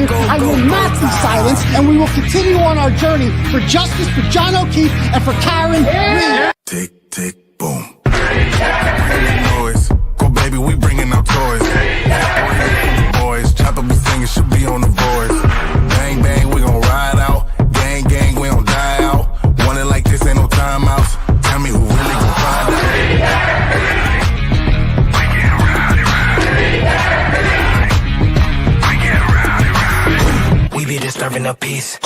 investigative. I will not be silenced, and we will continue on our journey for justice for John O'Keefe and for Karen Reed. Tick, tick, boom. Noise. Go, baby, we bringing out toys. Boys, chopper be singing, should be on the voice. Bang, bang, we gon' ride out. Gang, gang, we don't die out. Want it like this, ain't no timeouts. Tell me who really gon' find out. We be disturbing the peace.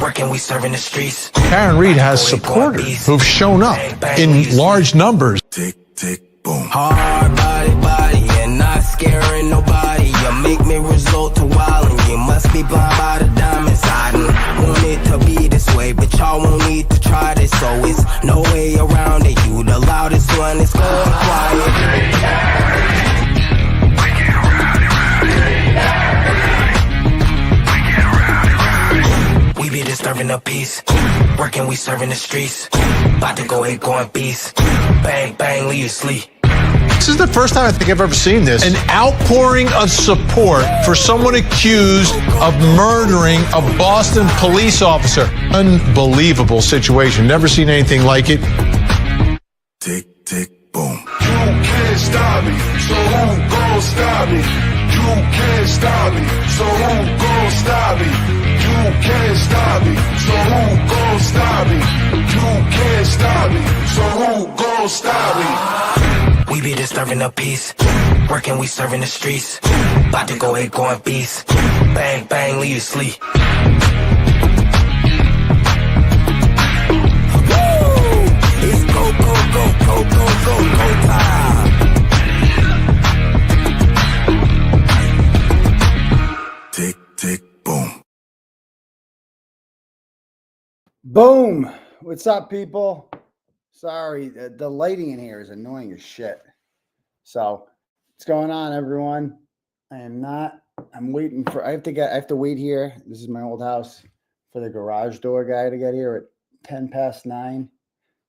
Working, we serving the streets. Karen Reed has supporters who've shown up in large numbers. Tick, tick, boom. Hard body, and not scaring nobody. You make me resort to wildin'. You must be blind by the diamonds. I didn't want it to be this way, but y'all won't need to try this, so it's no way around it. You the loudest one, it's going quiet. We be disturbing the peace. Working, we serving the streets. About to go ahead, going beast. Bang, bang, leave you sleep. This is the first time I think I've ever seen this. An outpouring of support for someone accused of murdering a Boston police officer. Unbelievable situation. Never seen anything like it. Tick, tick, boom. You can't stop me, so who gon' stop me? You can't stop me, so who gon' stop me? You can't stop me, so who gon' stop me? You can't stop me, so who gon' stop me? We be disturbing the peace. Working, we serving the streets. About to go ahead, going beast. Bang, bang, leave you sleep. It's go, go, go, go, go, go, go time. Tick, tick, boom. Boom. What's up, people? Sorry, the lighting in here is annoying as shit. So, what's going on, everyone? I'm waiting for, I have to wait here. This is my old house for the garage door guy to get here at 10 past 9.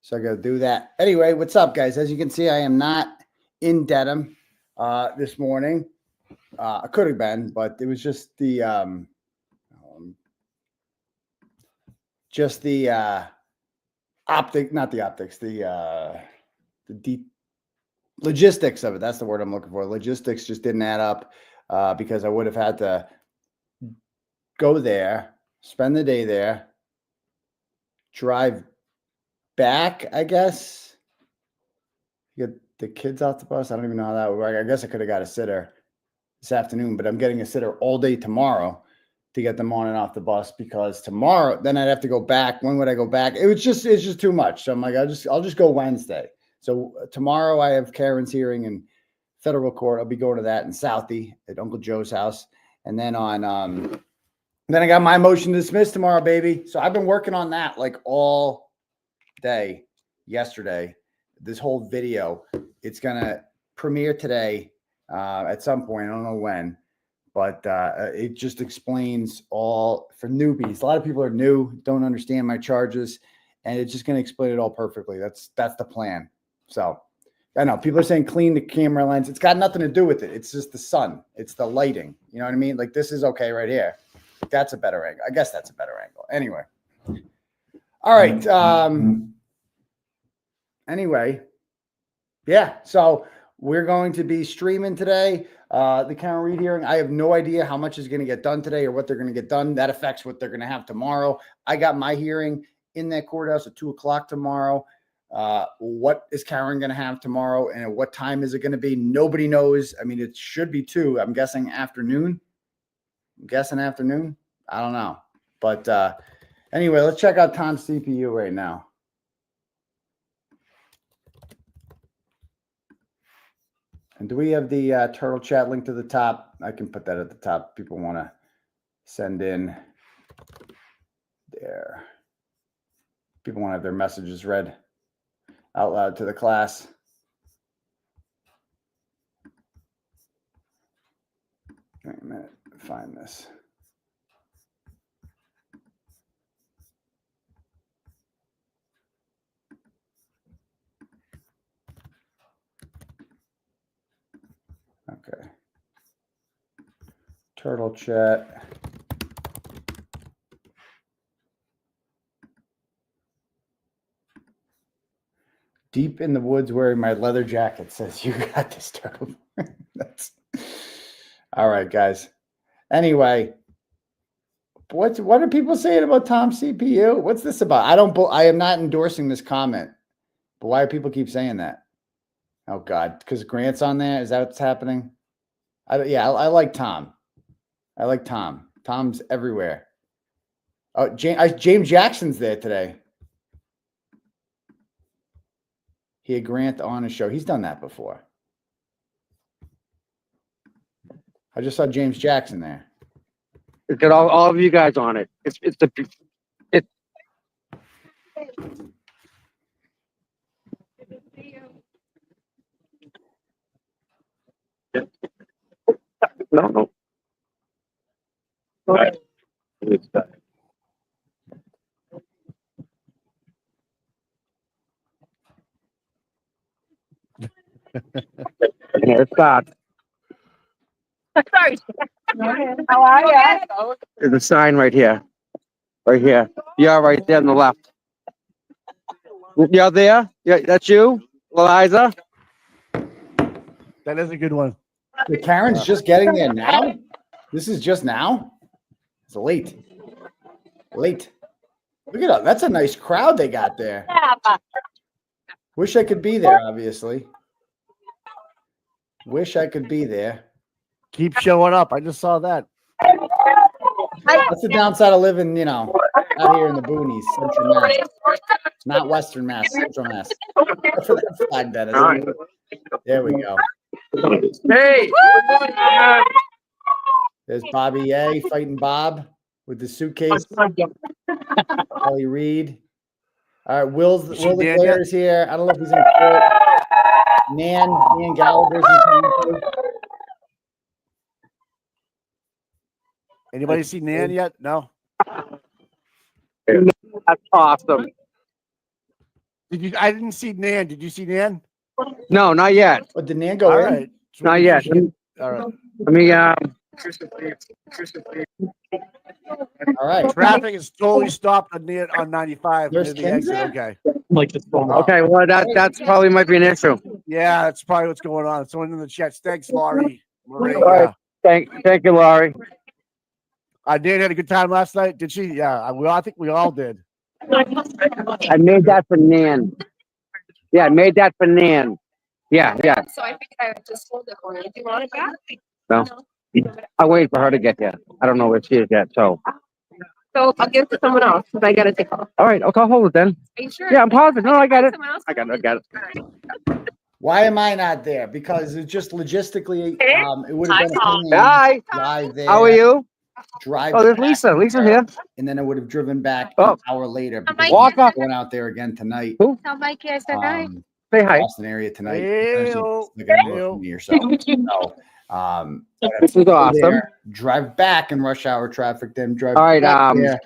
So I got to do that. Anyway, what's up, guys? As you can see, I am not in Dedham this morning. I could have been, but it was just the logistics of it. That's the word I'm looking for. Logistics just didn't add up because I would have had to go there, spend the day there, drive back, I guess. Get the kids off the bus. I don't even know how that would work. I guess I could have got a sitter this afternoon, but I'm getting a sitter all day tomorrow to get them on and off the bus, because tomorrow, then I'd have to go back. When would I go back? It's just too much. So I'm like, I'll just go Wednesday. So tomorrow I have Karen's hearing in federal court. I'll be going to that in Southie at Uncle Joe's house. And then then I got my motion to dismiss tomorrow, baby. So I've been working on that like all day yesterday. This whole video, it's going to premiere today at some point. I don't know when. But it just explains all for newbies. A lot of people are new, don't understand my charges, and it's just going to explain it all perfectly. That's the plan. So I know people are saying clean the camera lens. It's got nothing to do with it. It's just the sun. It's the lighting. You know what I mean? Like, this is okay right here. That's a better angle. I guess that's a better angle. Anyway. All right. Anyway. Yeah. So we're going to be streaming today. The Karen Reed hearing. I have no idea how much is going to get done today or what they're going to get done. That affects what they're going to have tomorrow. I got my hearing in that courthouse at 2:00 tomorrow. What is Karen going to have tomorrow, and at what time is it going to be? Nobody knows. I mean, it should be 2. I'm guessing afternoon. I don't know. But anyway, let's check out Tom's CPU right now. And do we have the Turtle Chat link to the top? I can put that at the top. People want to send in there. People want to have their messages read out loud to the class. Wait a minute. Find this. Okay. Turtle Chat. Deep in the woods wearing my leather jacket says, you got this, turtle. That's all right, guys. Anyway, what are people saying about Tom's CPU? What's this about? I am not endorsing this comment, but why do people keep saying that? Oh God, because Grant's on there. Is that what's happening? I like Tom. I like Tom. Tom's everywhere. Oh, James Jackson's there today. He had Grant on his show. He's done that before. I just saw James Jackson there. It's got all of you guys on it. It's no. Here it starts. Sorry. How are you? There's a sign right here. Right here. Yeah, right there on the left. You're there? Yeah, that's you, Eliza? That is a good one. The Karen's just getting there now? This is just now? It's late. Late. Look at that. That's a nice crowd they got there. Wish I could be there, obviously. Wish I could be there. Keep showing up. I just saw that. That's the downside of living, out here in the boonies, Central Mass. Not Western Mass, Central Mass. For that flag, that is. There we go. Hey! There's Bobby A fighting Bob with the suitcase. Ellie Reed. All right, Will Leclerc's here. I don't know if he's in court. Nan Gallagher's in town. Anybody see Nan yet? No. That's awesome. I didn't see Nan. Did you see Nan? No, not yet. But did Nan go All in? right. Not yet. All right. Let me All right. Traffic is totally stopped on 95. There's near the Ken's exit. there? Okay. okay, well that's probably might be an issue. Yeah, that's probably what's going on. Someone in the chat. Thanks, Laurie. Marie, All right. Thank you, Laurie. Nan had a good time last night. Did she? Yeah. I think we all did. I made that for Nan. Yeah, I made that for Nan. Yeah. So I figured I would just hold it for you. Do you want it back? No. I'll wait for her to get there. I don't know where she is yet, so. So I'll give it to someone else because I got to take off. All right, I'll hold it then. Are you sure? Yeah, I'm positive. No, I got it. Someone else? I got it. Why am I not there? Because it's just logistically, it would have been a pain Hi. drive there. How are you? Drive Oh, there's back, Lisa. Lisa's here. and then I would have driven back Oh. an hour later. Hi, Because Mike. Walk up. I'm going out there again tonight. Tell Mikey I said hi. Say hi. Boston area tonight. Ew. Like an hour from me or so. This is awesome. There, drive back in rush hour traffic, then drive. All right, back there,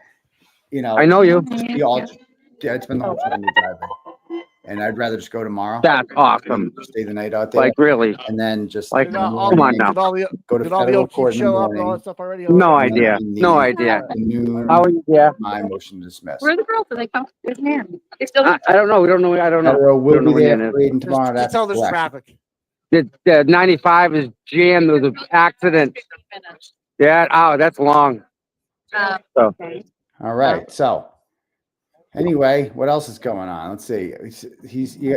I know you. It's been the whole time you're driving, and I'd rather just go tomorrow. That's awesome. Stay the night out there, Like really. and then just Like, in the come morning, on now. go to Did all the federal old court kids in the show up and all morning. that stuff already? No and then idea. in the No idea. afternoon, How are you? Yeah. my motion to dismiss. Where are the girls? Do they come? There's Nan. They still. I don't know. We don't know. I don't know. Federal We don't know will be when there it for Aiden tomorrow. That's That's how there's correct. traffic. The 95 is jammed. There was an accident. Yeah. Oh, that's long. So. All right. So anyway, what else is going on? Let's see.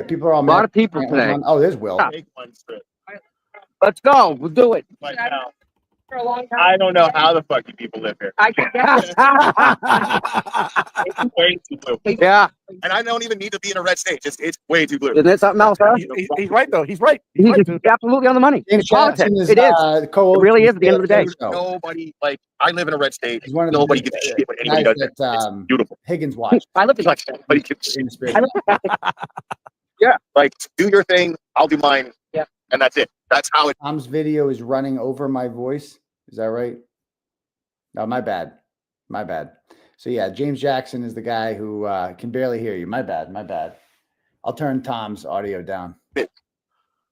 People are all A lot of people today. Oh, there's Will. Let's go. We'll do it. For a long time. I don't know how the fuck you people live here. I It's way too blue. yeah. And I don't even need to be in a red state. It's way too blue. Isn't it something else, huh? He's right though. He's right. He's absolutely on the money. James It's politics. Jackson is, It is. co-host It really is at the end of the day. There's nobody, like, I live in a red state. He's one of the Nobody gives a shit what anybody guys does. that, It's beautiful. Higgins watched. I live in Like, nobody gives a shit. In the spirit. Yeah, like, do your thing. I'll do mine. Yeah. And that's it. That's how it. Tom's video is running over my voice. Is that right? No, my bad. My bad. So yeah, James Jackson is the guy who can barely hear you. My bad. My bad. I'll turn Tom's audio down.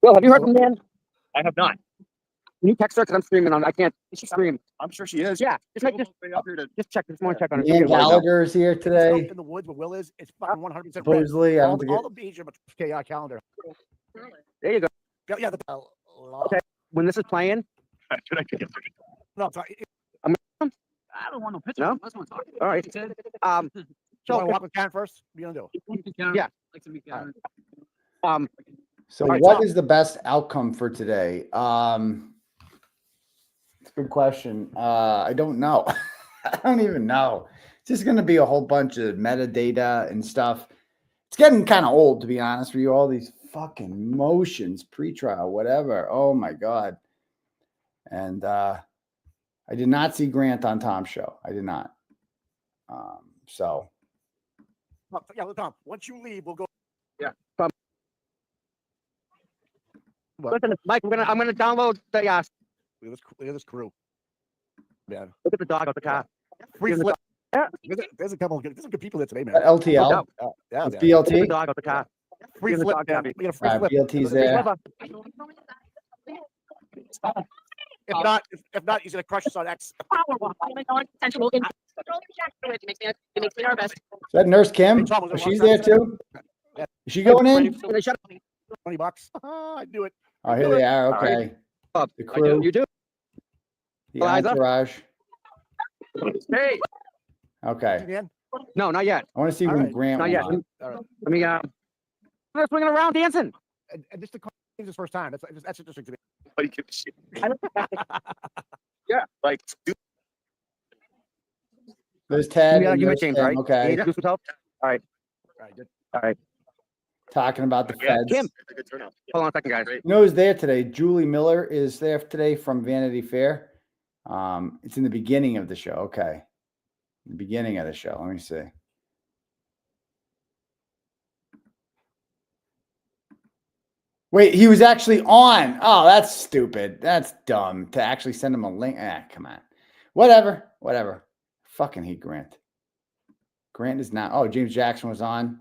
Well, have you heard from Dan? I have not. Can you text her? Because I'm streaming on. I can't stream. I'm sure she is. Yeah, just make just, Up here to just check. Just want to check on her. Ian Gallagher is here It's today. up in the woods where Will is. It's fucking 100% red. Supposedly, I All, don't think all the beaches are calendar. There you go. Yeah, the Okay. When this is playing, Should I get it? No, sorry. I'm. I don't want no picture. No? Let's want to talk. All right. You So want to walk with Karen first? What are you gonna do? Yeah. Like to meet Karen. So All right, what so- is the best outcome for today? It's a good question. I don't know. I don't even know. It's just going to be a whole bunch of metadata and stuff. It's getting kind of old, to be honest with you. All these fucking motions, pretrial, whatever. Oh my God. And I did not see Grant on Tom's show. I did not. So Oh, yeah, look, Tom. Once you leave, we'll go. What? Listen, Mike, I'm gonna download the. Look at this crew. Man, Look at the dog out the car. free Here's the flip. Yeah. There's a couple of good. There's some good people there today, man. LTL, No. Yeah, it's yeah. Look at the BLT. dog out the car. Free Here's the flip, dog man. copy. We got a free All right, flip. BLT's there. If not, he's gonna crush us on X. It makes me nervous. Is that Nurse Kim? Tom, Oh, she's there too? Is she going in? They shut up. $20. I do it. Oh, here they are. All right. Okay. Up. The crew, You do. the Eliza? entourage. Hey. Okay. Man. No, not yet. I want to see All when right. Grant Not went yet. on. All right. Let me. They're swinging around dancing. And this is his first time. That's interesting to me. Like, shit. Yeah, like, dude, There's Ted. You and met there's James, Tim. right? Okay. You introduced yourself? All right. All right, good. All right. Talking about the Yeah, feds. Kim. it's a good turnout. Hold on a second, guys. You know who's there today? Julie Miller is there today from Vanity Fair. It's in the beginning of the show. Okay. The beginning of the show. Let me see. Wait, he was actually on. Oh, that's stupid. That's dumb to actually send him a link. Ah, come on. Whatever. Fucking hate Grant. Grant is not. Oh, James Jackson was on.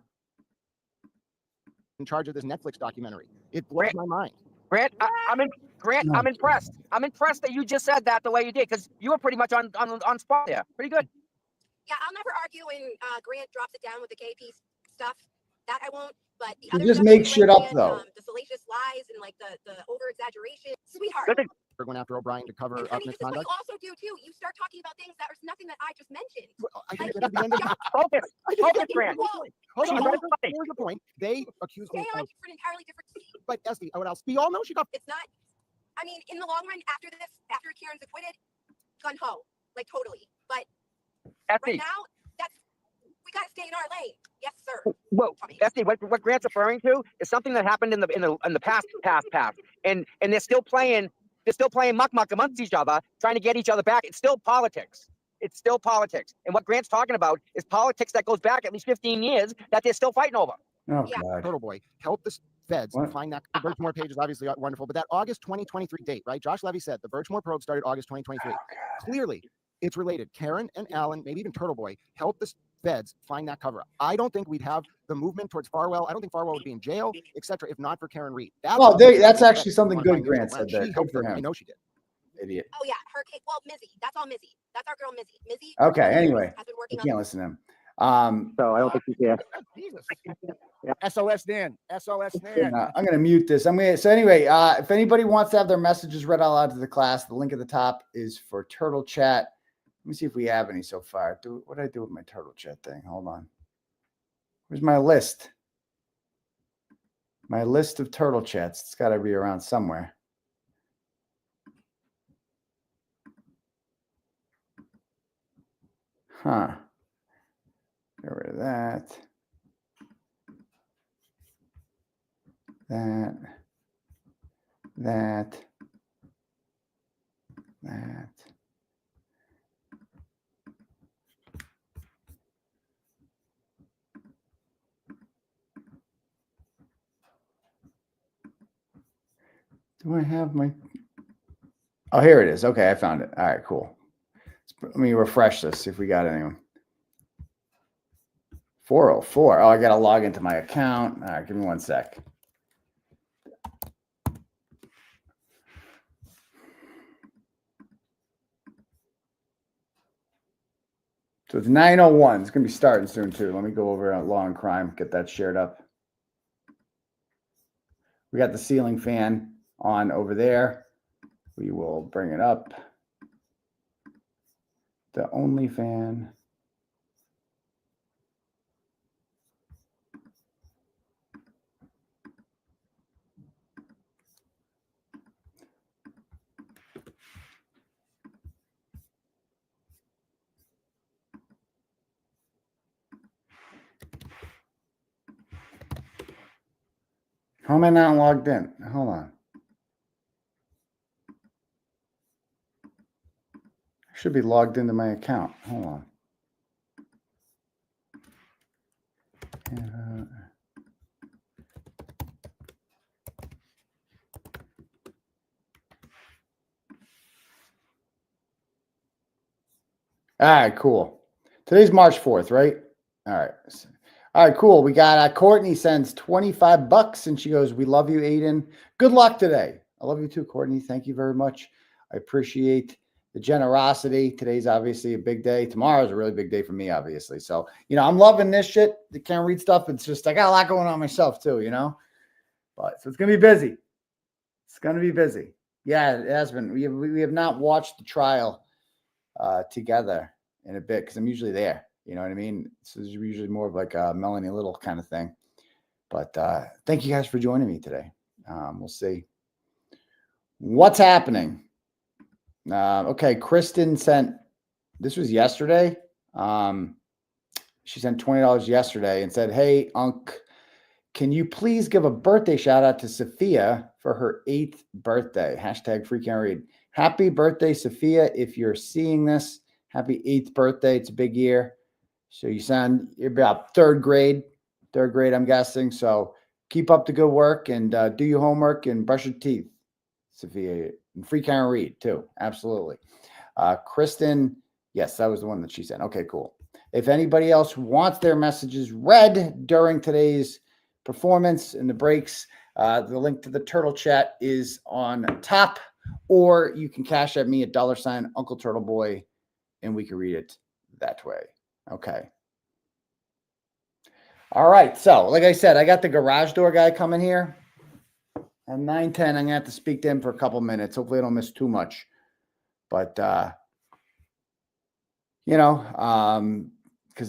In charge of this Netflix documentary. It blows my mind. Grant, I'm impressed. I'm impressed that you just said that the way you did, because you were pretty much on spot there. Pretty good. Yeah, I'll never argue when Grant drops it down with the KP stuff. That I won't. But the He other just stuff makes with shit up, Grant, though. The salacious lies and like the over exaggeration, sweetheart. Good thing. We're going after O'Brien to cover And up honey, this is what misconduct. you also do too. You start talking about things that are nothing that I just mentioned. I Like, think at the end of the Focus. Focus, Grant. Hold She's on, right hold on. away. Here's the point. They accused me Stay on of, for an entirely different scene. but Esty, what else? We all know she got. It's not. I mean, in the long run, after this, after Karen's acquitted, gun ho, like totally. But right Effie, now, we gotta stay in our lane. Yes, sir. whoa, Effie, what Grant's referring to is something that happened in the past, and they're still playing muck amongst each other, trying to get each other back. It's still politics. It's still politics. And what Grant's talking about is politics that goes back at least 15 years that they're still fighting over. Oh, Yeah. God. Turtle Boy, help the feds What? find that. The Birchmore page is obviously wonderful, but that August 2023 date, right? Josh Levy said the Birchmore probe started August 2023. Clearly, it's related. Karen and Alan, maybe even Turtle Boy, help the feds find that cover up. I don't think we'd have the movement towards Farwell. I don't think Farwell would be in jail, etc. If not for Karen Reed. Well, that's actually something good Grant said there. She Good helped for them. I him. know she did. Idiot. Oh yeah, her case. Well, Mizzy. That's all Mizzy. That's our girl Mizzy. Mizzy. Okay, anyway, Has been You working on. can't listen to him. So I don't think she's here. Jesus. SOS Dan. SOS Dan. I'm gonna mute this. So anyway, if anybody wants to have their messages read out loud to the class, the link at the top is for Turtle Chat. Let me see if we have any so far. What did I do with my Turtle Chat thing? Hold on. Where's my list? My list of Turtle Chats. It's got to be around somewhere. Huh. Get rid of that. That. Do I have my? Oh, here it is. Okay, I found it. All right, cool. Let me refresh this, see if we got anyone. 404. Oh, I got to log into my account. All right, give me 1 sec. So it's 9:01. It's going to be starting soon, too. Let me go over at Law and Crime, get that shared up. We got the ceiling fan on over there. We will bring it up. The only fan. How am I not logged in? Hold on. I should be logged into my account. Hold on. All right, cool. Today's March 4th, right? All right. All right, cool. We got Courtney sends $25 and she goes, "We love you, Aiden. Good luck today." I love you too, Courtney. Thank you very much. I appreciate the generosity. Today's obviously a big day. Tomorrow's a really big day for me, obviously. So, I'm loving this shit. I can't read stuff. It's just, I got a lot going on myself too, But so it's going to be busy. It's going to be busy. Yeah, it has been. We have not watched the trial together in a bit because I'm usually there. You know what I mean? So it's usually more of like a Melanie Little kind of thing. But thank you guys for joining me today. We'll see what's happening. Okay, Kristen sent, this was yesterday. She sent $20 yesterday and said, "Hey, Unc, can you please give a birthday shout out to Sophia for her 8th birthday? Hashtag free can't read. Happy birthday, Sophia. If you're seeing this, happy 8th birthday. It's a big year. So you're about third grade, I'm guessing. So keep up the good work and do your homework and brush your teeth, Sophia. And free can't read too. Absolutely. Kristen, yes, that was the one that she sent. Okay, cool. If anybody else wants their messages read during today's performance in the breaks, the link to the turtle chat is on top, or you can cash at me at $ Uncle Turtle Boy, and we can read it that way. Okay. All right. So, like I said, I got the garage door guy coming here. At 9:10, I'm going to have to speak to him for a couple minutes. Hopefully I don't miss too much. But, because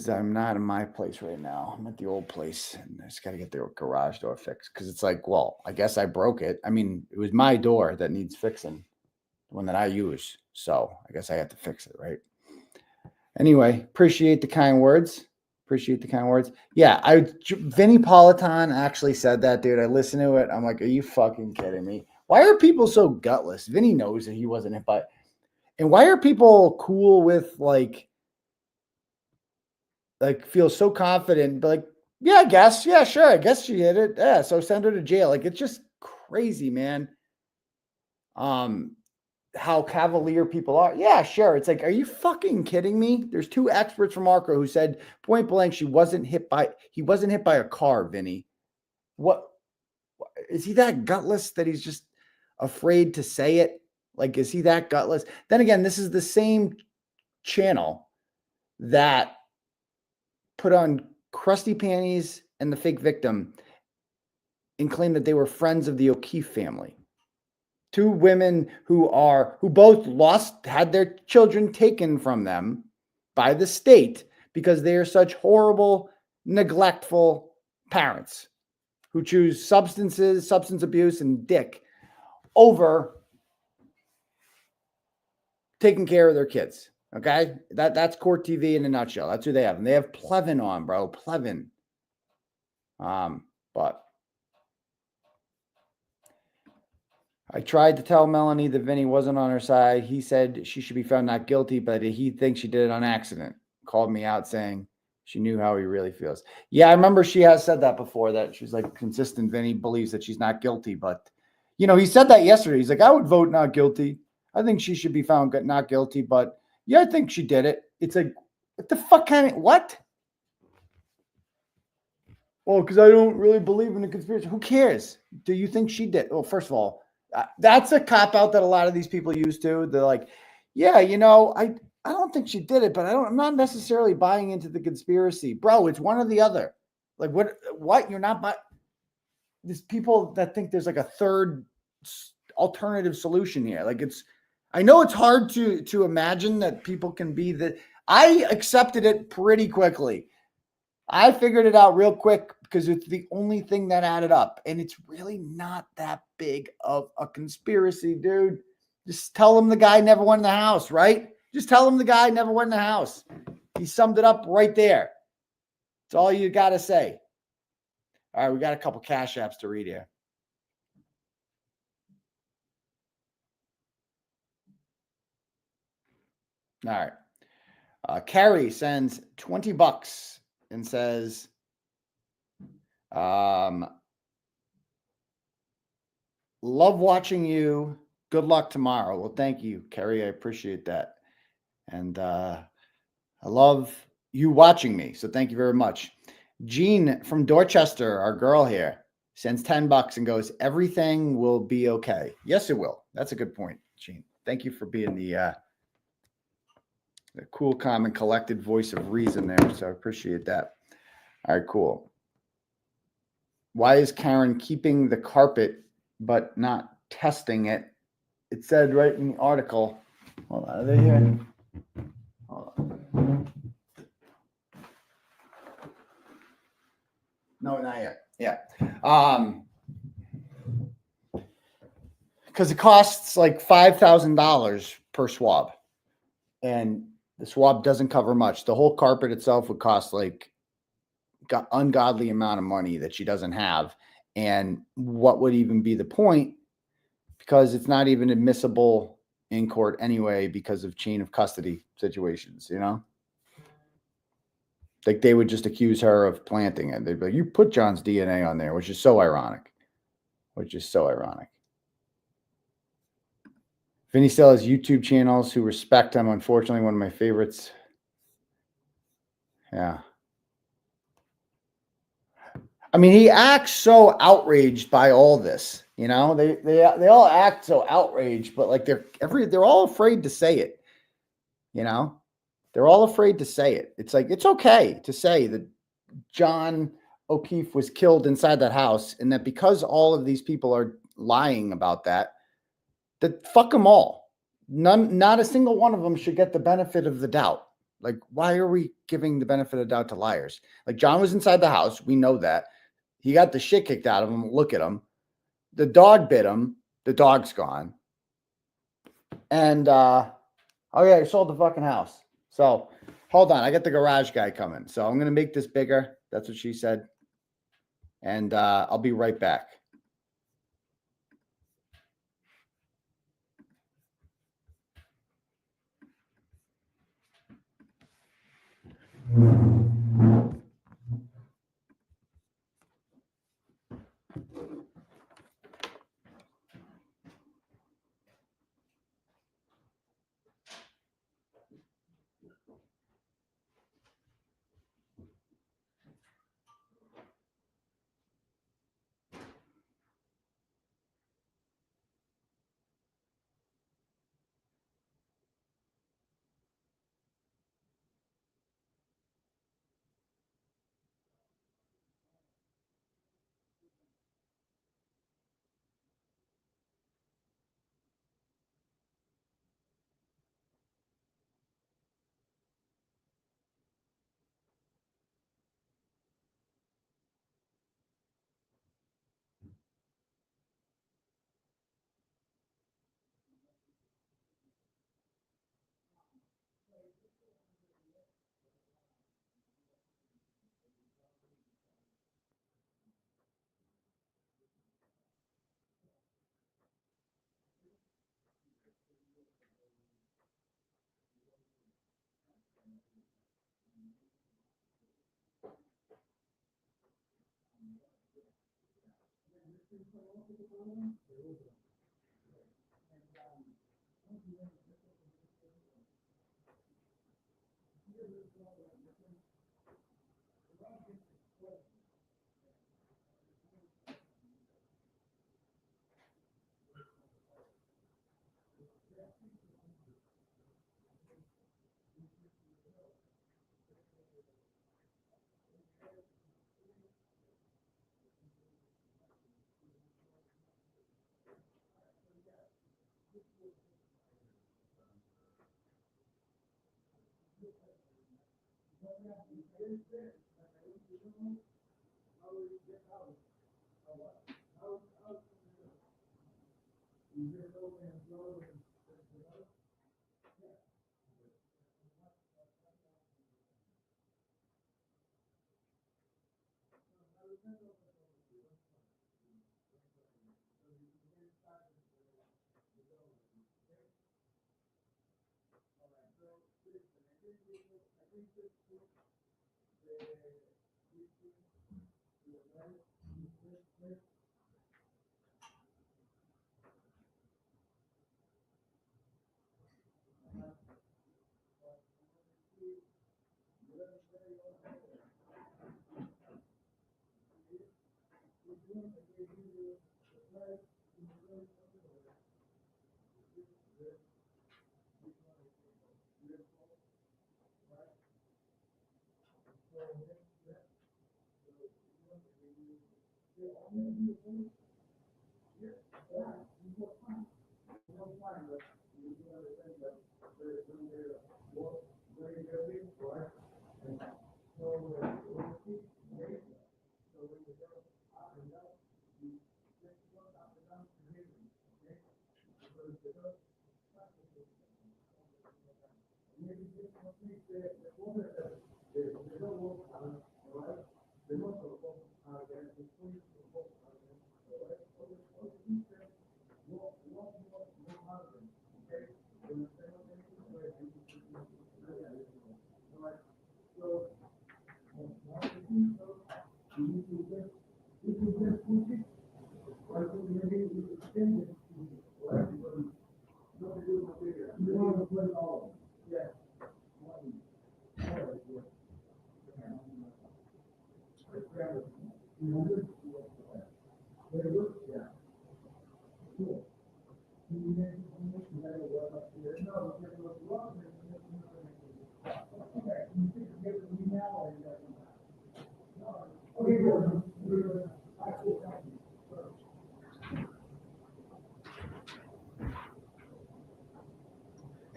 I'm not in my place right now. I'm at the old place, and I just got to get the garage door fixed. Because it's like, well, I guess I broke it. I mean, it was my door that needs fixing, the one that I use. So I guess I have to fix it, right? Anyway, appreciate the kind words. Yeah, Vinny Politan actually said that, dude. I listened to it. I'm like, are you fucking kidding me? Why are people so gutless? Vinny knows that he wasn't hit by. And why are people cool with like feel so confident, but like, yeah, I guess. Yeah, sure. I guess she hit it. Yeah, so send her to jail. Like, it's just crazy, man. How cavalier people are. Yeah, sure. It's like, are you fucking kidding me? There's 2 experts from ARCO who said point blank he wasn't hit by a car, Vinny. What is he that gutless that he's just afraid to say it? Like, is he that gutless? Then again, this is the same channel that put on Crusty Panties and the fake victim and claimed that they were friends of the O'Keefe family. 2 women who both had their children taken from them by the state because they are such horrible, neglectful parents who choose substance abuse, and dick over taking care of their kids. Okay? That's Court TV in a nutshell. That's who they have. And they have Plevin on, bro. Plevin. But I tried to tell Melanie that Vinny wasn't on her side. He said she should be found not guilty, but he thinks she did it on accident. Called me out saying she knew how he really feels. Yeah, I remember she has said that before, that she's like consistent. Vinny believes that she's not guilty, but he said that yesterday. He's like, I would vote not guilty. I think she should be found not guilty, but yeah, I think she did it. It's like, what the fuck what? Well, because I don't really believe in the conspiracy. Who cares? Do you think she did? Well, first of all, that's a cop out that a lot of these people use too. They're like, yeah, I don't think she did it, but I'm not necessarily buying into the conspiracy. Bro, it's one or the other. Like what? You're not there's people that think there's like a third alternative solution here. Like I know it's hard to imagine that people can be I accepted it pretty quickly. I figured it out real quick because it's the only thing that added up. And it's really not that big of a conspiracy, dude. Just tell them the guy never went in the house, right? Just tell them the guy never went in the house. He summed it up right there. That's all you got to say. All right, we got a couple cash apps to read here. All right. Carrie sends $20 and says, love watching you. Good luck tomorrow. Well, thank you, Carrie. I appreciate that. And I love you watching me. So thank you very much. Jean from Dorchester, our girl here, sends $10 and goes, everything will be okay. Yes, it will. That's a good point, Jean. Thank you for being the cool, calm, and collected voice of reason there. So I appreciate that. All right, cool. Why is Karen keeping the carpet but not testing it? It said right in the article. Hold on, are they here? Hold on. No, not yet. Yeah. Because it costs like $5,000 per swab. And the swab doesn't cover much. The whole carpet itself would cost like ungodly amount of money that she doesn't have. And what would even be the point? Because it's not even admissible in court anyway because of chain of custody situations, you know? Like they would just accuse her of planting it. They'd be like, you put John's DNA on there, which is so ironic. Vinny still has YouTube channels who respect him. Unfortunately, one of my favorites. Yeah. I mean, he acts so outraged by all this, you know, they all act so outraged, but like they're all afraid to say it, you know, they're all afraid to say it. It's like, it's okay to say that John O'Keefe was killed inside that house. And that because all of these people are lying about that fuck them all. Not a single one of them should get the benefit of the doubt. Like, why are we giving the benefit of the doubt to liars? Like John was inside the house. We know that. He got the shit kicked out of him. Look at him. The dog bit him. The dog's gone. And, oh yeah, he sold the fucking house. So hold on. I got the garage guy coming. So I'm going to make this bigger. That's what she said. And I'll be right back.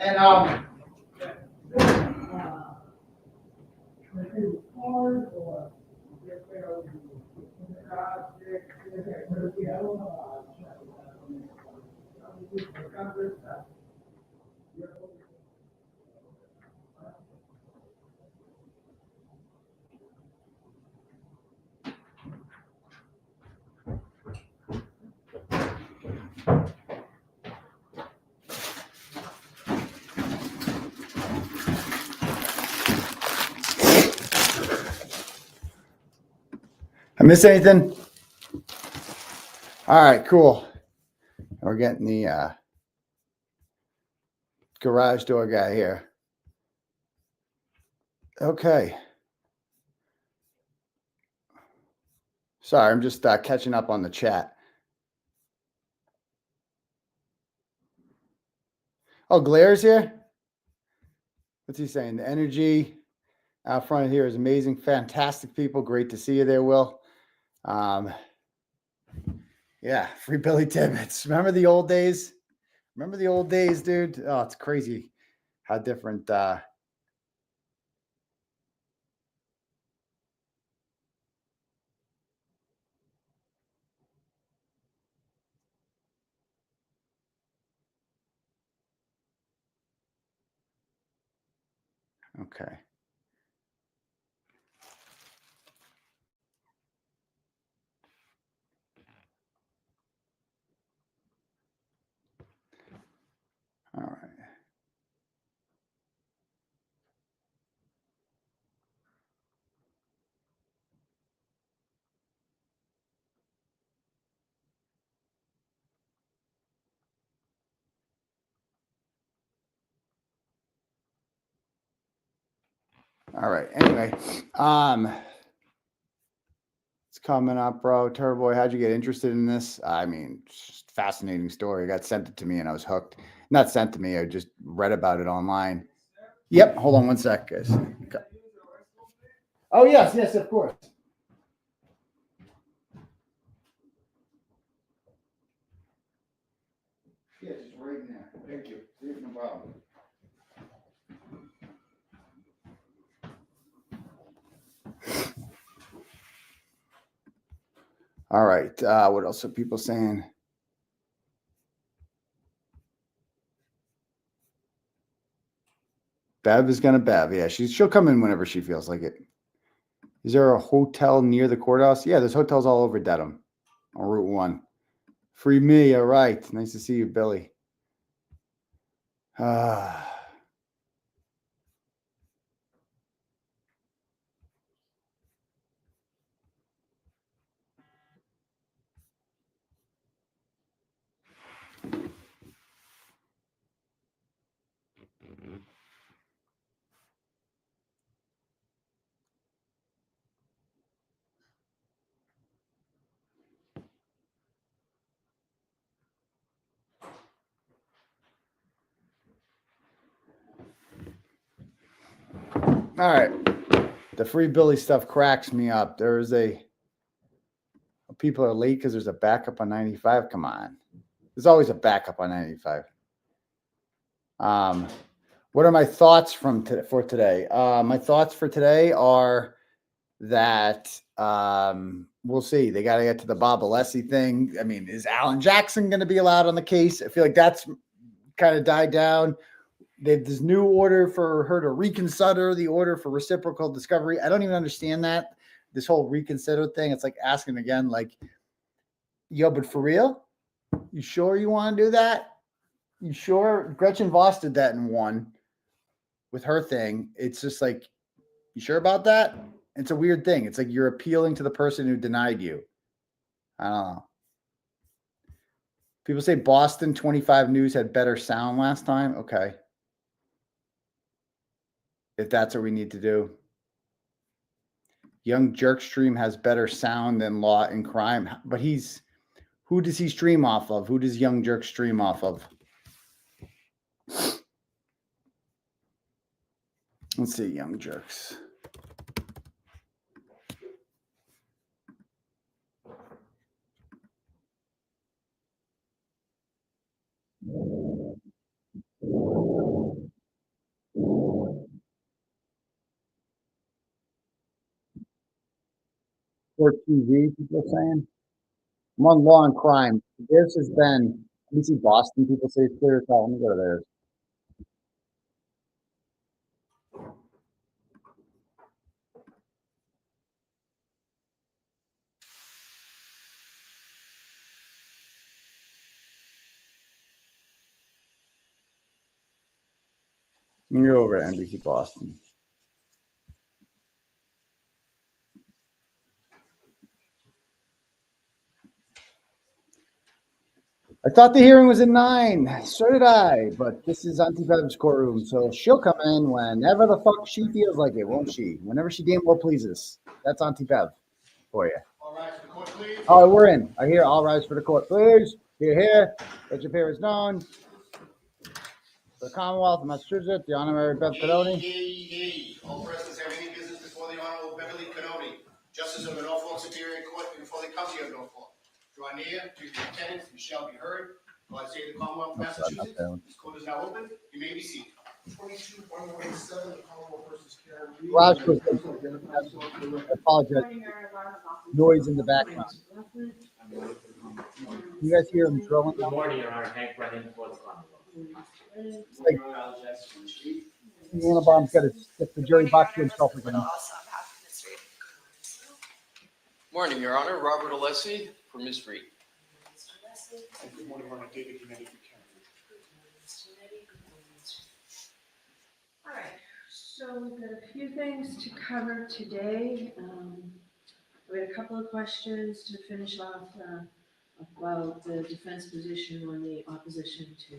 And I miss anything? All right, cool. We're getting the garage door guy here. Okay. Sorry, I'm just catching up on the chat. Oh, Glaire's here? What's he saying? The energy out front here is amazing. Fantastic people. Great to see you there, Will. Yeah, free Billy Tibbetts. Remember the old days? Remember the old days, dude? Oh, it's crazy how different. Okay. All right. All right. Anyway, it's coming up, bro. Turbo Boy, how'd you get interested in this? I mean, just fascinating story. I got sent it to me and I was hooked. Not sent to me. I just read about it online. Yep. Hold on one sec, guys. Okay. Oh, yes. Yes, of course. Yeah, just right in there. Thank you. No problem. All right. What else are people saying? Bev is gonna Bev. Yeah, she'll come in whenever she feels like it. Is there a hotel near the courthouse? Yeah, there's hotels all over Dedham on Route 1. Free me. All right. Nice to see you, Billy. All right. The free Billy stuff cracks me up. People are late because there's a backup on 95. Come on. There's always a backup on 95. What are my thoughts for today? My thoughts for today are that we'll see. They got to get to the Bob Alessi thing. I mean, is Alan Jackson going to be allowed on the case? I feel like that's kind of died down. There's this new order for her to reconsider the order for reciprocal discovery. I don't even understand that. This whole reconsider thing. It's like asking again, like, yo, but for real? You sure you want to do that? You sure? Gretchen Voss did that in one with her thing. It's just like, you sure about that? It's a weird thing. It's like you're appealing to the person who denied you. I don't know. People say Boston 25 News had better sound last time. Okay. If that's what we need to do. Young Jerkstream has better sound than Law and Crime. But who does he stream off of? Who does Young Jerk stream off of? Let's see, Young Jerks. Court TV, people are saying. I'm on Law and Crime. This has been, let me see Boston. People say it's clear as hell. Let me go to theirs. Let me go over to NBC Boston. I thought the hearing was at 9. So did I. But this is Auntie Bev's courtroom, so she'll come in whenever the fuck she feels like it, won't she? Whenever she damn well pleases. That's Auntie Bev for you. All rise for the court, please. Oh, we're in. I hear all rise for the court, please. Here. Let your appearance known. For the Commonwealth of Massachusetts, the Honorary Bev Cadoni. All persons have any business before the Honorable Beverly Cadoni, Justice of the Norfolk Superior Court before the County of Norfolk. Draw near, to your attendance, you shall be heard. While I say the Commonwealth of Massachusetts, this court is now open. You may be seated. 22-117, the Commonwealth versus Karen Reed. Raj, I apologize. Noise in the background. You guys hear them drilling? Good morning, Your Honor. Hank Brennan for the Commonwealth. It's like Annabom's got to stick the Jerry box to himself again. Morning, Your Honor. Robert Alessi for Ms. Reed. Good morning, Your Honor. David Kennedy for Karen Reed. All right, so we've got a few things to cover today. We had a couple of questions to finish off about the defense position on the opposition to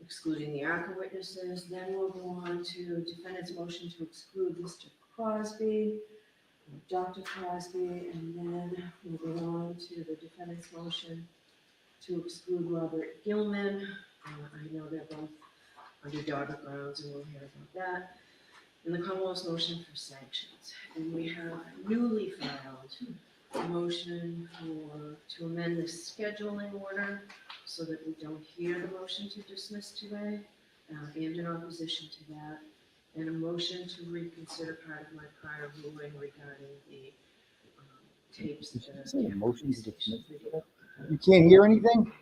excluding the ARCA witnesses. Then we'll go on to defendant's motion to exclude Mr. Crosby, Dr. Crosby, and then we'll go on to the defendant's motion to exclude Robert Gilman. I know they're both under dogger grounds, and we'll hear about that. And the Commonwealth's motion for sanctions. And we have newly filed a motion to amend the scheduling order so that we don't hear the motion to dismiss today, and in opposition to that, and a motion to reconsider part of my prior ruling regarding the tapes. Motion to dismiss. You can't hear anything?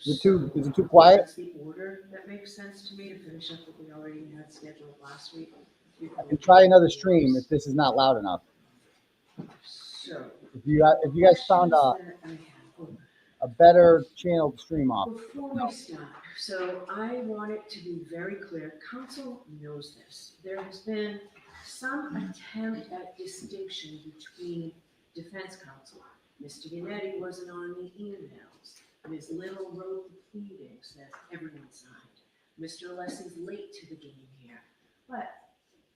Is it too quiet? That's the order that makes sense to me to finish up what we already had scheduled last week. I can try another stream if this is not loud enough. So. If you guys found a better channel to stream off. Before we start, so I want it to be very clear, council knows this. There has been some attempt at distinction between defense counsel. Mr. Yannetti wasn't on the emails. Ms. Little wrote the pleadings that everyone signed. Mr. Alessi's late to the game here. But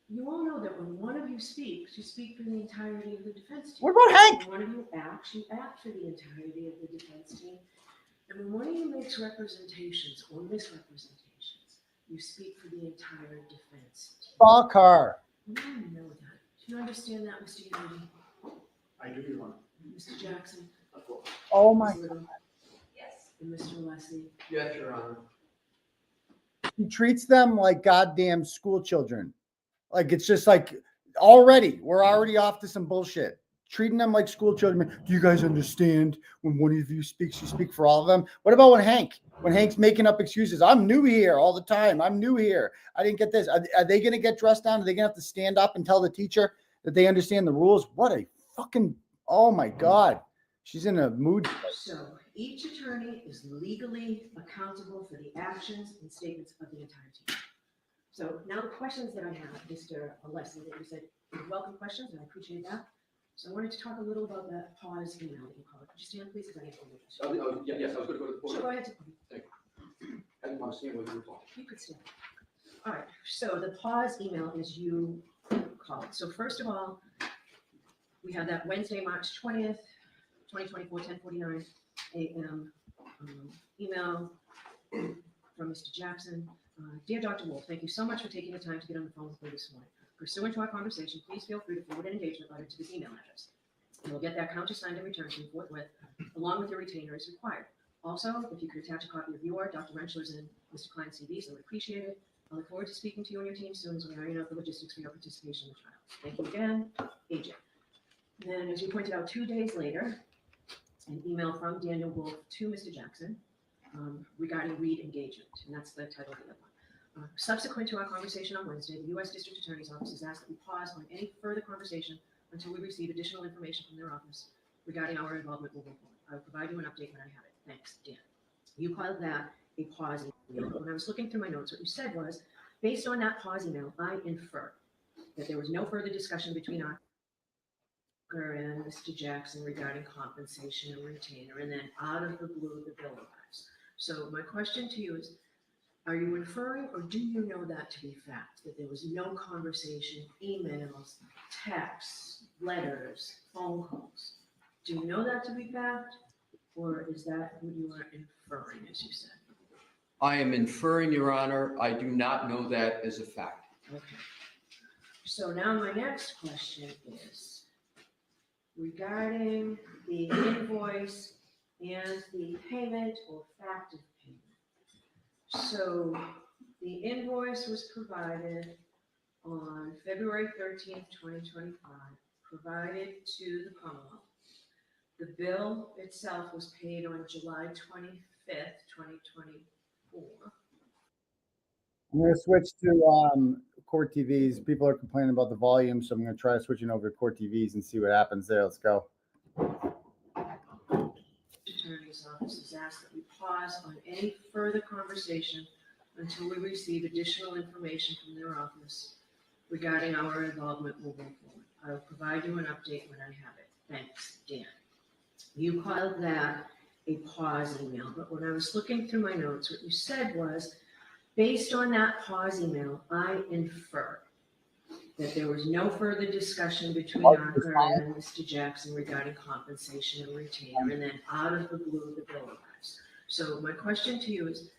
you all know that when one of you speaks, you speak for the entirety of the defense team. What about Hank? When one of you act for the entirety of the defense team. And when one of you makes representations or misrepresentations, you speak for the entire defense team. Fuck her. You all know that. Do you understand that, Mr. Yannetti? I do, Your Honor. Mr. Jackson? Oh my Ms. Little? Yes. And Mr. Alessi? Yes, Your Honor. He treats them like goddamn school children. Like it's just like we're already off to some bullshit. Treating them like school children. Do you guys understand when one of you speaks, you speak for all of them? What about when Hank's making up excuses? I'm new here all the time. I'm new here. I didn't get this. Are they going to get dressed down? Are they going to have to stand up and tell the teacher that they understand the rules? What a fucking, oh my God. She's in a mood. So each attorney is legally accountable for the actions and statements of the entire team. So now the questions that I have, Mr. Alessi, that you said, welcome questions, and I appreciate that. So I wanted to talk a little about that pause email that you called. Could you stand, please? Because I need to Yes, I was going to go to the board. Sure, go ahead. Thank you. I didn't want to stand where you were talking. You could stand. All right. So the pause email is you called. So first of all, we had that Wednesday, March 20th, 2024, 10:49 a.m. Email from Mr. Jackson. Dear Dr. Wolf, thank you so much for taking the time to get on the phone with me this morning. Pursuant to our conversation, please feel free to forward an engagement letter to this email address. You will get that countersigned and returned to you forthwith, along with your retainer as required. Also, if you could attach a copy of your, Dr. Renschler's, and Mr. Klein's CVs, I would appreciate it. I look forward to speaking to you and your team soon as we iron out the logistics for your participation in the trial. Thank you again, AJ. Then, as you pointed out, 2 days later, an email from Daniel Wolf to Mr. Jackson regarding Reed engagement, and that's the title of the one. Subsequent to our conversation on Wednesday, the U.S. District Attorney's Office has asked that we pause on any further conversation until we receive additional information from their office regarding our involvement moving forward. I will provide you an update when I have it. Thanks, Dan. You called that a pause email. When I was looking through my notes, what you said was, based on that pause email, I infer that there was no further discussion between our and Mr. Jackson regarding compensation and retainer, and then out of the blue, the bill arrives. So my question to you is, are you inferring or do you know that to be fact, that there was no conversation, emails, texts, letters, phone calls? Do you know that to be fact, or is that what you are inferring, as you said? I am inferring, Your Honor. I do not know that as a fact. Okay. So now my next question is regarding the invoice and the payment or fact of payment. So the invoice was provided on February 13th, 2025, provided to the Commonwealth. The bill itself was paid on July 25th, 2024. I'm going to switch to Court TVs. People are complaining about the volume, so I'm going to try switching over to Court TVs and see what happens there. Let's go. Attorney's Office has asked that we pause on any further conversation until we receive additional information from their office regarding our involvement moving forward. I will provide you an update when I have it. Thanks, Dan. You called that a pause email, but when I was looking through my notes, what you said was, based on that pause email, I infer that there was no further discussion between Arthur and Mr. Jackson regarding compensation and retainer, and then out of the blue, the bill arrives. So my question to you is,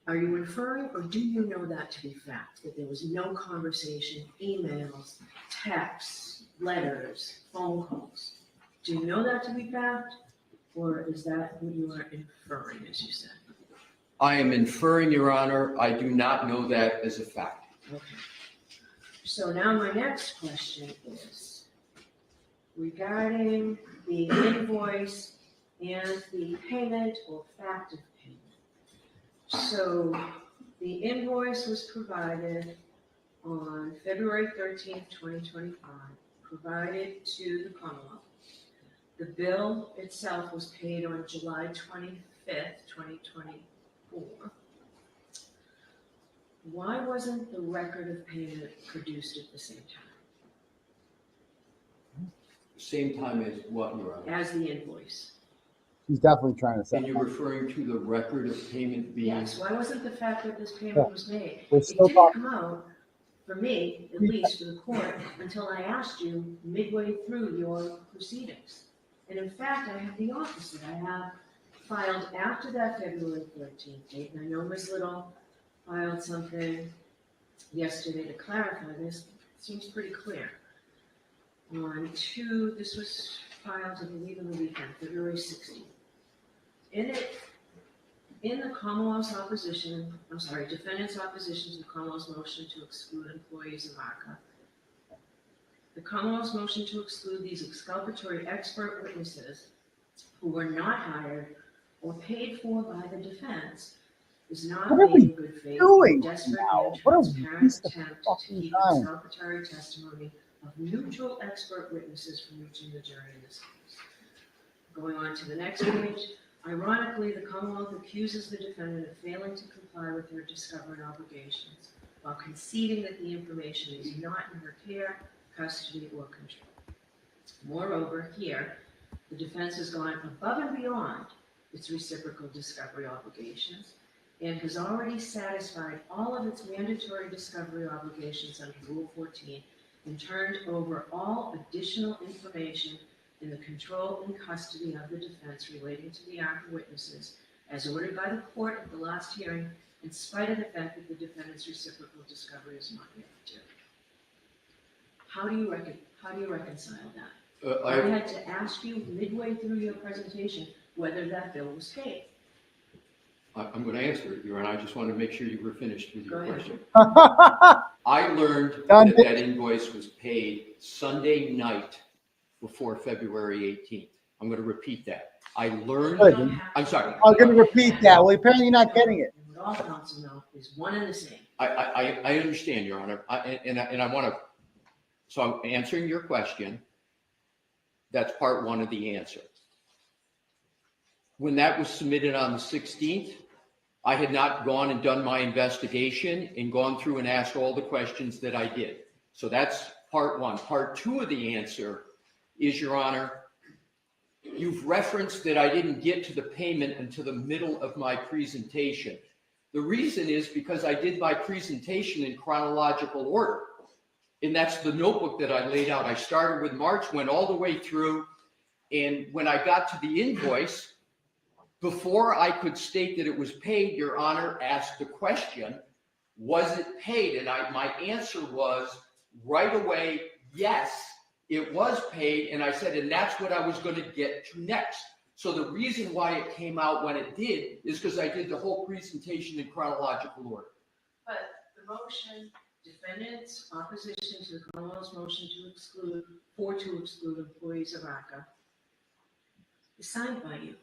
are you inferring or do you know that to be fact, that there was no conversation, emails, texts, letters, phone calls? Do you know that to be fact, or is that what you are inferring, as you said? I am inferring, Your Honor. I do not know that as a fact. Okay. So now my next question is regarding the invoice and the payment or fact of payment. So the invoice was provided on February 13th, 2025, provided to the Commonwealth. The bill itself was paid on July 25th, 2024. Why wasn't the record of payment produced at the same time? Same time as what, Your Honor? As the invoice? He's definitely trying to say. And you're referring to the record of payment being? Yes, why wasn't the fact that this payment was made? We're It still didn't come out, for me, at least, to the court, until I asked you midway through your proceedings. And in fact, I have the opposite. I have filed after that February 13th date, and I know Ms. Little filed something yesterday to clarify this. It seems pretty clear. This was filed, I believe, in the weekend, February 16th. In the Commonwealth's opposition, defendant's opposition to the Commonwealth's motion to exclude employees of ARCA, the Commonwealth's motion to exclude these exculpatory expert witnesses who were not hired or paid for by the defense is not What are made we in good faith, doing desperate now? and What a transparent waste of attempt to fucking keep time. exculpatory testimony of neutral expert witnesses from reaching the jury in this case. Going on to the next page, ironically, the Commonwealth accuses the defendant of failing to comply with her discovery obligations while conceding that the information is not in her care, custody, or control. Moreover, here, the defense has gone above and beyond its reciprocal discovery obligations and has already satisfied all of its mandatory discovery obligations under Rule 14 and turned over all additional information in the control and custody of the defense relating to the ARCA witnesses as ordered by the court at the last hearing, in spite of the fact that the defendant's reciprocal discovery is not yet due. How do you reconcile that? I had to ask you midway through your presentation whether that bill was paid. I'm going to answer it, Your Honor. I just want to make sure you were finished with your Go ahead. question. I learned that invoice was paid Sunday night before February 18th. I'm going to repeat that. I learned, I'm sorry. I'm going to repeat that. Well, apparently you're not getting it. What all counsel know is one and the same. I understand, Your Honor. And I want to, so I'm answering your question. That's part one of the answer. When that was submitted on the 16th, I had not gone and done my investigation and gone through and asked all the questions that I did. So that's part one. Part two of the answer is, Your Honor, you've referenced that I didn't get to the payment until the middle of my presentation. The reason is because I did my presentation in chronological order. And that's the notebook that I laid out. I started with March, went all the way through. And when I got to the invoice, before I could state that it was paid, Your Honor asked the question, was it paid? And my answer was right away, yes, it was paid. And I said, and that's what I was going to get to next. So the reason why it came out when it did is because I did the whole presentation in chronological order. But the motion, defendant's opposition to the Commonwealth's motion to exclude employees of ARCA is signed by you.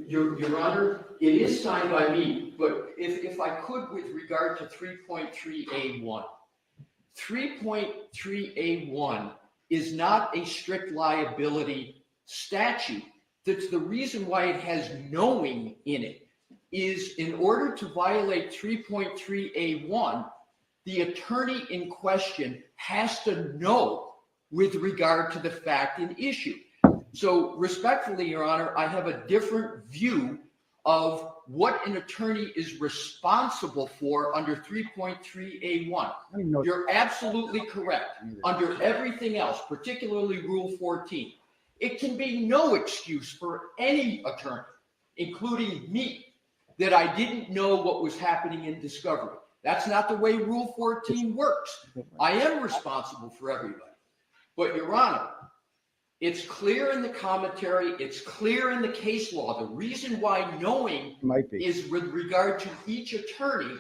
Your Honor, it is signed by me, but if I could, with regard to 3.3A1, 3.3A1 is not a strict liability statute. That's the reason why it has knowing in it, is in order to violate 3.3A1, the attorney in question has to know with regard to the fact in issue. So respectfully, Your Honor, I have a different view of what an attorney is responsible for under 3.3A1. You're absolutely correct. Under everything else, particularly Rule 14, it can be no excuse for any attorney, including me, that I didn't know what was happening in discovery. That's not the way Rule 14 works. I am responsible for everybody. But Your Honor, it's clear in the commentary, it's clear in the case law. The reason why knowing is with regard to each attorney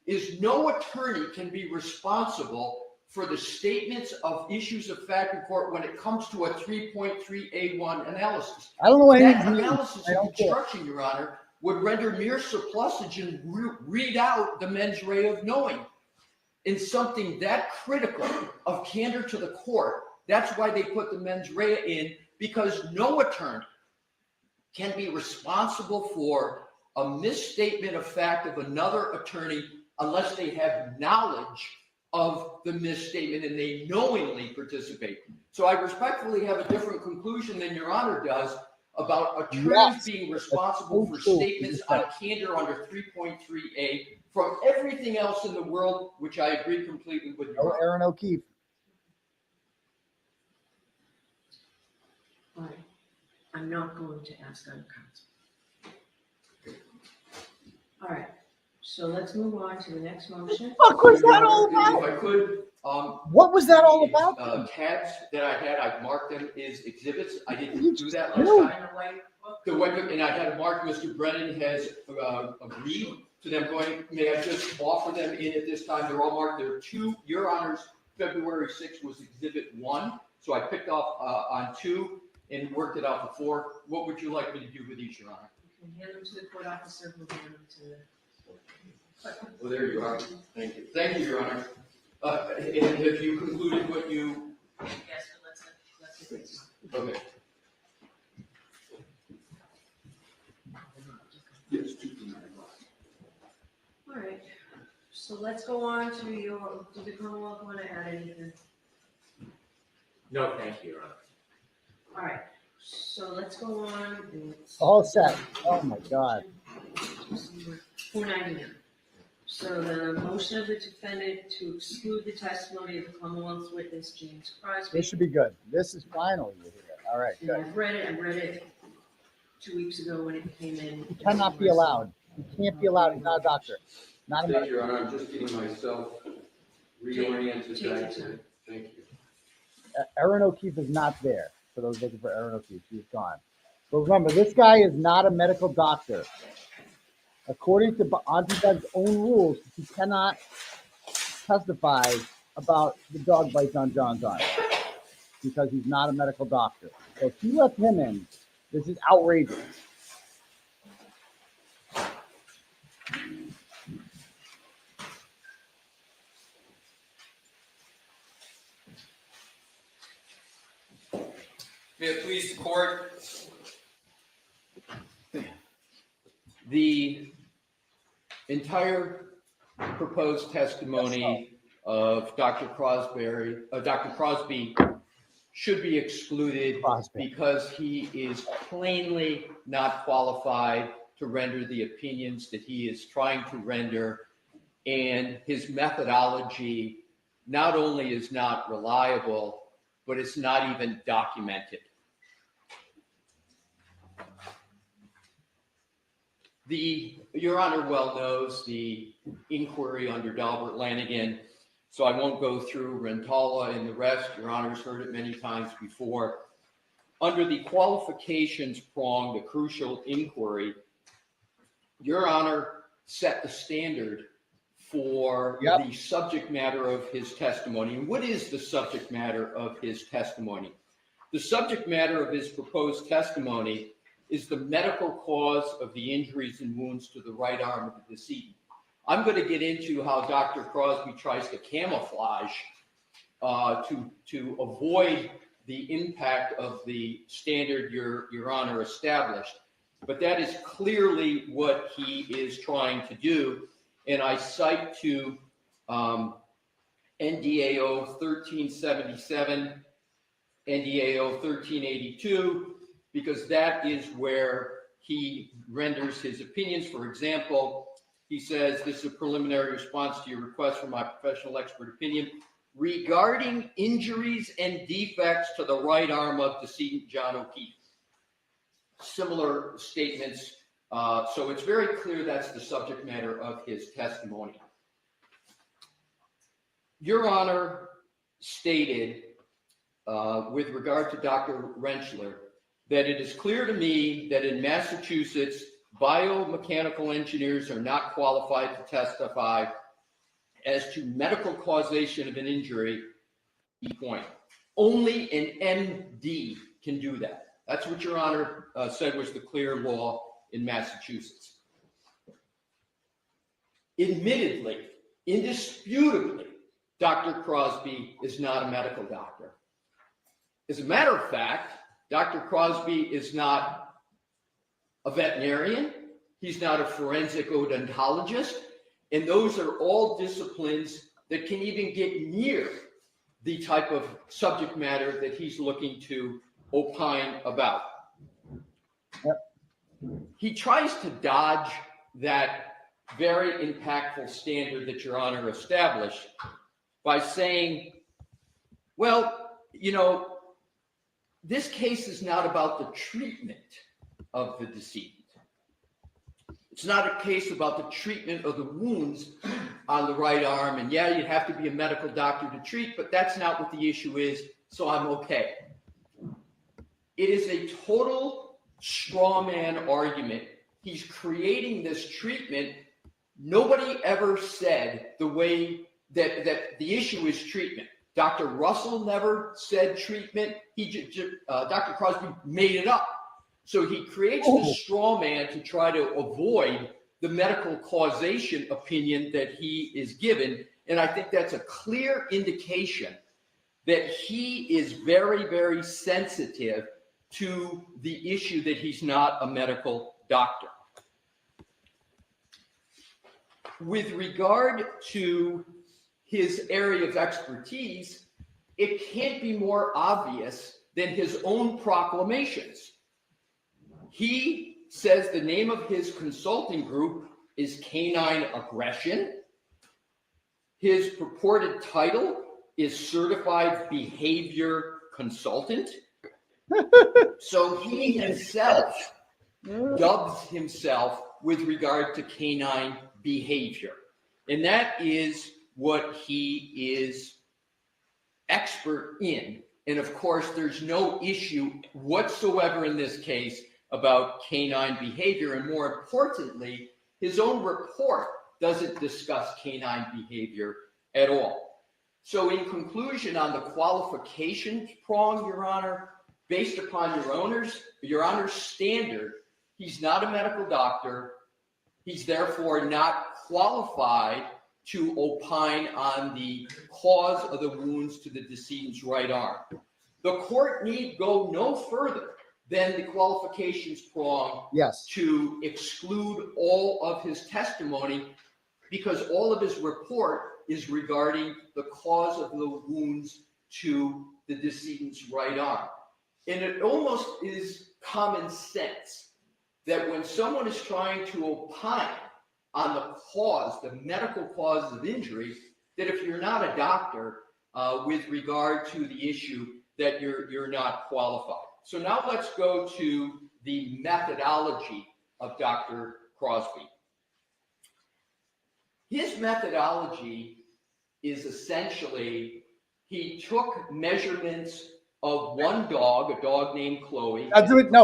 is no attorney can be responsible for the statements of issues of fact in court when it comes to a 3.3A1 analysis. I don't know what That any of these mean. analysis I and don't care. construction, Your Honor, would render mere surplusage and read out the mens rea of knowing. In something that critical of candor to the court, that's why they put the mens rea in, because no attorney can be responsible for a misstatement of fact of another attorney unless they have knowledge of the misstatement and they knowingly participate. So I respectfully have a different conclusion than Your Honor does about attorneys being responsible for statements on candor under 3.3A from everything else in the world, which I agree completely with Your Honor. Aaron O'Keefe. All right. I'm not going to ask other counsel. All right, so let's move on to the next motion. What was that all about? If I could, what was that all about? Tags that I had, I marked them as exhibits. I didn't do that last time. And I had marked, Mr. Brennan has agreed to them going. May I just offer them in at this time? They're all marked. There are two. Your Honor's February 6th was exhibit 1. So I picked off on 2 and worked it out before. What would you like me to do with each, Your Honor? You can hand them to the court officer, who'll hand them to the. Well, there you are. Thank you. Thank you, Your Honor. And have you concluded what you? Yes, but let's. Okay. Yes. All right, so let's go on to your, did the Commonwealth want to add anything? No, thank you, Your Honor. All right, so let's go on. All set. Oh my God. 499. So the motion of the defendant to exclude the testimony of the Commonwealth's witness, James Crosby. This should be good. This is finally here. All right, And good. I read it 2 weeks ago when it came in. He cannot be allowed. He can't be allowed. He's not a doctor. Not a Thank you, Your Honor. I'm just getting myself reoriented Take back your to time. Thank you. Aaron O'Keefe is not there. For those looking for Aaron O'Keefe, he's gone. But remember, this guy is not a medical doctor. According to Ontived's own rules, he cannot testify about the dog bites on John's arm because he's not a medical doctor. So if you let him in, this is outrageous. May it please the court. The entire proposed testimony of Dr. Crosby should be excluded because he is plainly not qualified to render the opinions that he is trying to render, and his methodology not only is not reliable, but it's not even documented. Your Honor well knows the inquiry under Dalbert Lanigan, so I won't go through Rentala and the rest. Your Honor's heard it many times before. Under the qualifications prong, the crucial inquiry, Your Honor set the standard for the subject matter of his testimony. And what is the subject matter of his testimony? The subject matter of his proposed testimony is the medical cause of the injuries and wounds to the right arm of the decedent. I'm going to get into how Dr. Crosby tries to camouflage to avoid the impact of the standard Your Honor established. But that is clearly what he is trying to do. And I cite to NDAO 1377, NDAO 1382, because that is where he renders his opinions. For example, he says, this is a preliminary response to your request for my professional expert opinion regarding injuries and defects to the right arm of decedent John O'Keefe. Similar statements. So it's very clear that's the subject matter of his testimony. Your Honor stated with regard to Dr. Rentschler that it is clear to me that in Massachusetts, biomechanical engineers are not qualified to testify as to medical causation of an injury, point. Only an MD can do that. That's what Your Honor said was the clear law in Massachusetts. Admittedly, indisputably, Dr. Crosby is not a medical doctor. As a matter of fact, Dr. Crosby is not a veterinarian. He's not a forensic odontologist. And those are all disciplines that can even get near the type of subject matter that he's looking to opine about. Yep. He tries to dodge that very impactful standard that Your Honor established by saying, well, you know, this case is not about the treatment of the decedent. It's not a case about the treatment of the wounds on the right arm. And yeah, you'd have to be a medical doctor to treat, but that's not what the issue is, so I'm okay. It is a total straw man argument. He's creating this treatment. Nobody ever said the way that the issue is treatment. Dr. Russell never said treatment. Dr. Crosby made it up. So he creates this straw man to try to avoid the medical causation opinion that he is given. And I think that's a clear indication that he is very, very sensitive to the issue that he's not a medical doctor. With regard to his area of expertise, it can't be more obvious than his own proclamations. He says the name of his consulting group is Canine Aggression. His purported title is Certified Behavior Consultant. So he himself dubs himself with regard to canine behavior. And that is what he is expert in. And of course, there's no issue whatsoever in this case about canine behavior. And more importantly, his own report doesn't discuss canine behavior at all. So in conclusion, on the qualifications prong, Your Honor, based upon Your Honor's standard, he's not a medical doctor. He's therefore not qualified to opine on the cause of the wounds to the decedent's right arm. The court need go no further than the qualifications prong to exclude all of his testimony, because all of his report is regarding the cause of the wounds to the decedent's right arm. And it almost is common sense that when someone is trying to opine on the cause, the medical cause of injury, that if you're not a doctor with regard to the issue, that you're not qualified. So now let's go to the methodology of Dr. Crosby. His methodology is essentially, he took measurements of one dog, a dog named Chloe.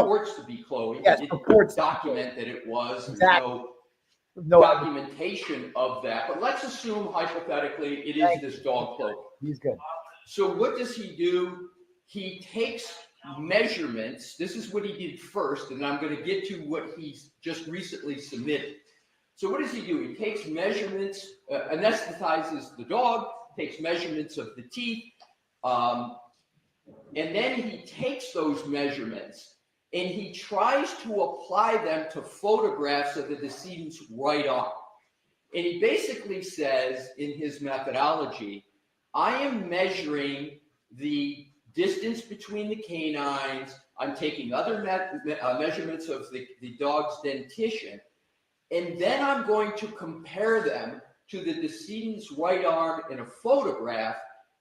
Purports to be Chloe. Yes, it purports. document that it was. Exactly. No documentation of that. But let's assume hypothetically it is this dog Chloe. He's good. So what does he do? He takes measurements. This is what he did first, and I'm going to get to what he's just recently submitted. So what does he do? He takes measurements, anesthetizes the dog, takes measurements of the teeth, and then he takes those measurements and he tries to apply them to photographs of the decedent's right arm. And he basically says in his methodology, I am measuring the distance between the canines. I'm taking other measurements of the dog's dentition. And then I'm going to compare them to the decedent's right arm in a photograph.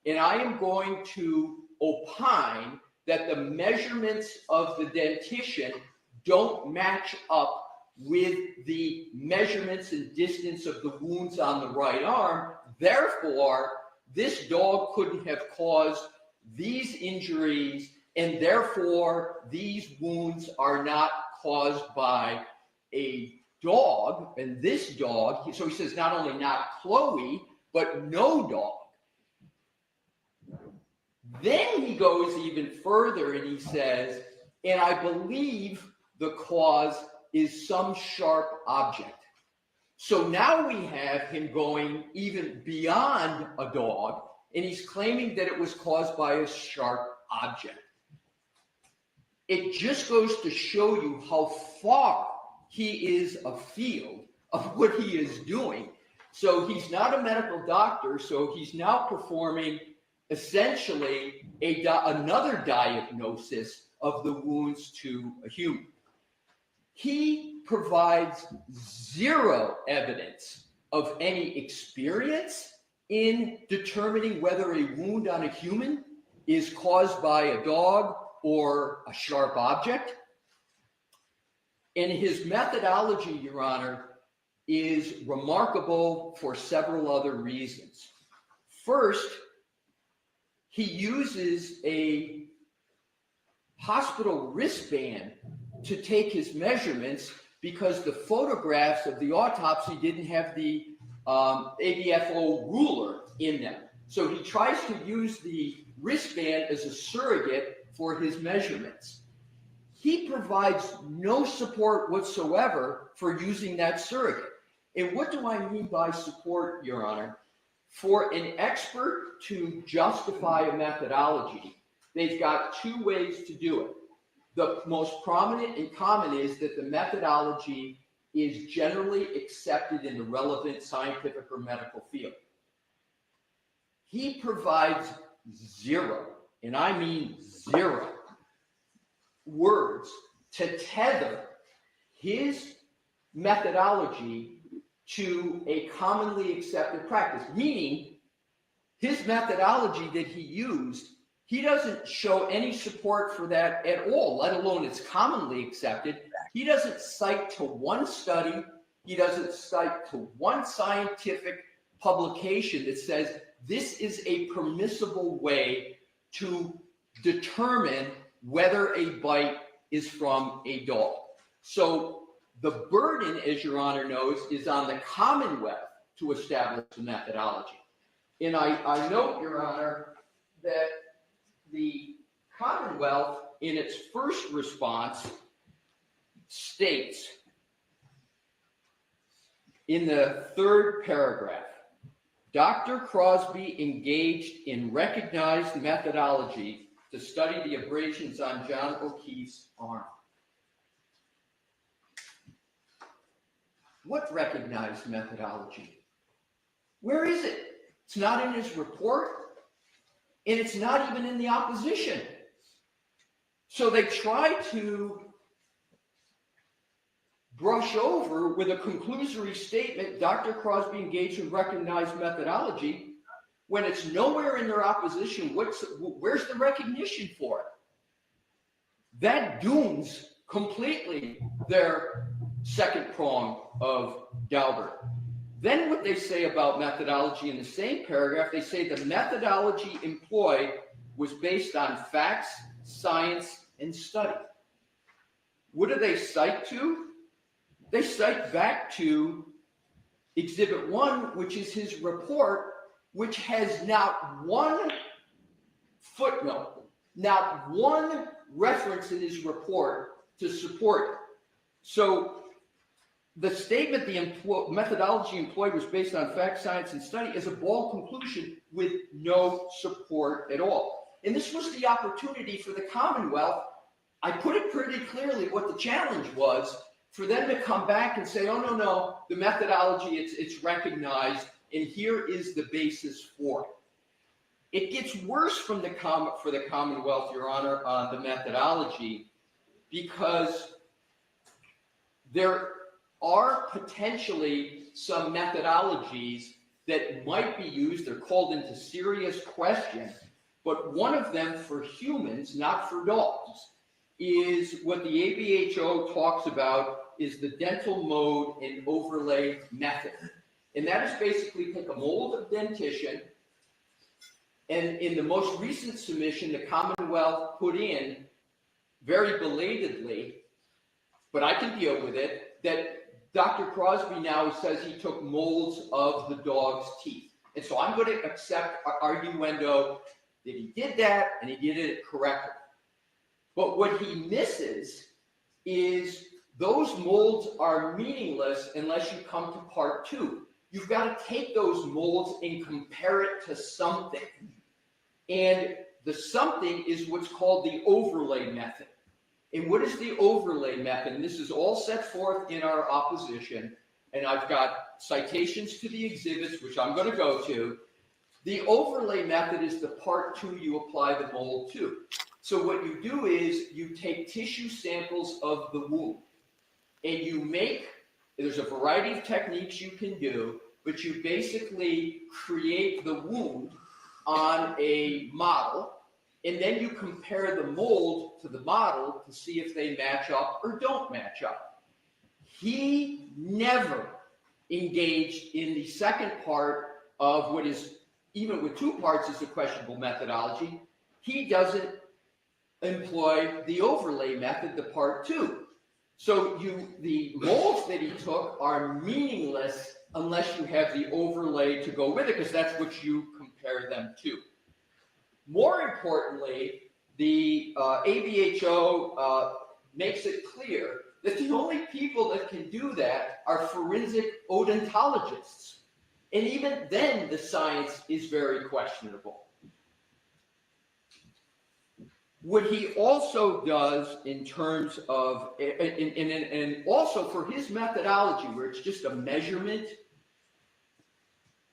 And I am going to opine that the measurements of the dentition don't match up with the measurements and distance of the wounds on the right arm. Therefore, this dog couldn't have caused these injuries, and therefore these wounds are not caused by a dog. And this dog, so he says not only not Chloe, but no dog. Then he goes even further and he says, and I believe the cause is some sharp object. So now we have him going even beyond a dog, and he's claiming that it was caused by a sharp object. It just goes to show you how far he is afield of what he is doing. So he's not a medical doctor, so he's now performing essentially another diagnosis of the wounds to a human. He provides zero evidence of any experience in determining whether a wound on a human is caused by a dog or a sharp object. And his methodology, Your Honor, is remarkable for several other reasons. First, he uses a hospital wristband to take his measurements because the photographs of the autopsy didn't have the ABFO ruler in them. So he tries to use the wristband as a surrogate for his measurements. He provides no support whatsoever for using that surrogate. And what do I mean by support, Your Honor? For an expert to justify a methodology, they've got two ways to do it. The most prominent and common is that the methodology is generally accepted in the relevant scientific or medical field. He provides zero, and I mean zero, words to tether his methodology to a commonly accepted practice, meaning his methodology that he used, he doesn't show any support for that at all, let alone it's commonly accepted. He doesn't cite to one study, he doesn't cite to one scientific publication that says this is a permissible way to determine whether a bite is from a dog. So the burden, as Your Honor knows, is on the Commonwealth to establish the methodology. And I note, Your Honor, that the Commonwealth, in its first response, states in the third paragraph, Dr. Crosby engaged in recognized methodology to study the abrasions on John O'Keefe's arm. What recognized methodology? Where is it? It's not in his report, and it's not even in the opposition. So they try to brush over with a conclusory statement, Dr. Crosby engaged in recognized methodology, when it's nowhere in their opposition. Where's the recognition for it? That dooms completely their second prong of Daubert. Then what they say about methodology in the same paragraph, they say the methodology employed was based on facts, science, and study. What do they cite to? They cite back to Exhibit 1, which is his report, which has not one footnote, not one reference in his report to support it. So the statement the methodology employed was based on fact, science, and study is a bald conclusion with no support at all. And this was the opportunity for the Commonwealth. I put it pretty clearly what the challenge was, for them to come back and say, oh, no, the methodology, it's recognized, and here is the basis for it. It gets worse for the Commonwealth, Your Honor, on the methodology, because there are potentially some methodologies that might be used. They're called into serious question, but one of them for humans, not for dogs, is what the ABHO talks about is the dental mode and overlay method. And that is basically take a mold of dentition, and in the most recent submission, the Commonwealth put in, very belatedly, but I can deal with it, that Dr. Crosby now says he took molds of the dog's teeth. And so I'm going to accept arguendo that he did that and he did it correctly. But what he misses is those molds are meaningless unless you come to part 2. You've got to take those molds and compare it to something. And the something is what's called the overlay method. And what is the overlay method? And this is all set forth in our opposition. And I've got citations to the exhibits, which I'm going to go to. The overlay method is the part 2 you apply the mold to. So what you do is you take tissue samples of the wound and you make, there's a variety of techniques you can do, but you basically create the wound on a model, and then you compare the mold to the model to see if they match up or don't match up. He never engaged in the second part of what is, even with 2 parts, is a questionable methodology. He doesn't employ the overlay method, the part 2. So the molds that he took are meaningless unless you have the overlay to go with it, because that's what you compare them to. More importantly, the ABHO makes it clear that the only people that can do that are forensic odontologists. And even then, the science is very questionable. What he also does in terms of, and also for his methodology, where it's just a measurement,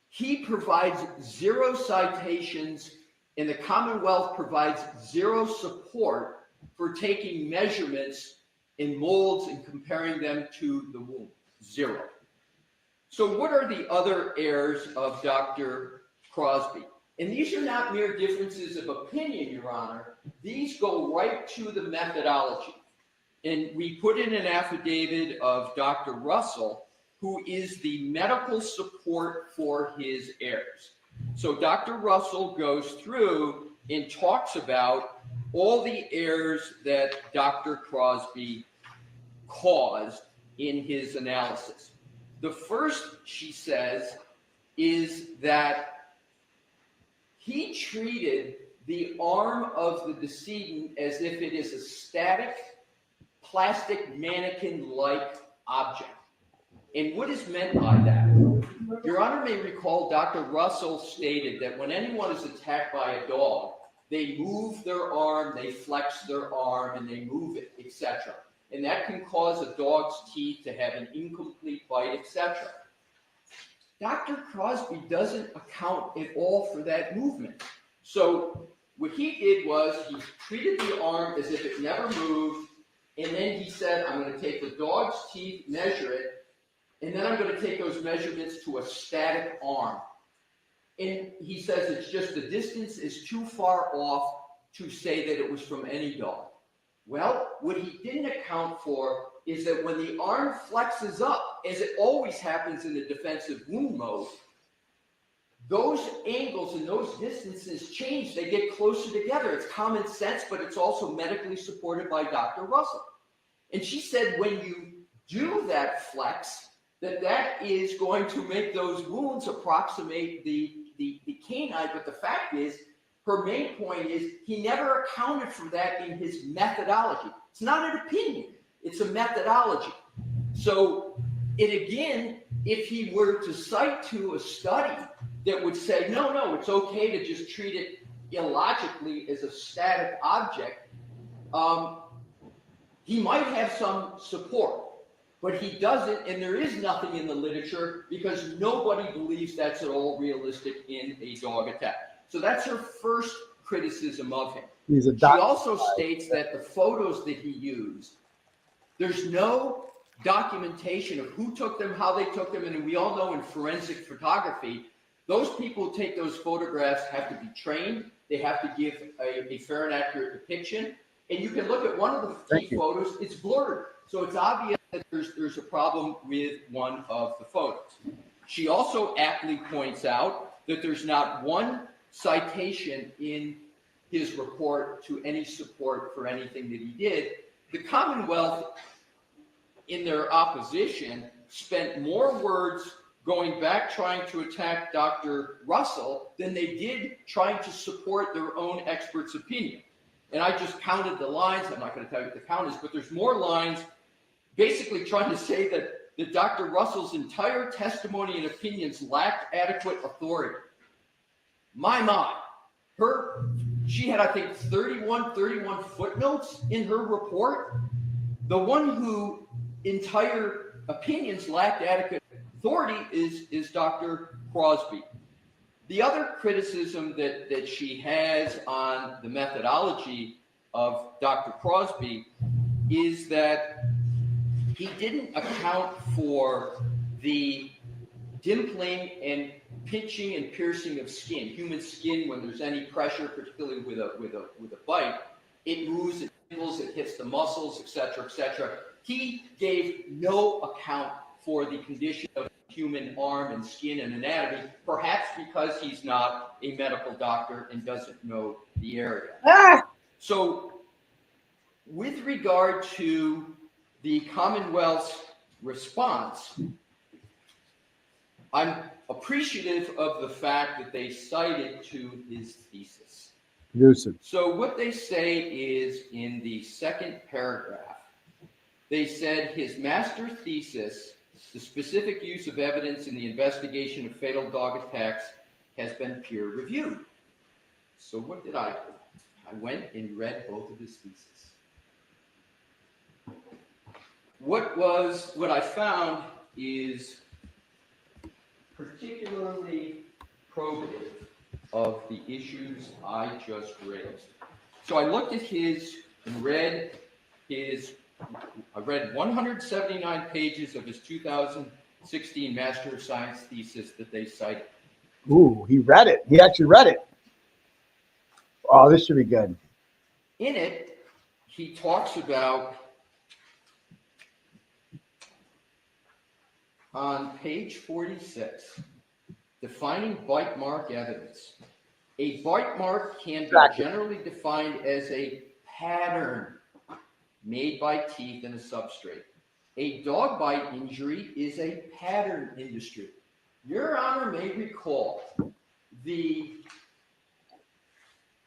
he provides 0 citations, and the Commonwealth provides 0 support for taking measurements in molds and comparing them to the wound. 0. So what are the other errors of Dr. Crosby? And these are not mere differences of opinion, Your Honor. These go right to the methodology. And we put in an affidavit of Dr. Russell, who is the medical support for his errors. So Dr. Russell goes through and talks about all the errors that Dr. Crosby caused in his analysis. The first, she says, is that he treated the arm of the decedent as if it is a static, plastic mannequin-like object. And what is meant by that? Your Honor may recall Dr. Russell stated that when anyone is attacked by a dog, they move their arm, they flex their arm, and they move it, etc. And that can cause a dog's teeth to have an incomplete bite, etc. Dr. Crosby doesn't account at all for that movement. So what he did was he treated the arm as if it never moved, and then he said, I'm going to take the dog's teeth, measure it, and then I'm going to take those measurements to a static arm. And he says it's just the distance is too far off to say that it was from any dog. Well, what he didn't account for is that when the arm flexes up, as it always happens in the defensive wound mode, those angles and those distances change. They get closer together. It's common sense, but it's also medically supported by Dr. Russell. And she said when you do that flex, that is going to make those wounds approximate the canine. But the fact is, her main point is he never accounted for that in his methodology. It's not an opinion. It's a methodology. So, and again, if he were to cite to a study that would say, no, it's okay to just treat it illogically as a static object, he might have some support. But he doesn't, and there is nothing in the literature because nobody believes that's at all realistic in a dog attack. So that's her first criticism of him. She also states that the photos that he used, there's no documentation of who took them, how they took them, and we all know in forensic photography, those people who take those photographs have to be trained. They have to give a fair and accurate depiction. And you can look at one of the key photos, it's blurred. So it's obvious that there's a problem with one of the photos. She also aptly points out that there's not one citation in his report to any support for anything that he did. The Commonwealth, in their opposition, spent more words going back trying to attack Dr. Russell than they did trying to support their own expert's opinion. And I just counted the lines. I'm not going to tell you what the count is, but there's more lines basically trying to say that Dr. Russell's entire testimony and opinions lacked adequate authority. My. She had, I think, 31 footnotes in her report. The one who entire opinions lacked adequate authority is Dr. Crosby. The other criticism that she has on the methodology of Dr. Crosby is that he didn't account for the dimpling and pinching and piercing of skin, human skin. When there's any pressure, particularly with a bite, it moves, it dimples, it hits the muscles, etc., etc. He gave no account for the condition of human arm and skin and anatomy, perhaps because he's not a medical doctor and doesn't know the area. So with regard to the Commonwealth's response, I'm appreciative of the fact that they cited to his thesis. So what they say is in the second paragraph, they said his master thesis, the specific use of evidence in the investigation of fatal dog attacks, has been peer reviewed. So what did I do? I went and read both of his theses. What I found is particularly probative of the issues I just raised. So I looked at his and read his. I read 179 pages of his 2016 Master of Science thesis that they cited. Ooh, he read it. He actually read it. Oh, this should be good. In it, he talks about, on page 46, defining bite mark evidence. A bite mark can be generally defined as a pattern made by teeth in a substrate. A dog bite injury is a pattern industry. Your Honor may recall the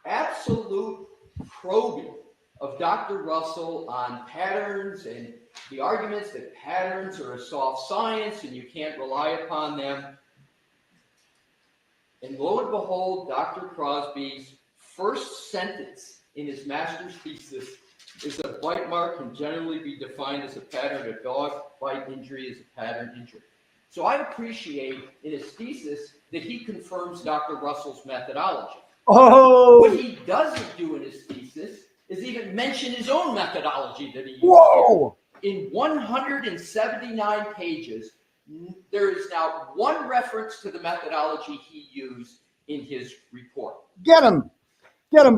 absolute probing of Dr. Russell on patterns and the arguments that patterns are a soft science and you can't rely upon them. And lo and behold, Dr. Crosby's first sentence in his master's thesis is a bite mark can generally be defined as a pattern. A dog bite injury is a pattern injury. So I appreciate in his thesis that he confirms Dr. Russell's methodology. Oh! What he doesn't do in his thesis is even mention his own methodology that he used. Whoa! In 179 pages, there is now one reference to the methodology he used in his report. Get him,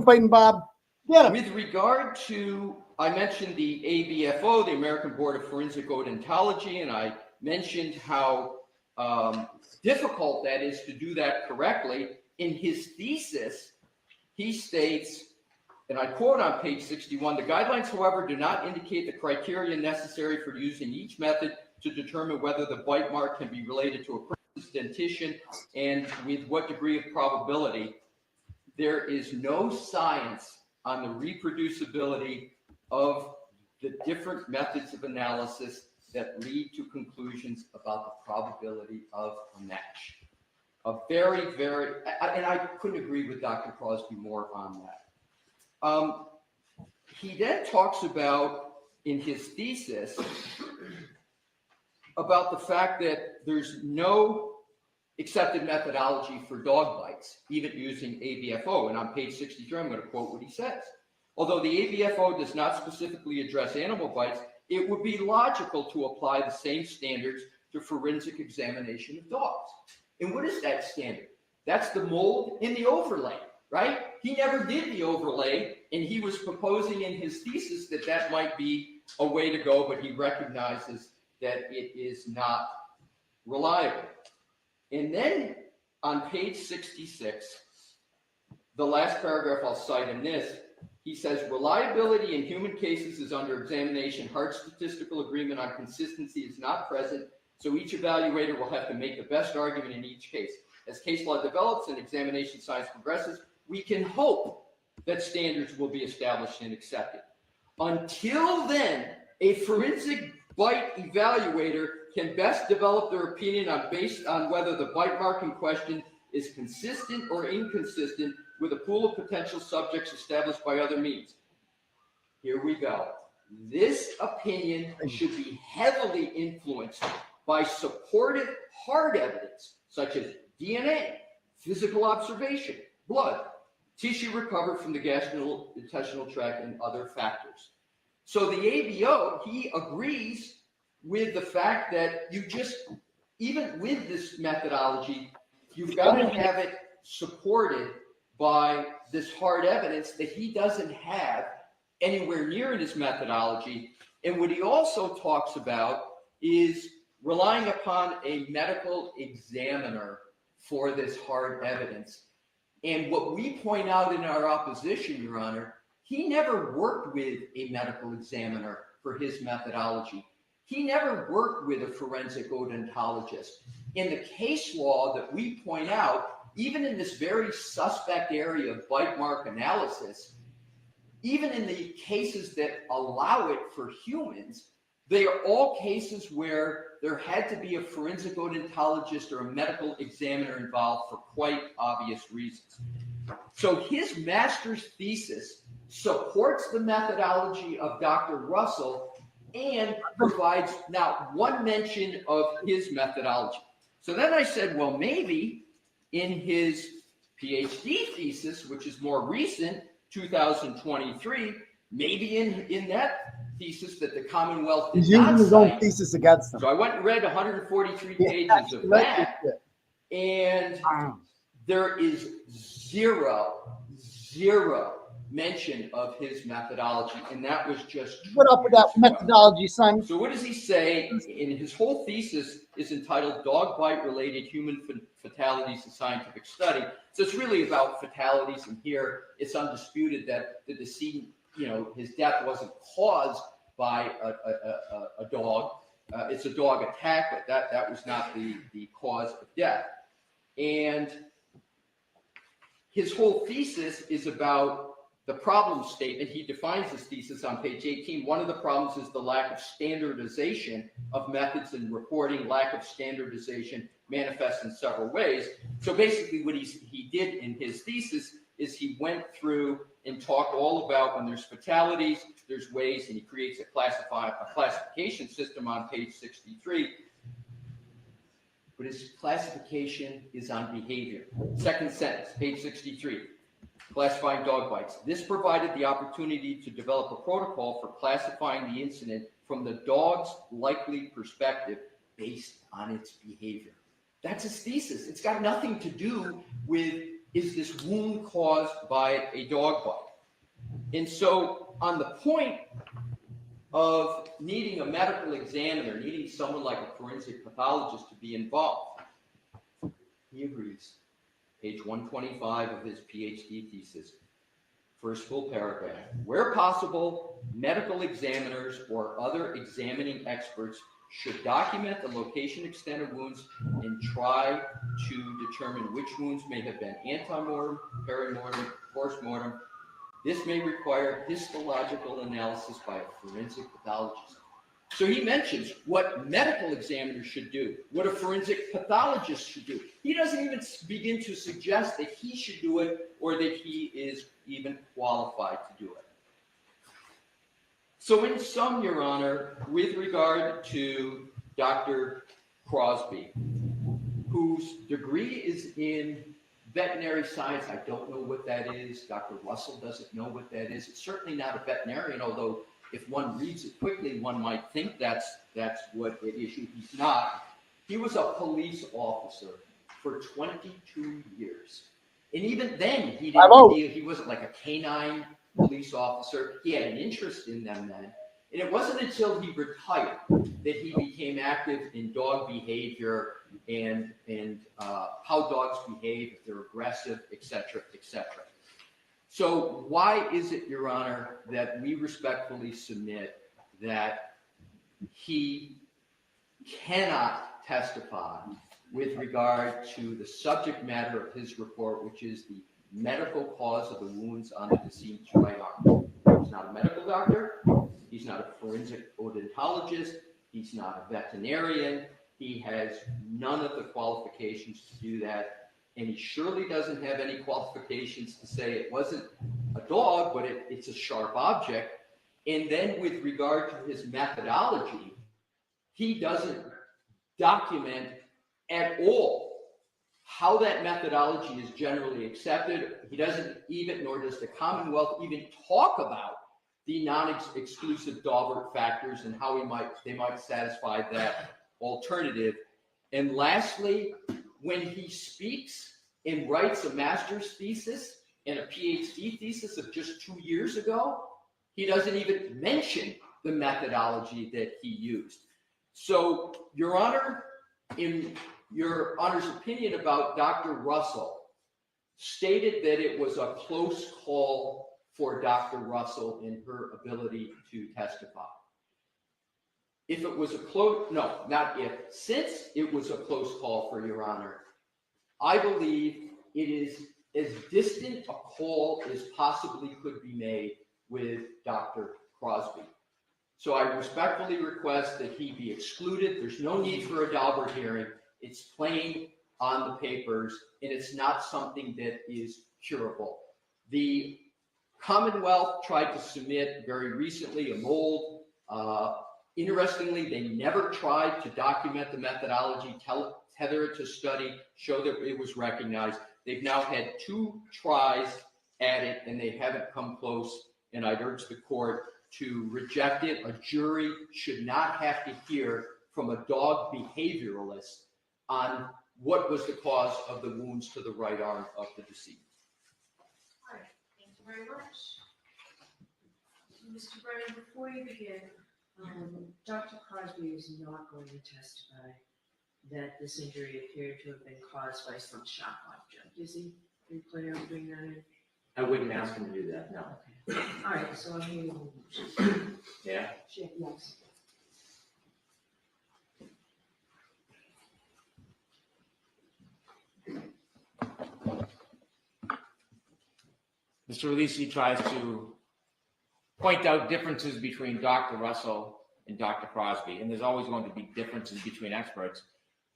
Fighting Bob. Get him. With regard to, I mentioned the ABFO, the American Board of Forensic Odontology, and I mentioned how difficult that is to do that correctly. In his thesis, he states, and I quote on page 61, the guidelines, however, do not indicate the criteria necessary for using each method to determine whether the bite mark can be related to a person's dentition and with what degree of probability. There is no science on the reproducibility of the different methods of analysis that lead to conclusions about the probability of a match. A very, very, and I couldn't agree with Dr. Crosby more on that. He then talks about, in his thesis, about the fact that there's no accepted methodology for dog bites, even using ABFO. And on page 63, I'm going to quote what he says. Although the ABFO does not specifically address animal bites, it would be logical to apply the same standards to forensic examination of dogs. And what is that standard? That's the mold in the overlay, right? He never did the overlay, and he was proposing in his thesis that that might be a way to go, but he recognizes that it is not reliable. And then on page 66, the last paragraph I'll cite in this, he says, reliability in human cases is under examination. Hard statistical agreement on consistency is not present. So each evaluator will have to make the best argument in each case. As case law develops and examination science progresses, we can hope that standards will be established and accepted. Until then, a forensic bite evaluator can best develop their opinion based on whether the bite mark in question is consistent or inconsistent with a pool of potential subjects established by other means. Here we go. This opinion should be heavily influenced by supportive hard evidence, such as DNA, physical observation, blood, tissue recovered from the gastrointestinal tract, and other factors. So the ABO, he agrees with the fact that even with this methodology, you've got to have it supported by this hard evidence that he doesn't have anywhere near in his methodology. And what he also talks about is relying upon a medical examiner for this hard evidence. And what we point out in our opposition, Your Honor, he never worked with a medical examiner for his methodology. He never worked with a forensic odontologist. In the case law that we point out, even in this very suspect area of bite mark analysis, even in the cases that allow it for humans, they are all cases where there had to be a forensic odontologist or a medical examiner involved for quite obvious reasons. So his master's thesis supports the methodology of Dr. Russell and provides not one mention of his methodology. So then I said, well, maybe in his PhD thesis, which is more recent, 2023, maybe in that thesis that the Commonwealth did He's using not his own cite. thesis against them. So I went and read 143 pages of that, and there is zero mention of his methodology, and that was just Put up with that methodology, son. So what does he say? In his whole thesis is entitled "Dog Bite Related Human Fatalities in Scientific Study." So it's really about fatalities, and here it's undisputed that the decedent, his death wasn't caused by a dog. It's a dog attack, but that was not the cause of death. And his whole thesis is about the problem statement. He defines his thesis on page 18. One of the problems is the lack of standardization of methods in reporting. Lack of standardization manifests in several ways. So basically what he did in his thesis is he went through and talked all about when there's fatalities, there's ways, and he creates a classification system on page 63. But his classification is on behavior. Second sentence, page 63. Classifying dog bites. This provided the opportunity to develop a protocol for classifying the incident from the dog's likely perspective based on its behavior. That's his thesis. It's got nothing to do with, is this wound caused by a dog bite? And so on the point of needing a medical examiner, needing someone like a forensic pathologist to be involved, he agrees. Page 125 of his PhD thesis, first full paragraph. Where possible, medical examiners or other examining experts should document the location, extent of wounds, and try to determine which wounds may have been antemortem, perimortem, postmortem. This may require histological analysis by a forensic pathologist. So he mentions what medical examiners should do, what a forensic pathologist should do. He doesn't even begin to suggest that he should do it or that he is even qualified to do it. So in sum, Your Honor, with regard to Dr. Crosby, whose degree is in veterinary science, I don't know what that is. Dr. Russell doesn't know what that is. It's certainly not a veterinarian, although if one reads it quickly, one might think that's what it is. He's not. He was a police officer for 22 years. And even then, he wasn't like a canine police officer. He had an interest in them then. And it wasn't until he retired that he became active in dog behavior and how dogs behave, if they're aggressive, et cetera, et cetera. So why is it, Your Honor, that we respectfully submit that he cannot testify with regard to the subject matter of his report, which is the medical cause of the wounds on the deceased's right arm. He's not a medical doctor. He's not a forensic odontologist. He's not a veterinarian. He has none of the qualifications to do that. And he surely doesn't have any qualifications to say it wasn't a dog, but it's a sharp object. And then with regard to his methodology, he doesn't document at all how that methodology is generally accepted. He doesn't even, nor does the Commonwealth even talk about the non-exclusive Daubert factors and how they might satisfy that alternative. And lastly, when he speaks and writes a master's thesis and a PhD thesis of just 2 years ago, he doesn't even mention the methodology that he used. So, Your Honor, in Your Honor's opinion about Dr. Russell, stated that it was a close call for Dr. Russell in her ability to testify. If it was a close, no, not if, since it was a close call for Your Honor, I believe it is as distant a call as possibly could be made with Dr. Crosby. So I respectfully request that he be excluded. There's no need for a Daubert hearing. It's plain on the papers, and it's not something that is curable. The Commonwealth tried to submit very recently a mold. Interestingly, they never tried to document the methodology, tether it to study, show that it was recognized. They've now had 2 tries at it, and they haven't come close, and I'd urge the court to reject it. A jury should not have to hear from a dog behavioralist on what was the cause of the wounds to the right arm of the deceased. All right, thank you very much. Mr. Brennan, before you begin, Dr. Crosby is not going to testify that this injury appeared to have been caused by some sharp object, is he? Are you planning on doing that? I wouldn't ask him to do that, no. Okay. All right, so I'm going to. Yeah? Yes. Mr. Alisi tries to point out differences between Dr. Russell and Dr. Crosby, and there's always going to be differences between experts.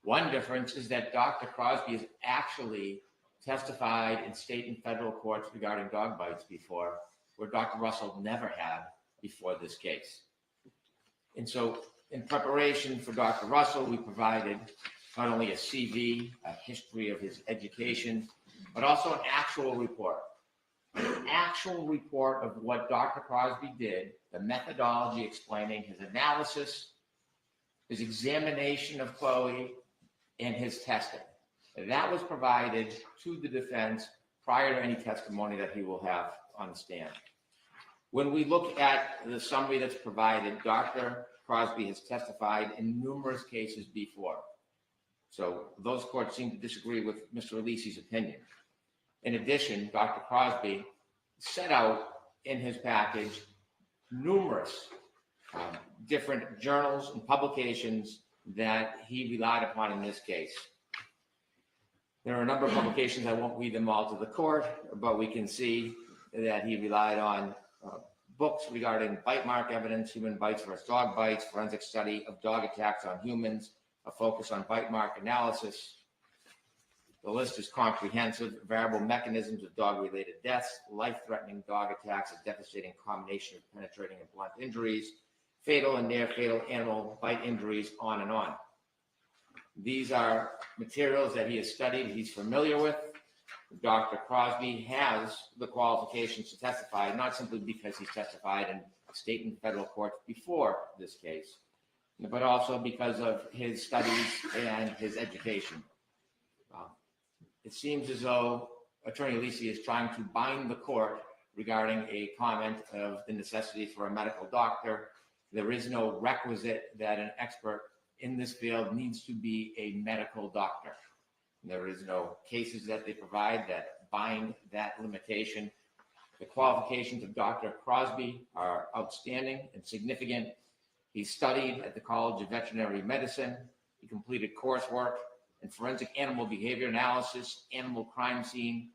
One difference is that Dr. Crosby has actually testified in state and federal courts regarding dog bites before, where Dr. Russell never had before this case. And so in preparation for Dr. Russell, we provided not only a CV, a history of his education, but also an actual report. An actual report of what Dr. Crosby did, the methodology explaining his analysis, his examination of Chloe, and his testing. That was provided to the defense prior to any testimony that he will have on the stand. When we look at the summary that's provided, Dr. Crosby has testified in numerous cases before. So those courts seem to disagree with Mr. Alisi's opinion. In addition, Dr. Crosby set out in his package numerous different journals and publications that he relied upon in this case. There are a number of publications, I won't read them all to the court, but we can see that he relied on books regarding bite mark evidence, human bites versus dog bites, forensic study of dog attacks on humans, a focus on bite mark analysis. The list is comprehensive. Variable mechanisms of dog-related deaths, life-threatening dog attacks, a devastating combination of penetrating and blunt injuries, fatal and near-fatal animal bite injuries, on and on. These are materials that he has studied, he's familiar with. Dr. Crosby has the qualifications to testify, not simply because he's testified in state and federal courts before this case, but also because of his studies and his education. It seems as though Attorney Alisi is trying to bind the court regarding a comment of the necessity for a medical doctor. There is no requisite that an expert in this field needs to be a medical doctor. There is no cases that they provide that bind that limitation. The qualifications of Dr. Crosby are outstanding and significant. He studied at the College of Veterinary Medicine. He completed coursework in forensic animal behavior analysis, animal crime scene,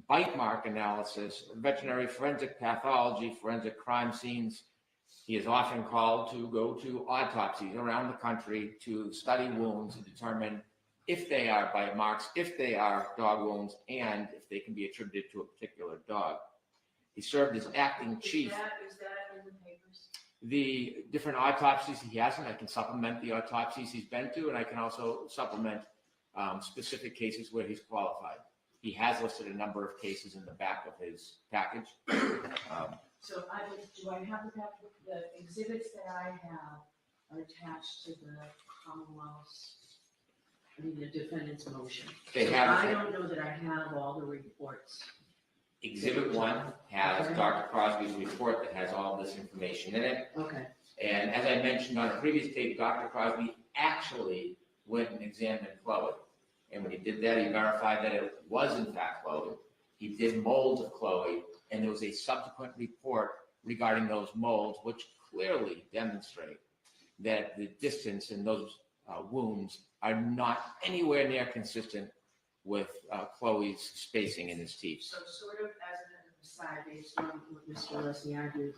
bite mark analysis, veterinary forensic pathology, forensic crime scenes. He is often called to go to autopsies around the country to study wounds and determine if they are bite marks, if they are dog wounds, and if they can be attributed to a particular dog. He served as acting chief. Is that in the papers? The different autopsies he has, and I can supplement the autopsies he's been to, and I can also supplement specific cases where he's qualified. He has listed a number of cases in the back of his package. So do I have the exhibits that I have are attached to the Commonwealth's, the defendant's motion? They So have- I don't know that I have all the reports. Exhibit 1 has Dr. Crosby's report that has all this information in it. Okay. And as I mentioned on a previous tape, Dr. Crosby actually went and examined Chloe. And when he did that, he verified that it was in fact Chloe. He did molds of Chloe, and there was a subsequent report regarding those molds, which clearly demonstrate that the distance in those wounds are not anywhere near consistent with Chloe's spacing in his teeth. So sort of as an aside, based on what Mr. Leslie argued,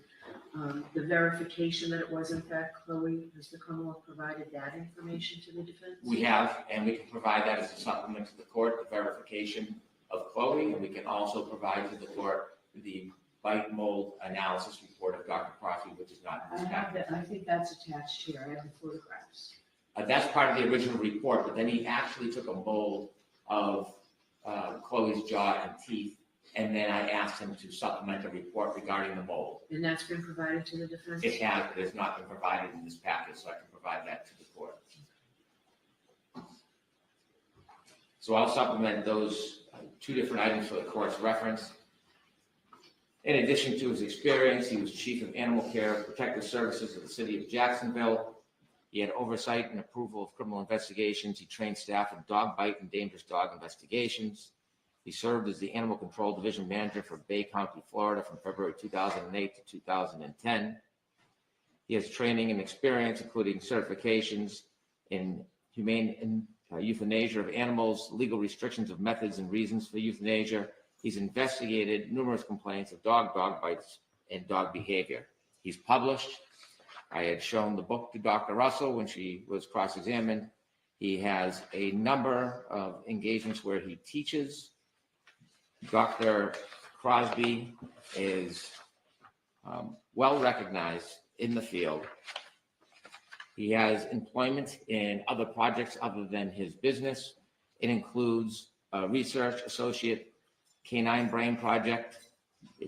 the verification that it was in fact Chloe, has the Commonwealth provided that information to the defense? We have, and we can provide that as a supplement to the court, the verification of Chloe, and we can also provide to the court the bite mold analysis report of Dr. Crosby, which is not in this package. I think that's attached here. I have the photographs. That's part of the original report, but then he actually took a mold of Chloe's jaw and teeth, and then I asked him to supplement a report regarding the mold. And that's been provided to the defense? It has, but it's not been provided in this package, so I can provide that to the court. So I'll supplement those two different items for the court's reference. In addition to his experience, he was chief of animal care and protective services of the city of Jacksonville. He had oversight and approval of criminal investigations. He trained staff in dog bite and dangerous dog investigations. He served as the Animal Control Division Manager for Bay County, Florida from February 2008 to 2010. He has training and experience, including certifications in humane euthanasia of animals, legal restrictions of methods and reasons for euthanasia. He's investigated numerous complaints of dog bites, and dog behavior. He's published. I had shown the book to Dr. Russell when she was cross-examined. He has a number of engagements where he teaches. Dr. Crosby is well recognized in the field. He has employment in other projects other than his business. It includes a research associate canine brain project,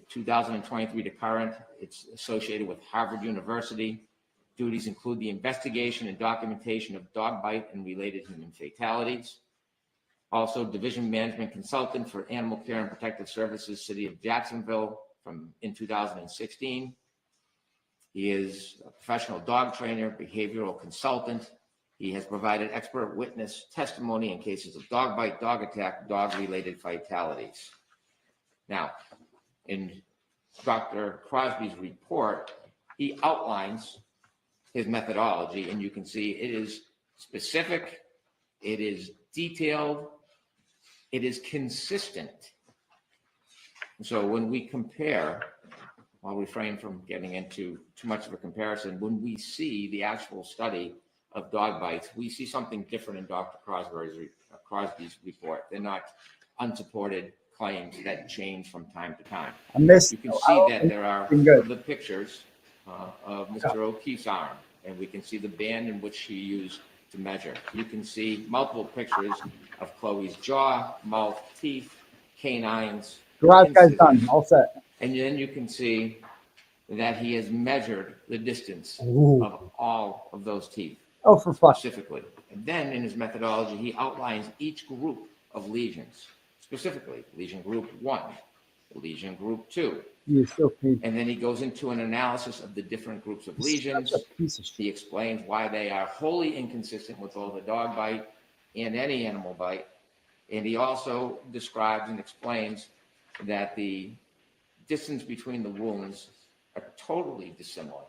2023 to current. It's associated with Harvard University. Duties include the investigation and documentation of dog bite and related human fatalities. Also, division management consultant for animal care and protective services, city of Jacksonville in 2016. He is a professional dog trainer, behavioral consultant. He has provided expert witness testimony in cases of dog bite, dog attack, dog-related fatalities. Now, in Dr. Crosby's report, he outlines his methodology, and you can see it is specific, it is detailed, it is consistent. So when we compare, I'll refrain from getting into too much of a comparison, when we see the actual study of dog bites, we see something different in Dr. Crosby's report. They're not unsupported claims that change from time to time. You can see that there are the pictures of Mr. O'Keefe's arm, and we can see the band in which he used to measure. You can see multiple pictures of Chloe's jaw, mouth, teeth, canines. Garage guy's done, all set. And then you can see that he has measured the distance Ooh. of all of those teeth. Oh, for fuck. Specifically. And then in his methodology, he outlines each group of lesions. Specifically, lesion group 1, lesion group 2. You're so paid. And then he goes into an analysis of the different groups of lesions. He explains why they are wholly inconsistent with both a dog bite and any animal bite. And he also describes and explains that the distance between the wounds are totally dissimilar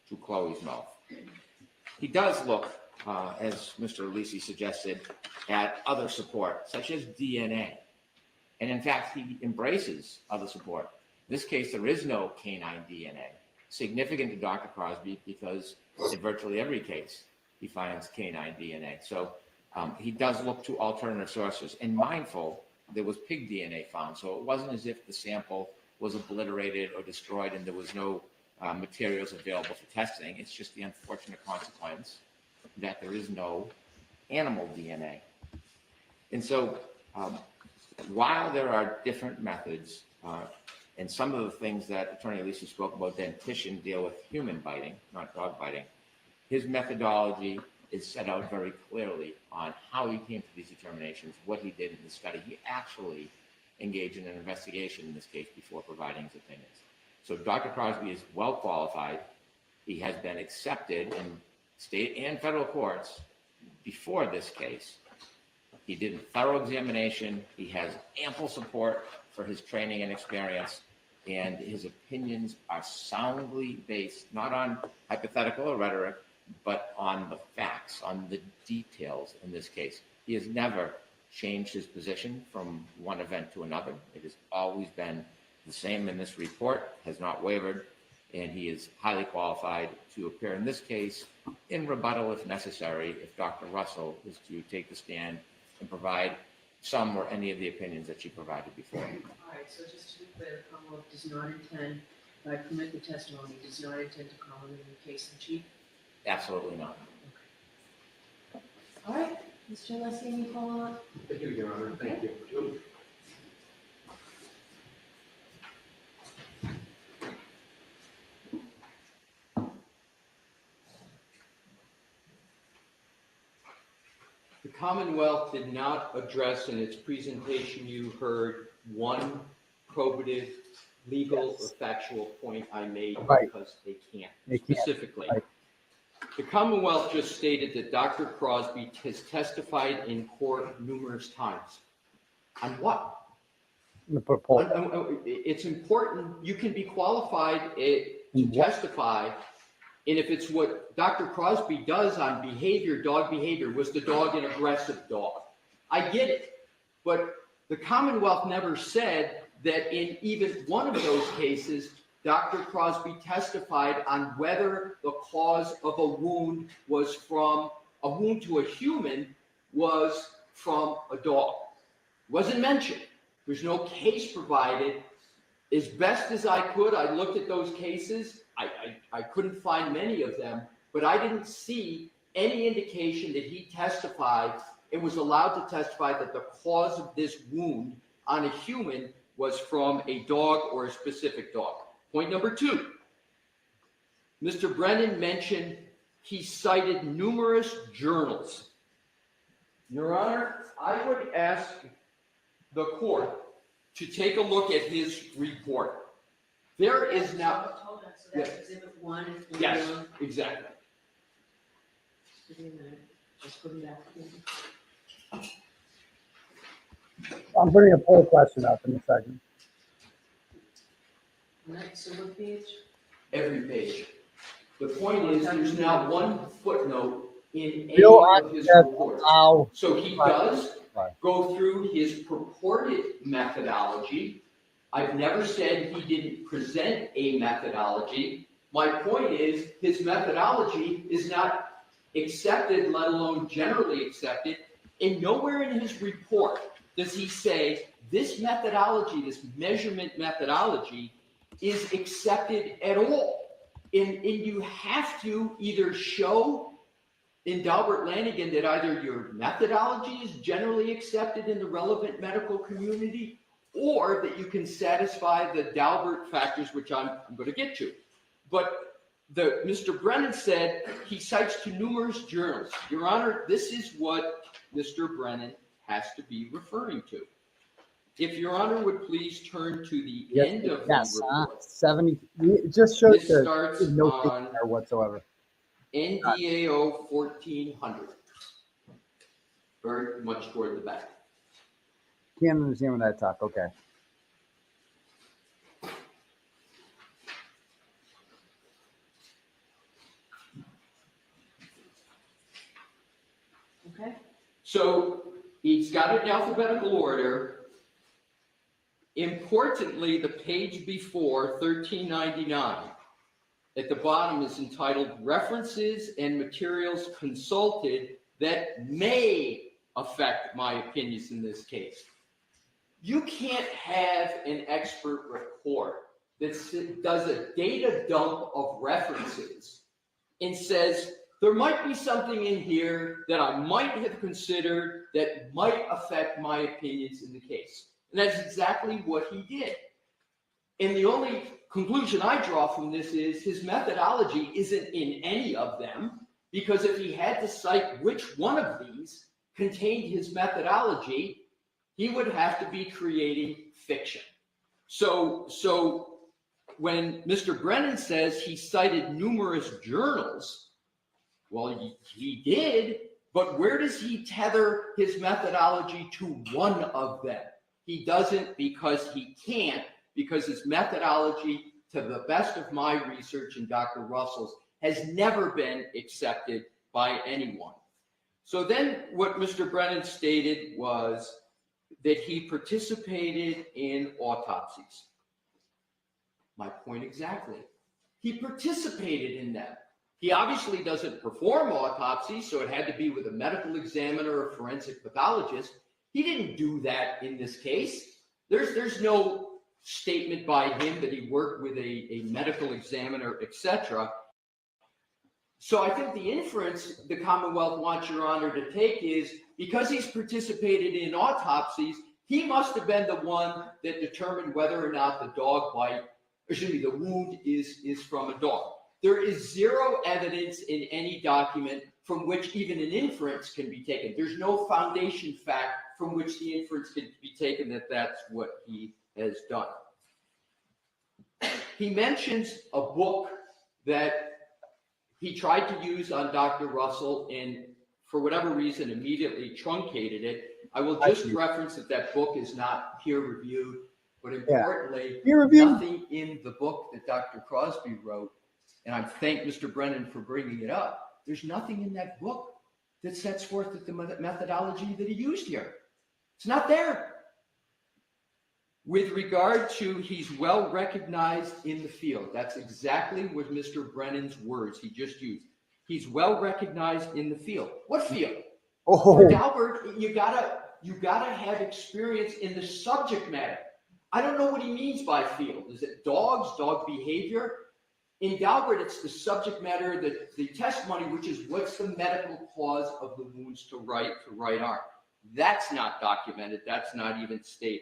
to Chloe's mouth. He does look, as Mr. Lisi suggested, at other support, such as DNA. And in fact, he embraces other support. In this case, there is no canine DNA, significant to Dr. Crosby because in virtually every case, he finds canine DNA. So he does look to alternative sources, and mindful, there was pig DNA found. So it wasn't as if the sample was obliterated or destroyed and there was no materials available for testing. It's just the unfortunate consequence that there is no animal DNA. And so while there are different methods, and some of the things that Attorney Lisi spoke about, dentition deal with human biting, not dog biting, his methodology is set out very clearly on how he came to these determinations, what he did in the study. He actually engaged in an investigation in this case before providing his opinions. So Dr. Crosby is well qualified. He has been accepted in state and federal courts before this case. He did a thorough examination. He has ample support for his training and experience, and his opinions are soundly based, not on hypothetical or rhetoric, but on the facts, on the details in this case. He has never changed his position from one event to another. It has always been the same in this report, has not wavered, and he is highly qualified to appear in this case in rebuttal if necessary, if Dr. Russell is to take the stand and provide some or any of the opinions that she provided before. All right, so just to be clear, the Commonwealth does not intend, by permit the testimony, does not intend to call him in the case in chief? Absolutely not. All right, Mr. Leslie, any follow-up? Thank you, Your Honor. Thank you. The Commonwealth did not address in its presentation, you heard one probative, legal or factual point I made because they can't specifically. Right. The Commonwealth just stated that Dr. Crosby has testified in court numerous times. On what? It's important. You can be qualified to testify, and if it's what Dr. Crosby does on behavior, dog behavior, was the dog an aggressive dog? I get it, but the Commonwealth never said that in even one of those cases, Dr. Crosby testified on whether the cause of a wound was from a wound to a human was from a dog. Wasn't mentioned. There's no case provided. As best as I could, I looked at those cases. I couldn't find many of them, but I didn't see any indication that he testified and was allowed to testify that the cause of this wound on a human was from a dog or a specific dog. Point number two, Mr. Brennan mentioned he cited numerous journals. Your Honor, I would ask the court to take a look at his report. There is now... Hold on, so that's exhibit 1 and 4. Yes, exactly. Just give me a minute. Just put it back in. I'm bringing a poll question up in a second. All right, so what page? Every page. The point is, there's not one footnote in any of his reports. So he does go through his purported methodology. I've never said he didn't present a methodology. My point is, his methodology is not accepted, let alone generally accepted, and nowhere in his report does he say this methodology, this measurement methodology, is accepted at all. And you have to either show in Dalbert Lanigan that either your methodology is generally accepted in the relevant medical community, or that you can satisfy the Dalbert factors, which I'm going to get to. But Mr. Brennan said he cites to numerous journals. Your Honor, this is what Mr. Brennan has to be referring to. If Your Honor would please turn to the end of the report. 70. It just shows This starts no on there whatsoever. NDAO 1400. Very much toward the back. Can't understand when I talk. Okay. So he's got it in alphabetical order. Importantly, the page before 1399 at the bottom is entitled References and Materials Consulted That May Affect My Opinions in This Case. You can't have an expert report that does a data dump of references and says, there might be something in here that I might have considered that might affect my opinions in the case. And that's exactly what he did. And the only conclusion I draw from this is his methodology isn't in any of them, because if he had to cite which one of these contained his methodology, he would have to be creating fiction. So when Mr. Brennan says he cited numerous journals, well, he did, but where does he tether his methodology to one of them? He doesn't, because he can't, because his methodology, to the best of my research and Dr. Russell's, has never been accepted by anyone. So then what Mr. Brennan stated was that he participated in autopsies. My point exactly. He participated in them. He obviously doesn't perform autopsies, so it had to be with a medical examiner or forensic pathologist. He didn't do that in this case. There's no statement by him that he worked with a medical examiner, etc. So I think the inference the Commonwealth wants Your Honor to take is, because he's participated in autopsies, he must have been the one that determined whether or not the dog bite, the wound is from a dog. There is zero evidence in any document from which even an inference can be taken. There's no foundation fact from which the inference can be taken that that's what he has done. He mentions a book that he tried to use on Dr. Russell and for whatever reason immediately truncated it. I will just reference that book is not peer reviewed, but importantly, nothing in the book that Dr. Crosby wrote, and I thank Mr. Brennan for bringing it up, there's nothing in that book that sets forth the methodology that he used here. It's not there. With regard to he's well recognized in the field, that's exactly what Mr. Brennan's words he just used. He's well recognized in the field. What field? For Daubert, you gotta have experience in the subject matter. I don't know what he means by field. Is it dogs, dog behavior? In Daubert, it's the subject matter, the testimony, which is what's the medical cause of the wounds to right arm. That's not documented. That's not even stated.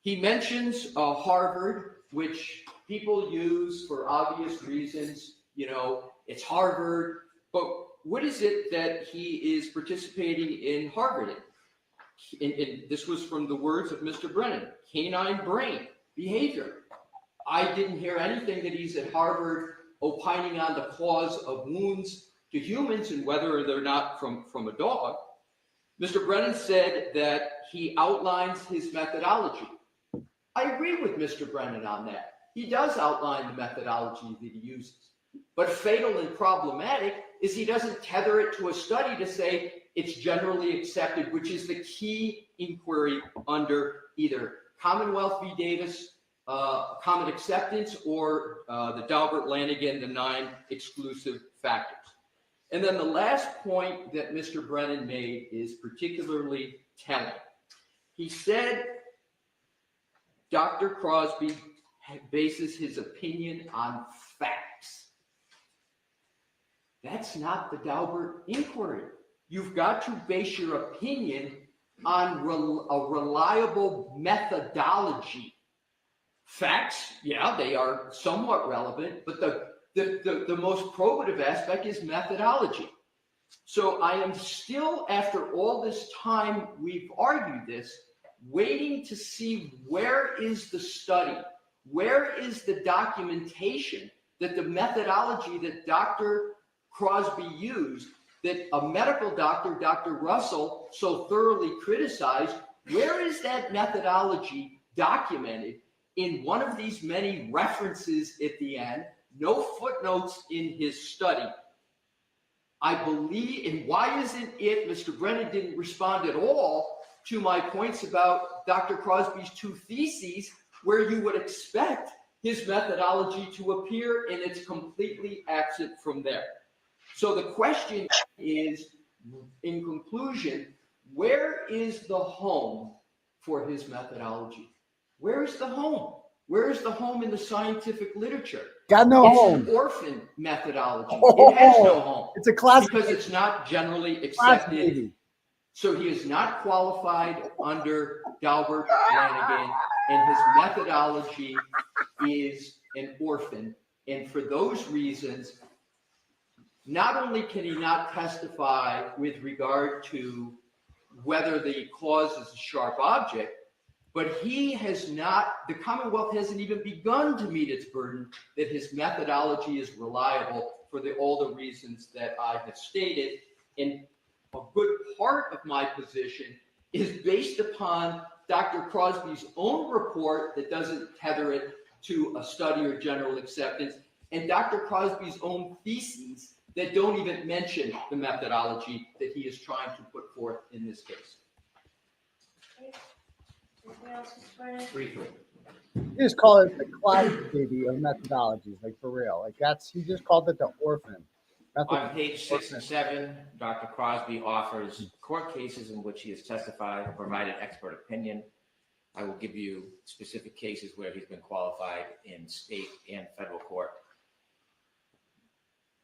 He mentions Harvard, which people use for obvious reasons. You know, it's Harvard, but what is it that he is participating in Harvard in? This was from the words of Mr. Brennan, canine brain behavior. I didn't hear anything that he's at Harvard opining on the cause of wounds to humans and whether they're not from a dog. Mr. Brennan said that he outlines his methodology. I agree with Mr. Brennan on that. He does outline the methodology that he uses. But fatal and problematic is he doesn't tether it to a study to say it's generally accepted, which is the key inquiry under either Commonwealth v. Davis, common acceptance, or the Daubert-Lanigan, the 9 exclusive factors. And then the last point that Mr. Brennan made is particularly telling. He said Dr. Crosby bases his opinion on facts. That's not the Daubert inquiry. You've got to base your opinion on a reliable methodology. Facts, yeah, they are somewhat relevant, but the most probative aspect is methodology. So I am still, after all this time we've argued this, waiting to see where is the study, where is the documentation that the methodology that Dr. Crosby used, that a medical doctor, Dr. Russell, so thoroughly criticized, where is that methodology documented in one of these many references at the end, no footnotes in his study? I believe, and why isn't it, Mr. Brennan didn't respond at all to my points about Dr. Crosby's two theses, where you would expect his methodology to appear, and it's completely absent from there. So the question is, in conclusion, where is the home for his methodology? Where is the home? Where is the home in the scientific literature? Got no It's home. an orphan methodology. It has no home. It's a class because it's not generally class accepted. baby. So he is not qualified under Dalbert Flanagan, and his methodology is an orphan. And for those reasons, not only can he not testify with regard to whether the cause is a sharp object, but he has not, the Commonwealth hasn't even begun to meet its burden that his methodology is reliable for all the reasons that I have stated. And a good part of my position is based upon Dr. Crosby's own report that doesn't tether it to a study or general acceptance, and Dr. Crosby's own theses that don't even mention the methodology that he is trying to put forth in this case. Briefly. You just call it the class baby of methodologies, like for real. Like he just called it the orphan. On page 6 and 7, Dr. Crosby offers court cases in which he has testified and provided expert opinion. I will give you specific cases where he's been qualified in state and federal court.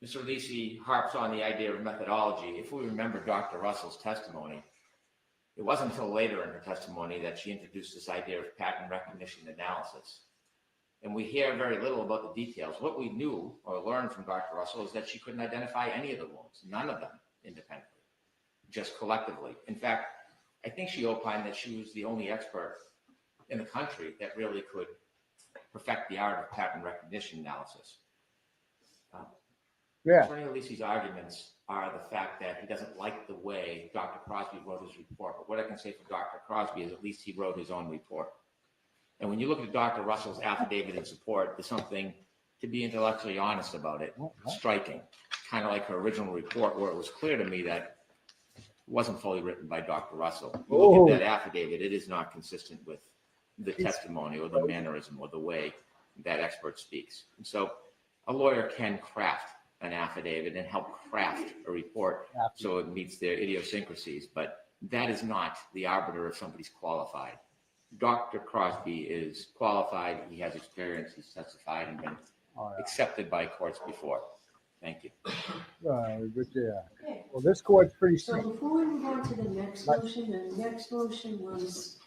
Mr. Lisi harps on the idea of methodology. If we remember Dr. Russell's testimony, it wasn't until later in her testimony that she introduced this idea of pattern recognition analysis. And we hear very little about the details. What we knew or learned from Dr. Russell is that she couldn't identify any of the wounds, none of them independently, just collectively. In fact, I think she opined that she was the only expert in the country that really could perfect the art of pattern recognition analysis. Attorney Lisi's arguments are the fact that he doesn't like the way Dr. Crosby wrote his report. But what I can say for Dr. Crosby is at least he wrote his own report. And when you look at Dr. Russell's affidavit in support, there's something, to be intellectually honest about it, striking. Kind of like her original report, where it was clear to me that it wasn't fully written by Dr. Russell. You look at that affidavit, it is not consistent with the testimony or the mannerism or the way that expert speaks. And so a lawyer can craft an affidavit and help craft a report so it meets their idiosyncrasies, but that is not the arbiter if somebody's qualified. Dr. Crosby is qualified, he has experience, he's testified and been accepted by courts before. Thank you. But yeah. Well, this court's pretty So strict. before we move on to the next motion, the next motion was,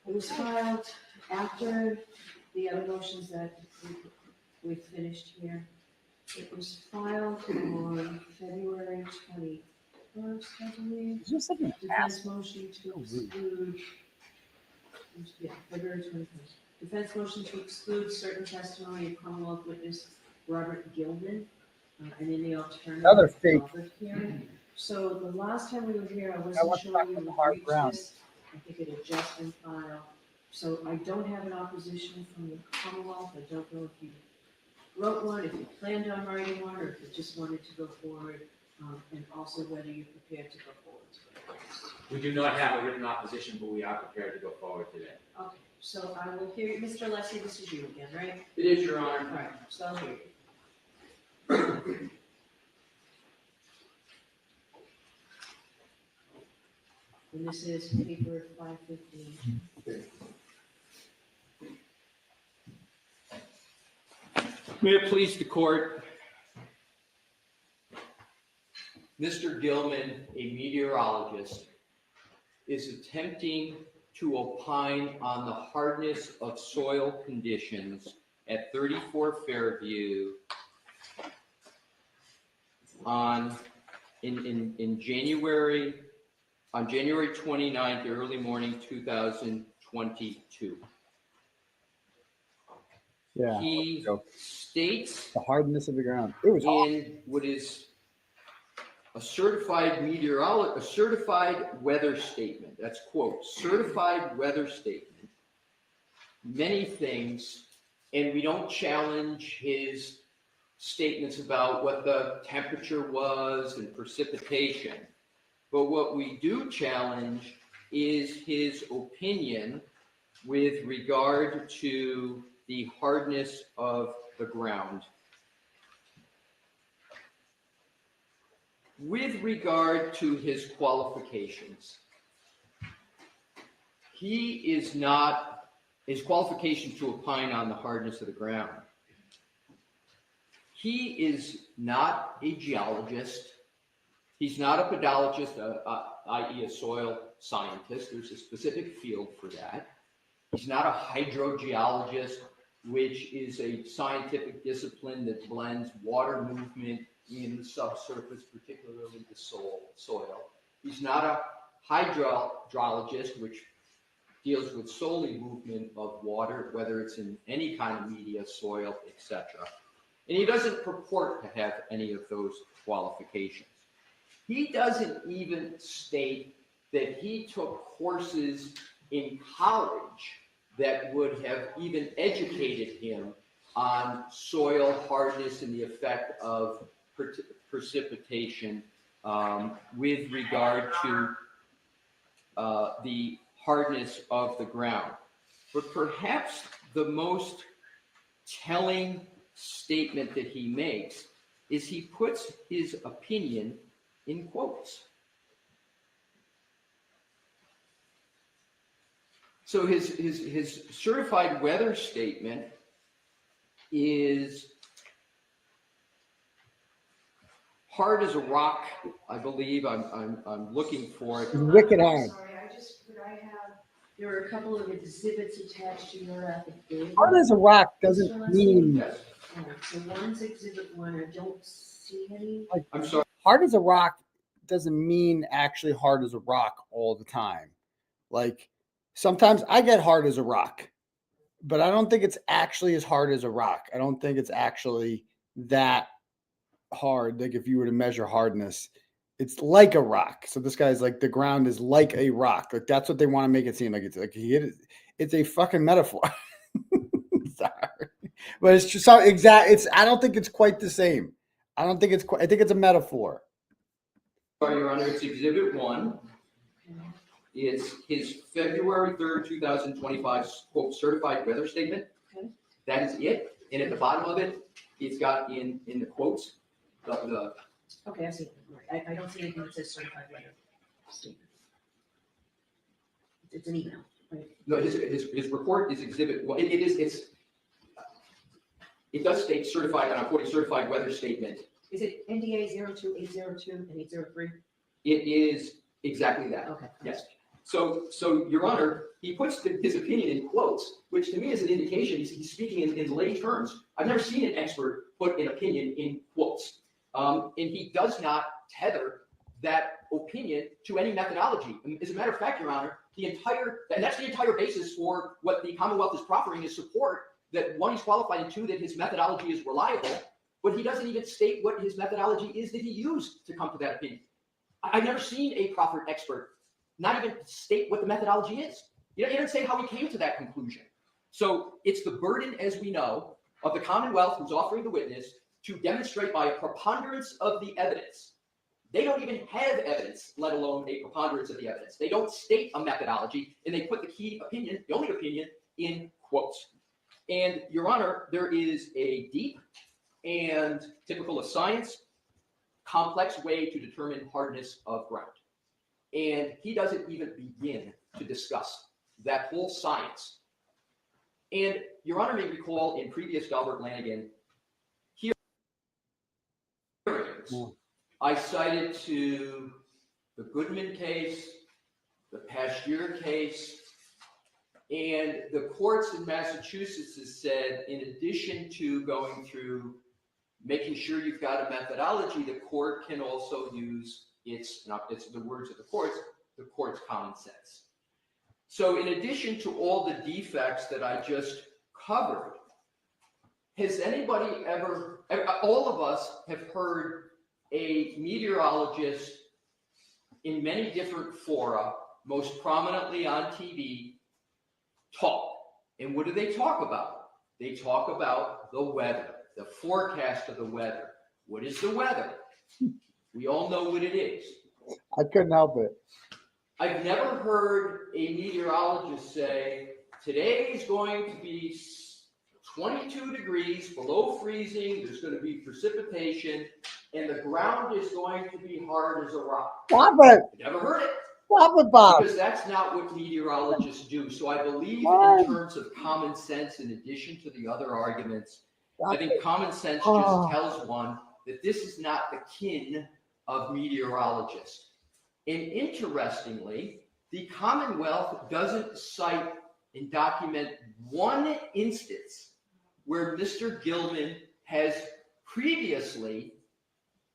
it was filed after the other motions that we finished here. It was filed on February 21st, I believe. Is there something Defense motion to exclude, yeah, February 21st. Defense motion to exclude certain testimony of Commonwealth witness Robert Gilman, and in the alternative. Another fake. Hearing. So the last time we were here, I want wasn't to sure talk you about the would hard reach ground. this. I think it had just been filed. So I don't have an opposition from the Commonwealth. I don't know if you wrote one, if you planned on writing one, or if you just wanted to go forward, and also whether you're prepared to go forward. We do not have a written opposition, but we are prepared to go forward today. Okay, so I will hear you. Mr. Leslie, this is you again, right? It is, Your Honor. All right, so I'll hear you. And this is paper 515. May it please the court. Mr. Gilman, a meteorologist, is attempting to opine on the hardness of soil conditions at 34 Fairview on January 29th, early morning 2022. Yeah. He states the hardness of the ground. It was in what is a certified weather statement. That's quote, certified weather statement. Many things, and we don't challenge his statements about what the temperature was and precipitation. But what we do challenge is his opinion with regard to the hardness of the ground. With regard to his qualifications, his qualification to opine on the hardness of the ground. He is not a geologist. He's not a pedologist, i.e. a soil scientist. There's a specific field for that. He's not a hydrogeologist, which is a scientific discipline that blends water movement in the subsurface, particularly the soil. He's not a hydrologist, which deals with solely movement of water, whether it's in any kind of media, soil, etc. And he doesn't purport to have any of those qualifications. He doesn't even state that he took courses in college that would have even educated him on soil hardness and the effect of precipitation with regard to the hardness of the ground. But perhaps the most telling statement that he makes is he puts his opinion in quotes. So his certified weather statement is hard as a rock, I believe. I'm looking for it. Wicked hard. Sorry, there were a couple of exhibits attached to your affidavit. Hard as a rock doesn't mean. Yeah, so one's exhibit 1. I don't see any. I'm sorry. Hard as a rock doesn't mean actually hard as a rock all the time. Like sometimes I get hard as a rock, but I don't think it's actually as hard as a rock. I don't think it's actually that hard. Like if you were to measure hardness, it's like a rock. So this guy's like, the ground is like a rock. Like that's what they want to make it seem like. It's like it's a fucking metaphor. Sorry, but it's just so exact. I don't think it's quite the same. I don't think it's quite. I think it's a metaphor. Sorry, Your Honor, it's Exhibit 1. It's his February 3rd, 2025 quote certified weather statement. Okay. That is it. And at the bottom of it, it's got in the quotes the Okay, I see. Right. I don't see anything that says certified weather statement. It's an email. Right? No, his report is Exhibit 1. It does state certified, and I'm quoting certified weather statement. Is it NDA 02802 and 803? It is exactly that. Okay. Yes. So Your Honor, he puts his opinion in quotes, which to me is an indication he's speaking in lay terms. I've never seen an expert put an opinion in quotes. And he does not tether that opinion to any methodology. And as a matter of fact, Your Honor, that's the entire basis for what the Commonwealth is proffering is support that 1, he's qualified, and 2, that his methodology is reliable, but he doesn't even state what his methodology is that he used to come to that opinion. I've never seen a proffered expert not even state what the methodology is. He doesn't say how he came to that conclusion. So it's the burden, as we know, of the Commonwealth who's offering the witness to demonstrate by a preponderance of the evidence. They don't even have evidence, let alone a preponderance of the evidence. They don't state a methodology, and they put the key opinion, the only opinion, in quotes. And Your Honor, there is a deep and typical of science, complex way to determine hardness of ground. And he doesn't even begin to discuss that whole science. And Your Honor may recall in previous Delbert Lanigan hearings, I cited to the Goodman case, the Pasteur case, and the courts in Massachusetts has said, in addition to going through making sure you've got a methodology, the court can also use it's the words of the court's common sense. So in addition to all the defects that I just covered, has anybody ever, all of us have heard a meteorologist in many different fora, most prominently on TV, talk. And what do they talk about? They talk about the weather, the forecast of the weather. What is the weather? We all know what it is. I couldn't help it. I've never heard a meteorologist say, today is going to be 22 degrees below freezing, there's going to be precipitation, and the ground is going to be hard as a rock. Stop it. I've never heard it. Stop it, Bob. Because that's not what meteorologists do. So I believe What? in terms of common sense, in addition to the other arguments, I think common sense just tells one that this is not the kin of meteorologists. And interestingly, the Commonwealth doesn't cite and document one instance where Mr. Gilman has previously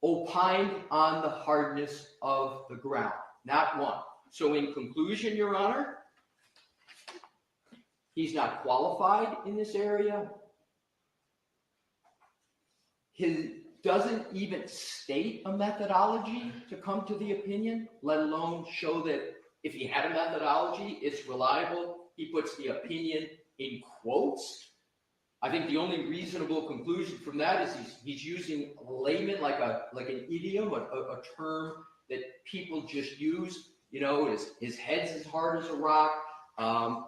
opined on the hardness of the ground. Not one. So in conclusion, Your Honor, he's not qualified in this area. He doesn't even state a methodology to come to the opinion, let alone show that if he had a methodology, it's reliable. He puts the opinion in quotes. I think the only reasonable conclusion from that is he's using layman like an idiom, a term that people just use. You know, his head's as hard as a rock,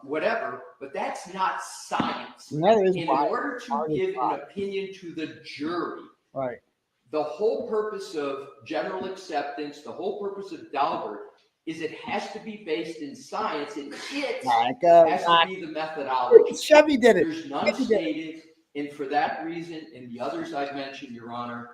whatever. But that's not science. And in order to give an opinion to the jury, right, the whole purpose of general acceptance, the whole purpose of Daubert, is it has to be based in science, and it has to be the methodology. Chevy did it. There's none stated, and for that reason, and the others I've mentioned, Your Honor,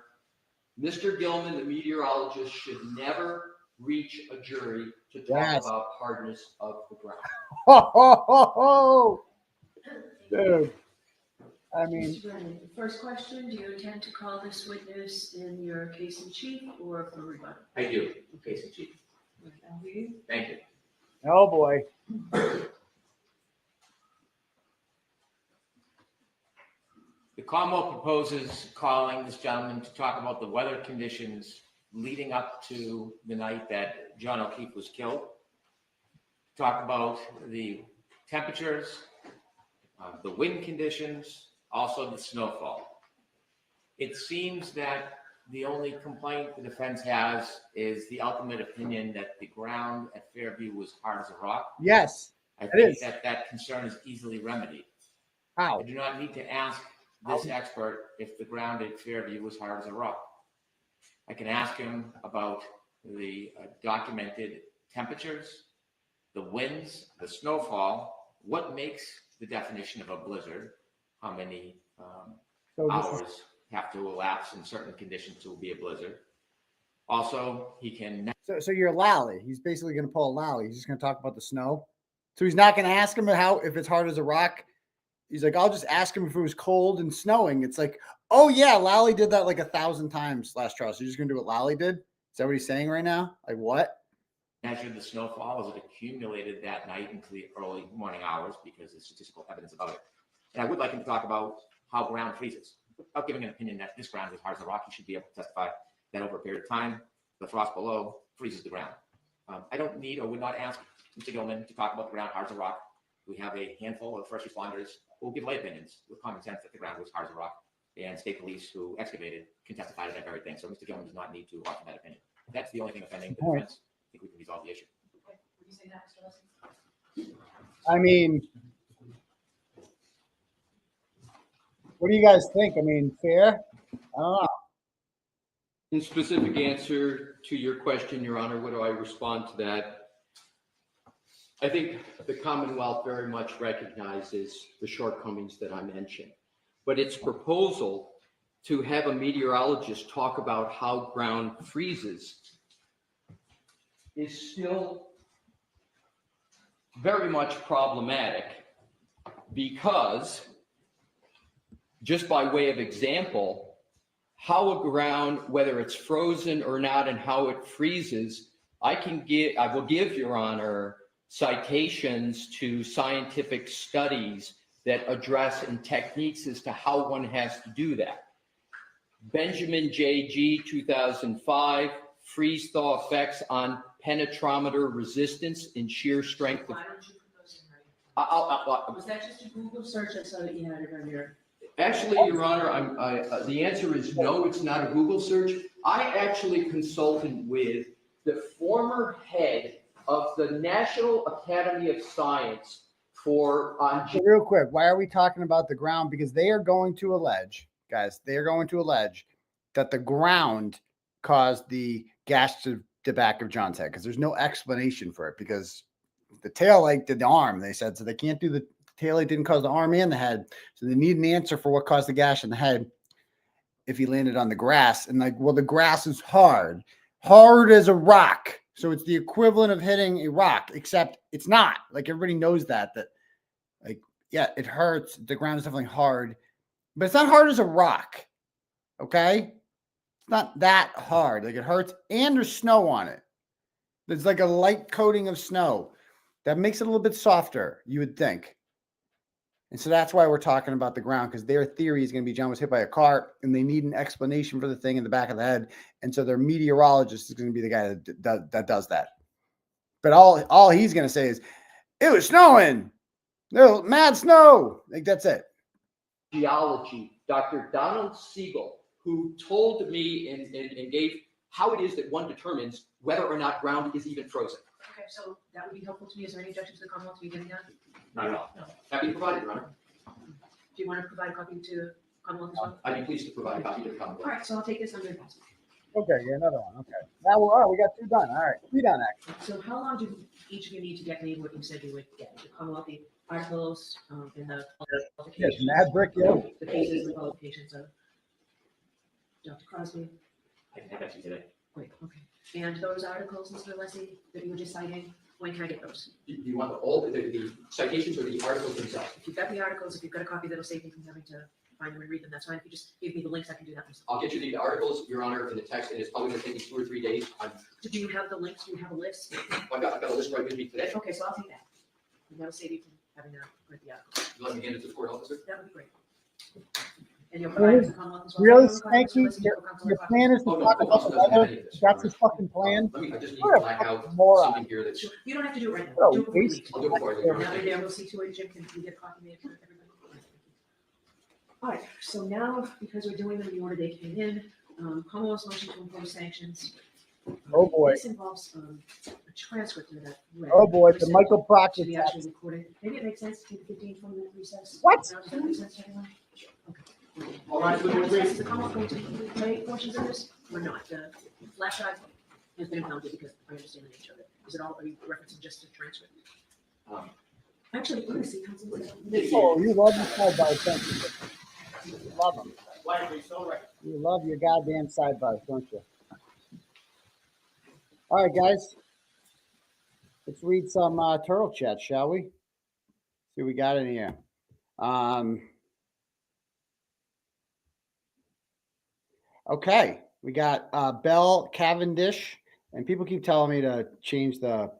Mr. Gilman, the meteorologist, should never reach a jury to talk about hardness of the ground. Ho, ho, ho, ho. Dude, I mean, Mr. Brennan, the first question, do you intend to call this witness in your case in chief or for rebuttal? I do, case in chief. Thank you. oh boy. The Commonwealth proposes calling this gentleman to talk about the weather conditions leading up to the night that John O'Keefe was killed. Talk about the temperatures, the wind conditions, also the snowfall. It seems that the only complaint the defense has is the ultimate opinion that the ground at Fairview was hard as a rock. Yes, I it think is. that concern is easily remedied. How? I do not need to ask this expert if the ground at Fairview was hard as a rock. I can ask him about the documented temperatures, the winds, the snowfall, what makes the definition of a blizzard, how many hours have to elapse in certain conditions to be a blizzard. Also, he can... So you're Lally. He's basically going to pull a Lally. He's just going to talk about the snow. So he's not going to ask him if it's hard as a rock. He's like, I'll just ask him if it was cold and snowing. It's like, oh yeah, Lally did that like 1,000 times last trial. So you're just going to do what Lally did? Is that what he's saying right now? Like what? Measure the snowfall as it accumulated that night into the early morning hours because there's statistical evidence about it. And I would like him to talk about how ground freezes. Without giving an opinion that this ground is hard as a rock, he should be able to testify that over a period of time, the frost below freezes the ground. I don't need or would not ask Mr. Gilman to talk about the ground hard as a rock. We have a handful of first responders who will give lay opinions with common sense that the ground was hard as a rock, and state police who excavated can testify to that very thing. So Mr. Gilman does not need to offer that opinion. That's the only thing offending the defense. I think we can resolve the issue. Would you say that, Mr. Lessing? I mean, what do you guys think? I mean, fair? I don't know. In specific answer to your question, Your Honor, what do I respond to that? I think the Commonwealth very much recognizes the shortcomings that I mentioned, but its proposal to have a meteorologist talk about how ground freezes is still very much problematic because, just by way of example, how a ground, whether it's frozen or not, and how it freezes, I will give, Your Honor, citations to scientific studies that address and techniques as to how one has to do that. Benjamin J.G. 2005, freeze thaw effects on penetrometer resistance and shear strength. Why don't you put those in right? Was that just a Google search? I saw that you had it on your. Actually, Your Honor, the answer is no, it's not a Google search. I actually consulted with the former head of the National Academy of Science for So real quick, why are we talking about the ground? Because they are going to allege, guys, they are going to allege that the ground caused the gash to the back of John's head, because there's no explanation for it, because the tail light did the arm, they said, so they can't do the tail light didn't cause the arm and the head. So they need an answer for what caused the gash in the head if he landed on the grass. And like, well, the grass is hard as a rock. So it's the equivalent of hitting a rock, except it's not. Like, everybody knows that like, yeah, it hurts. The ground is definitely hard, but it's not hard as a rock. Okay. It's not that hard. Like, it hurts, and there's snow on it. There's like a light coating of snow that makes it a little bit softer, you would think. And so that's why we're talking about the ground, because their theory is going to be John was hit by a car, and they need an explanation for the thing in the back of the head. And so their meteorologist is going to be the guy that does that. But all he's going to say is, it was snowing. No, mad snow. Like, that's it. Geology, Dr. Donald Siegel, who told me and gave how it is that one determines whether or not ground is even frozen. Okay, so that would be helpful to me. Is there any objection to the Commonwealth to me giving that? Not at all. No. Happy to provide it, Your Honor. Do you want to provide a copy to Commonwealth as well? I'd be pleased to provide a copy to the Commonwealth. All right, so I'll take this under advisement. Okay, yeah, another one. Okay. Now we got 2 done. All right, 3 done, actually. So how long do each of you need to get me what you said you would get? The Commonwealth, the articles, and the Yes, mad brick, yeah. the cases and qualifications of Dr. Crosby. I can have that to you today. Great, okay. And those articles, Mr. Leslie, that you were just citing, when can I get those? Do you want the citations or the articles themselves? If you've got the articles, if you've got a copy that'll save me from having to find them and read them, that's fine. If you just give me the links, I can do that myself. I'll get you the articles, Your Honor, in the text, and it's probably going to take me 2 or 3 days. Do you have the links? Do you have a list? I've got a list right with me today. Okay, so I'll take that. And that'll save you from having to read the articles. You let me hand it to the court officer? That would be great. And you'll provide it to the Commonwealth as well? Really, Commonwealth, Spanky, Mr. Leslie, your Commonwealth, plan is to Oh, no, talk the about boss the doesn't have weather. any of this. That's his fucking plan. I just need What to a black fucking out moron. something here that's. You don't have to do it right now. Oh, Do it before you leave. I'll do it before I leave. Now they're there, we'll see to it, Jim, can we get a copy made for everybody? All right, so now, because we're doing them in the order they came in, Commonwealth's motion to impose sanctions. Oh, boy. This involves a transcript of that. read. Oh, boy, the Michael Proctor To be text. actually recorded. Maybe it makes sense to take a 15, 20-minute recess. What? Now, does that make sense to everyone? Okay. All right, so we'll wait. Is the Commonwealth going to play portions of this or not? The flash drive has been impounded because I understand the nature of it. Is it all, are you referencing just the transcript? Actually, let me see. Oh, you love your sidebars, don't you? You love them. You love your goddamn sidebars, don't you? All right, guys. Let's read some turtle chat, shall we? See what we got in here. Okay, we got Bell Cavendish, and people keep telling me to change the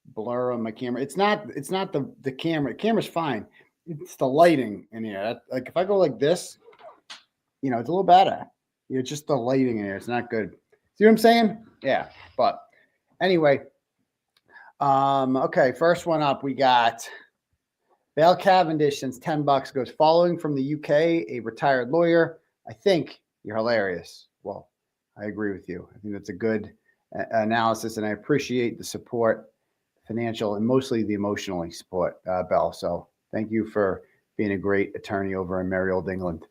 blur on my camera. It's not the camera. The camera's fine. It's the lighting in here. Like, if I go like this, it's a little better. Just the lighting in here. It's not good. See what I'm saying? Yeah. But anyway, okay. First one up, we got Bell Cavendish sends $10. Goes, following from the UK, a retired lawyer. I think you're hilarious. Well, I agree with you. I think that's a good analysis, and I appreciate the support, financial and mostly the emotionally support, Bell. So thank you for being a great attorney over in merry old England.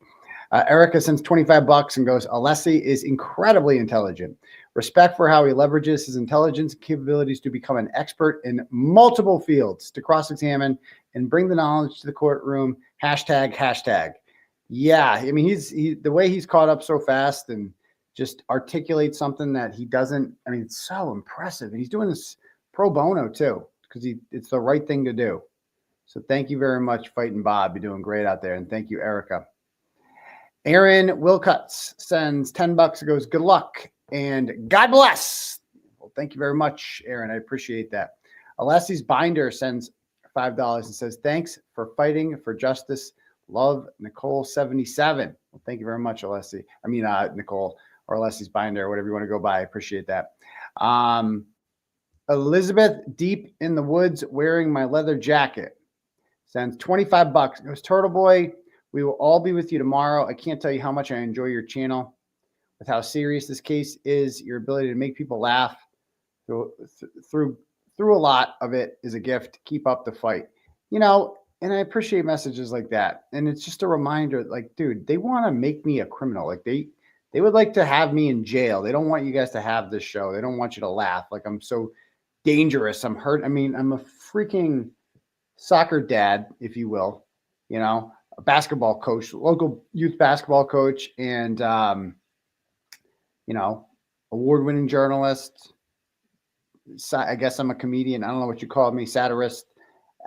Erica sends $25 and goes, Alessi is incredibly intelligent. Respect for how he leverages his intelligence and capabilities to become an expert in multiple fields, to cross-examine and bring the knowledge to the courtroom. #. Yeah, I mean, the way he's caught up so fast and just articulates something that he doesn't. I mean, it's so impressive, and he's doing this pro bono too, because it's the right thing to do. So thank you very much, Fighting Bob. You're doing great out there, and thank you, Erica. Aaron Wilcuts sends $10 and goes, good luck and God bless. Well, thank you very much, Aaron. I appreciate that. Alessi's Binder sends $5 and says, thanks for fighting for justice. Love, Nicole 77. Well, thank you very much, Alessi. I mean, Nicole, or Alessi's Binder, whatever you want to go by. I appreciate that. Elizabeth, deep in the woods, wearing my leather jacket, sends $25. Goes, Turtle Boy, We will all be with you tomorrow. I can't tell you how much I enjoy your channel with how serious this case is. Your ability to make people laugh through a lot of it is a gift. Keep up the fight. You know, and I appreciate messages like that. And it's just a reminder, like, dude, they want to make me a criminal. Like they would like to have me in jail. They don't want you guys to have this show. They don't want you to laugh. Like I'm so dangerous. I'm hurt. I mean, I'm a freaking soccer dad, if you will, you know, a basketball coach, local youth basketball coach, and, you know, award-winning journalist. I guess I'm a comedian. I don't know what you call me, satirist,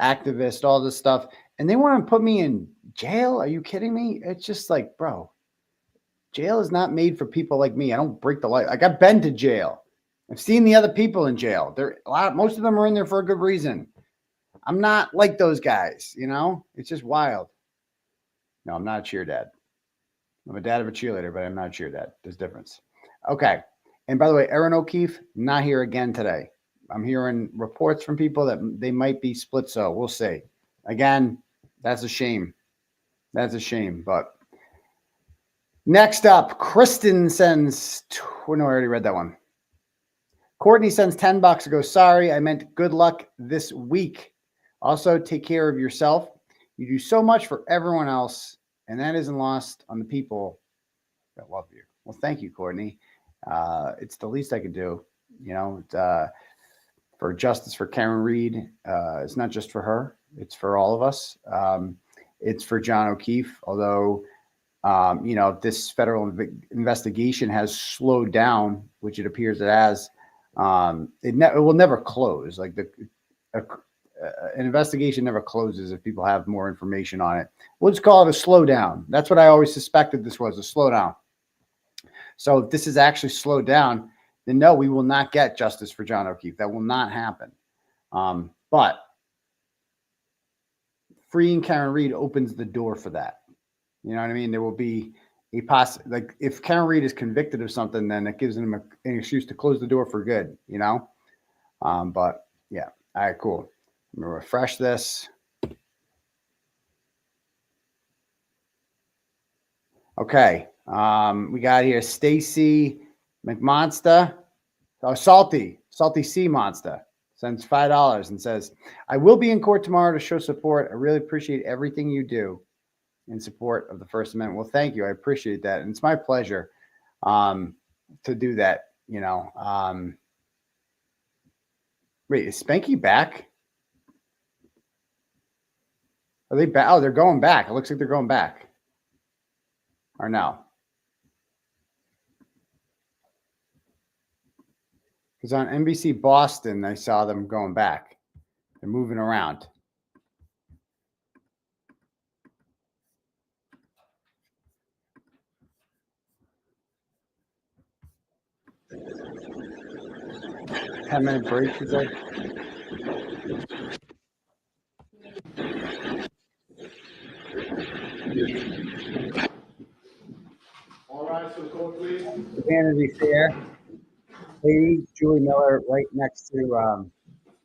activist, all this stuff. And they want to put me in jail. Are you kidding me? It's just like, bro, jail is not made for people like me. I don't break the law. Like I've been to jail. I've seen the other people in jail. Most of them are in there for a good reason. I'm not like those guys, you know? It's just wild. No, I'm not a cheer dad. I'm a dad of a cheerleader, but I'm not a cheer dad. There's a difference. Okay. And by the way, Aaron O'Keefe, not here again today. I'm hearing reports from people that they might be split. So we'll see. Again, that's a shame. That's a shame. But next up, Kristen sends, no, I already read that one. Courtney sends $10 to go, sorry, I meant good luck this week. Also, take care of yourself. You do so much for everyone else, and that isn't lost on the people that love you. Well, thank you, Courtney. It's the least I could do, you know, for justice for Karen Reed. It's not just for her. It's for all of us. It's for John O'Keefe, although, you know, this federal investigation has slowed down, which it appears it has. It will never close. Like an investigation never closes if people have more information on it. We'll just call it a slowdown. That's what I always suspected this was, a slowdown. So if this is actually slowed down, then no, we will not get justice for John O'Keefe. That will not happen. But freeing Karen Reed opens the door for that. You know what I mean? There will be a like if Karen Reed is convicted of something, then it gives them an excuse to close the door for good, you know? But yeah. All right, cool. I'm gonna refresh this. Okay. We got here Stacy McMonster. Oh, Salty Sea Monster sends $5 and says, I will be in court tomorrow to show support. I really appreciate everything you do in support of the First Amendment. Well, thank you. I appreciate that. And it's my pleasure to do that, you know. Wait, is Spanky back? Are they back? Oh, they're going back. It looks like they're going back. Or no? Because on NBC Boston, I saw them going back. They're moving around. Ten-minute break, you said? All right, so the court, please. Vanity Fair. Lady Julie Miller, right next to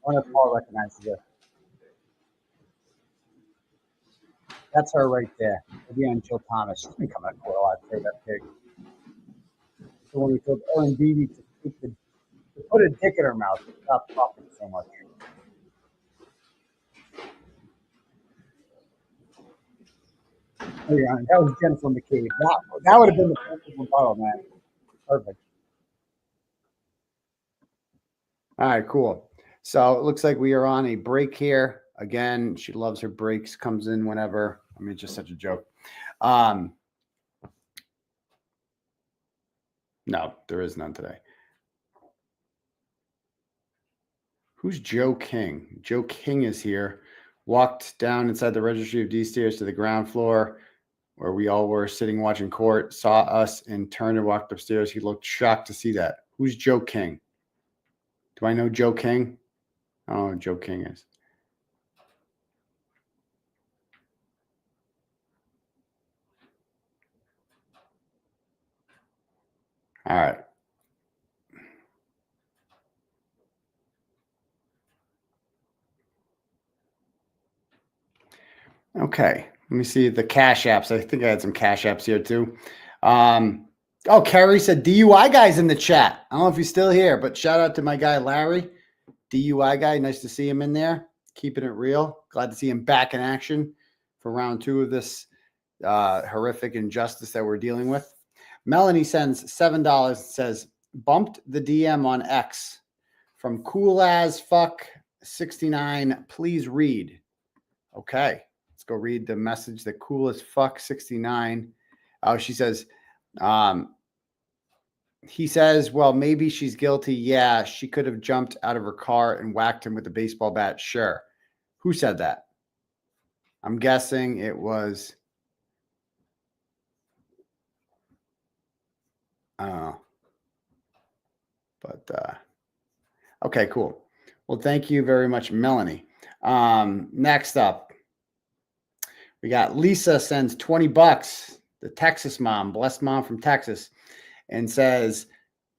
one of Paul recognizes her. That's her right there. Again, Jill Thomas. She's been coming to court a lot today, that pig. So when we told Ellen Beatty to put a dick in her mouth and stop talking so much. Oh, yeah, that was Jennifer McCabe. That would have been the perfect rebuttal, man. Perfect. All right, cool. So it looks like we are on a break here. Again, she loves her breaks, comes in whenever. I mean, it's just such a joke. No, there is none today. Who's Joe King? Joe King is here. Walked down inside the Registry of Deeds stairs to the ground floor where we all were sitting watching court, saw us and turned and walked upstairs. He looked shocked to see that. Who's Joe King? Do I know Joe King? I don't know who Joe King is. All right. Okay. Let me see the cash apps. I think I had some cash apps here too. Oh, Carrie said DUI guy's in the chat. I don't know if he's still here, but shout out to my guy, Larry, DUI guy. Nice to see him in there, keeping it real. Glad to see him back in action for round 2 of this horrific injustice that we're dealing with. Melanie sends $7 and says, bumped the DM on X from cool as fuck 69. Please read. Okay. Let's go read the message that cool as fuck 69. Oh, she says, he says, well, maybe she's guilty. Yeah, she could have jumped out of her car and whacked him with a baseball bat. Sure. Who said that? I'm guessing it was, I don't know. But, okay, cool. Well, thank you very much, Melanie. Next up, we got Lisa sends $20, the Texas mom, blessed mom from Texas, and says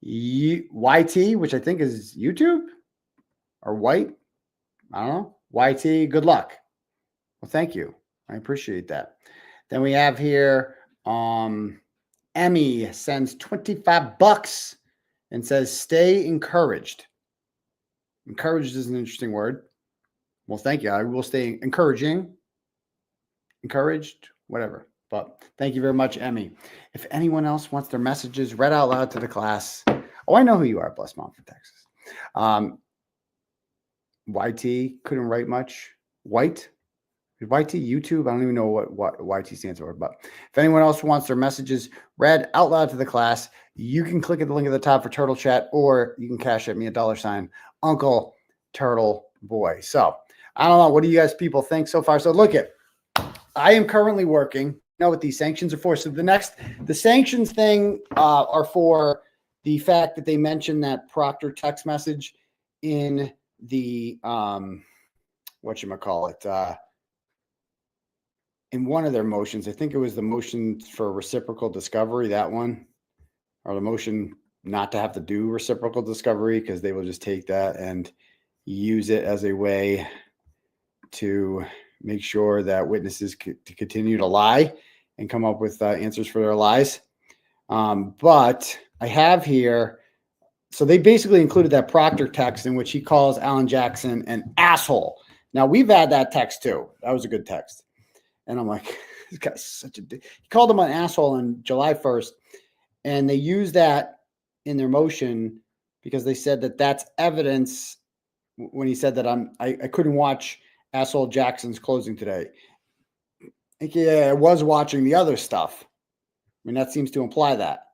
YT, which I think is YouTube or white. I don't know. YT, good luck. Well, thank you. I appreciate that. Then we have here Emmy sends $25 and says stay encouraged. Encouraged is an interesting word. Well, thank you. I will stay encouraging. Encouraged, whatever. But thank you very much, Emmy. If anyone else wants their messages read out loud to the class. Oh, I know who you are, blessed mom from Texas. YT, couldn't write much. White? YT YouTube? I don't even know what YT stands for. But if anyone else wants their messages read out loud to the class, you can click at the link at the top for Turtle Chat, or you can cash at me $, Uncle Turtle Boy. So I don't know. What do you guys people think so far? So look at, I am currently working. You know what these sanctions are for. So the sanctions thing are for the fact that they mentioned that Proctor text message in the whatchamacallit, in one of their motions. I think it was the motion for reciprocal discovery, that one, or the motion not to have to do reciprocal discovery, because they will just take that and use it as a way to make sure that witnesses continue to lie and come up with answers for their lies. But I have here, so they basically included that Proctor text in which he calls Alan Jackson an asshole. Now, we've had that text too. That was a good text. And I'm like, this guy's such a dick. He called him an asshole on July 1st. And they used that in their motion because they said that that's evidence when he said that I couldn't watch asshole Jackson's closing today. Yeah, I was watching the other stuff. I mean, that seems to imply that.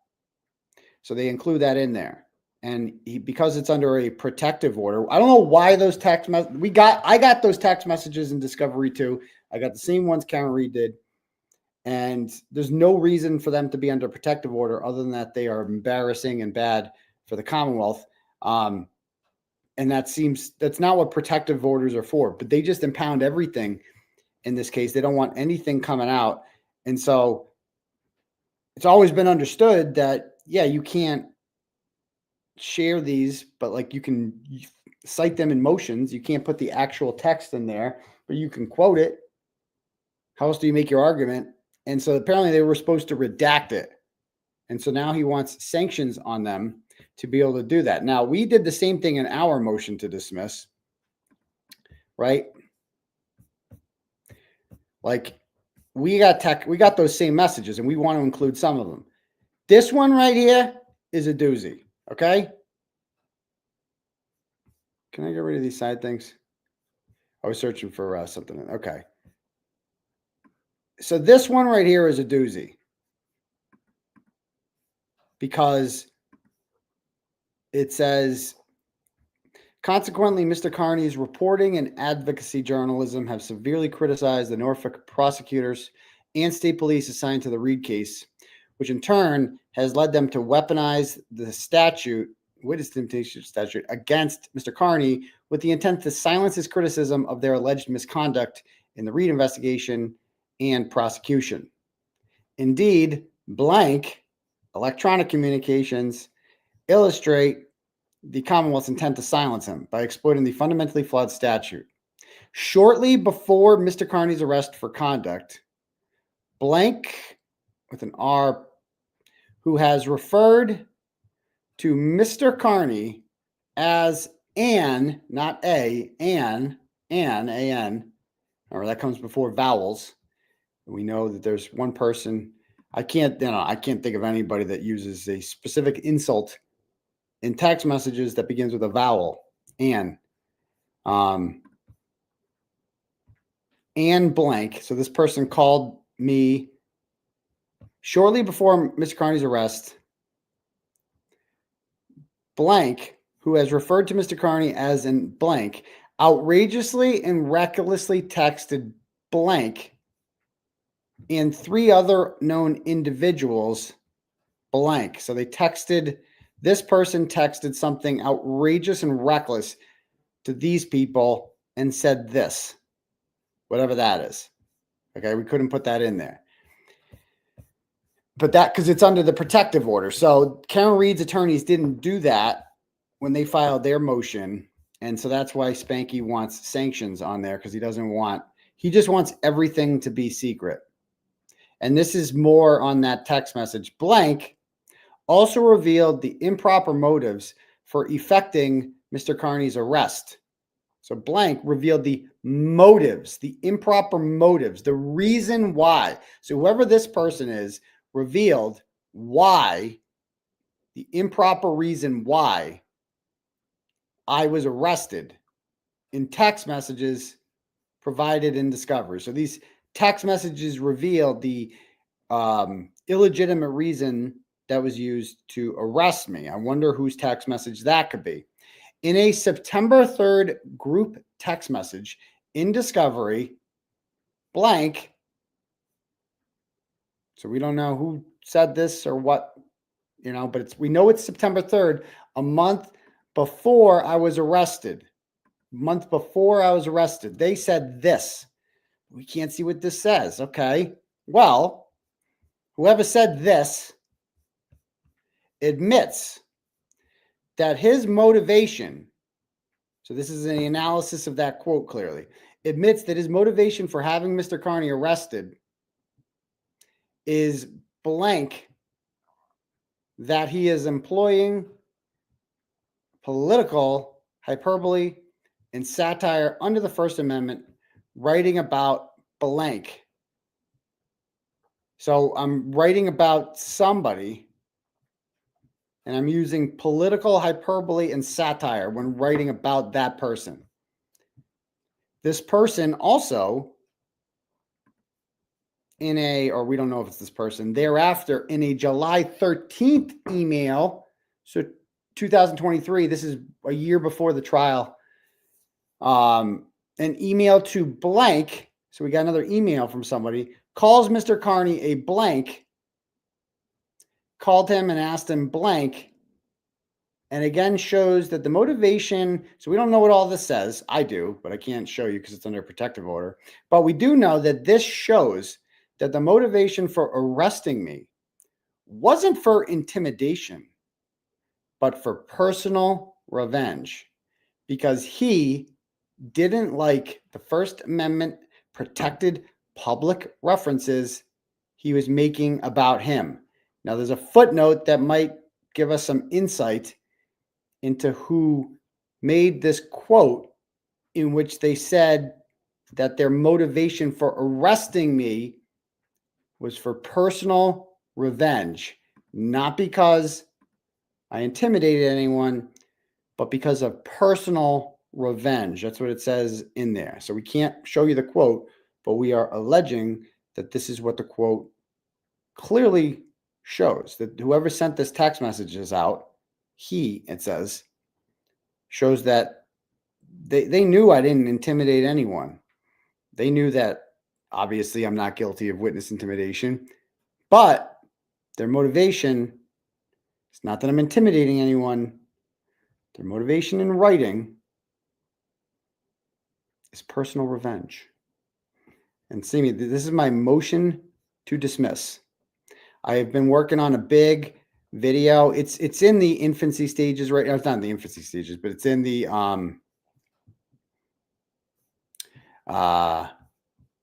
So they include that in there. And because it's under a protective order, I don't know why those text messages, I got those text messages in Discovery too. I got the same ones Karen Reed did. And there's no reason for them to be under protective order other than that they are embarrassing and bad for the Commonwealth. And that's not what protective orders are for, but they just impound everything in this case. They don't want anything coming out. And so it's always been understood that, yeah, you can't share these, but like you can cite them in motions. You can't put the actual text in there, but you can quote it. How else do you make your argument? And so apparently they were supposed to redact it. And so now he wants sanctions on them to be able to do that. Now, we did the same thing in our motion to dismiss, right? Like we got those same messages and we want to include some of them. This one right here is a doozy. Okay. Can I get rid of these side things? I was searching for something. Okay. So this one right here is a doozy because it says, consequently, Mr. Carney's reporting and advocacy journalism have severely criticized the Norfolk prosecutors and state police assigned to the Reed case, which in turn has led them to weaponize the witness temptation statute against Mr. Carney with the intent to silence his criticism of their alleged misconduct in the Reed investigation and prosecution. Indeed, blank electronic communications illustrate the Commonwealth's intent to silence him by exploiting the fundamentally flawed statute. Shortly before Mr. Carney's arrest for conduct, blank with an R, who has referred to Mr. Carney as an, not a, an, A-N, or that comes before vowels. We know that there's one person, I can't think of anybody that uses a specific insult in text messages that begins with a vowel, an. And blank. So this person called me shortly before Mr. Carney's arrest. Blank, who has referred to Mr. Carney as in blank, outrageously and recklessly texted blank and 3 other known individuals blank. So this person texted something outrageous and reckless to these people and said this, whatever that is. Okay, we couldn't put that in there. But because it's under the protective order. So Karen Reed's attorneys didn't do that when they filed their motion. And so that's why Spanky wants sanctions on there, because he just wants everything to be secret. And this is more on that text message. Blank also revealed the improper motives for effecting Mr. Carney's arrest. So blank revealed the motives, the improper motives, the reason why. So whoever this person is revealed why, the improper reason why I was arrested in text messages provided in discovery. So these text messages revealed the illegitimate reason that was used to arrest me. I wonder whose text message that could be. In a September 3rd group text message in discovery, blank. So we don't know who said this or what, but we know it's September 3rd, a month before I was arrested. They said this. We can't see what this says. Okay. Well, whoever said this admits that his motivation, so this is an analysis of that quote clearly, admits that his motivation for having Mr. Carney arrested is blank, that he is employing political hyperbole and satire under the First Amendment, writing about blank. So I'm writing about somebody, and I'm using political hyperbole and satire when writing about that person. This person also we don't know if it's this person, thereafter in a July 13th email, so 2023, this is a year before the trial, an email to blank, so we got another email from somebody, calls Mr. Carney a blank, called him and asked him blank, and again shows that the motivation, so we don't know what all this says. I do, but I can't show you because it's under protective order. But we do know that this shows that the motivation for arresting me wasn't for intimidation, but for personal revenge, because he didn't like the First Amendment protected public references he was making about him. Now, there's a footnote that might give us some insight into who made this quote, in which they said that their motivation for arresting me was for personal revenge, not because I intimidated anyone, but because of personal revenge. That's what it says in there. So we can't show you the quote, but we are alleging that this is what the quote clearly shows, that whoever sent this text messages out, it says, shows that they knew I didn't intimidate anyone. They knew that obviously I'm not guilty of witness intimidation, but their motivation is not that I'm intimidating anyone. Their motivation in writing is personal revenge. And see me, this is my motion to dismiss. I have been working on a big video. It's in the infancy stages right now. It's not in the infancy stages, but it's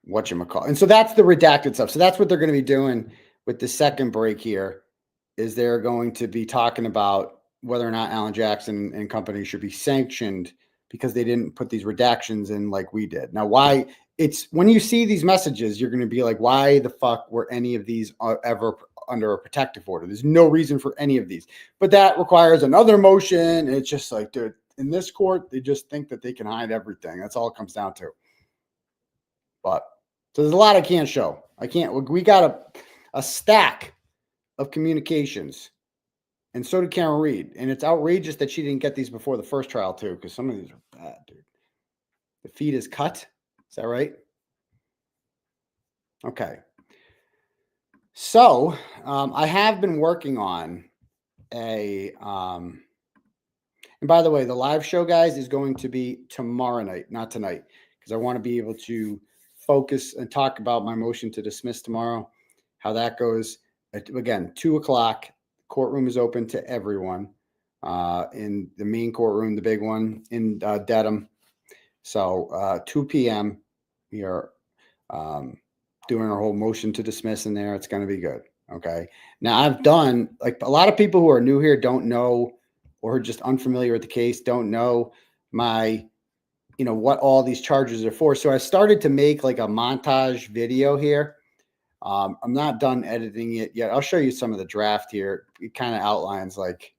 whatchamacallit. And so that's the redacted stuff. So that's what they're going to be doing with the second break here, is they're going to be talking about whether or not Alan Jackson and company should be sanctioned because they didn't put these redactions in like we did. Now, why it's when you see these messages, you're going to be like, why the fuck were any of these ever under a protective order? There's no reason for any of these, but that requires another motion. And it's just like, dude, in this court, they just think that they can hide everything. That's all it comes down to. But so there's a lot I can't show. We got a stack of communications, and so did Karen Reed. And it's outrageous that she didn't get these before the first trial too, because some of these are bad, dude. The feed is cut. Is that right? Okay. So I have been working on a, and by the way, the live show, guys, is going to be tomorrow night, not tonight, because I want to be able to focus and talk about my motion to dismiss tomorrow, how that goes. Again, 2:00. Courtroom is open to everyone in the main courtroom, the big one in Dedham. So 2 p.m. we are doing our whole motion to dismiss in there. It's going to be good. Okay. Now I've done, like, a lot of people who are new here don't know, or are just unfamiliar with the case, don't know my, what all these charges are for. So I started to make like a montage video here. I'm not done editing it yet. I'll show you some of the draft here. It kind of outlines like.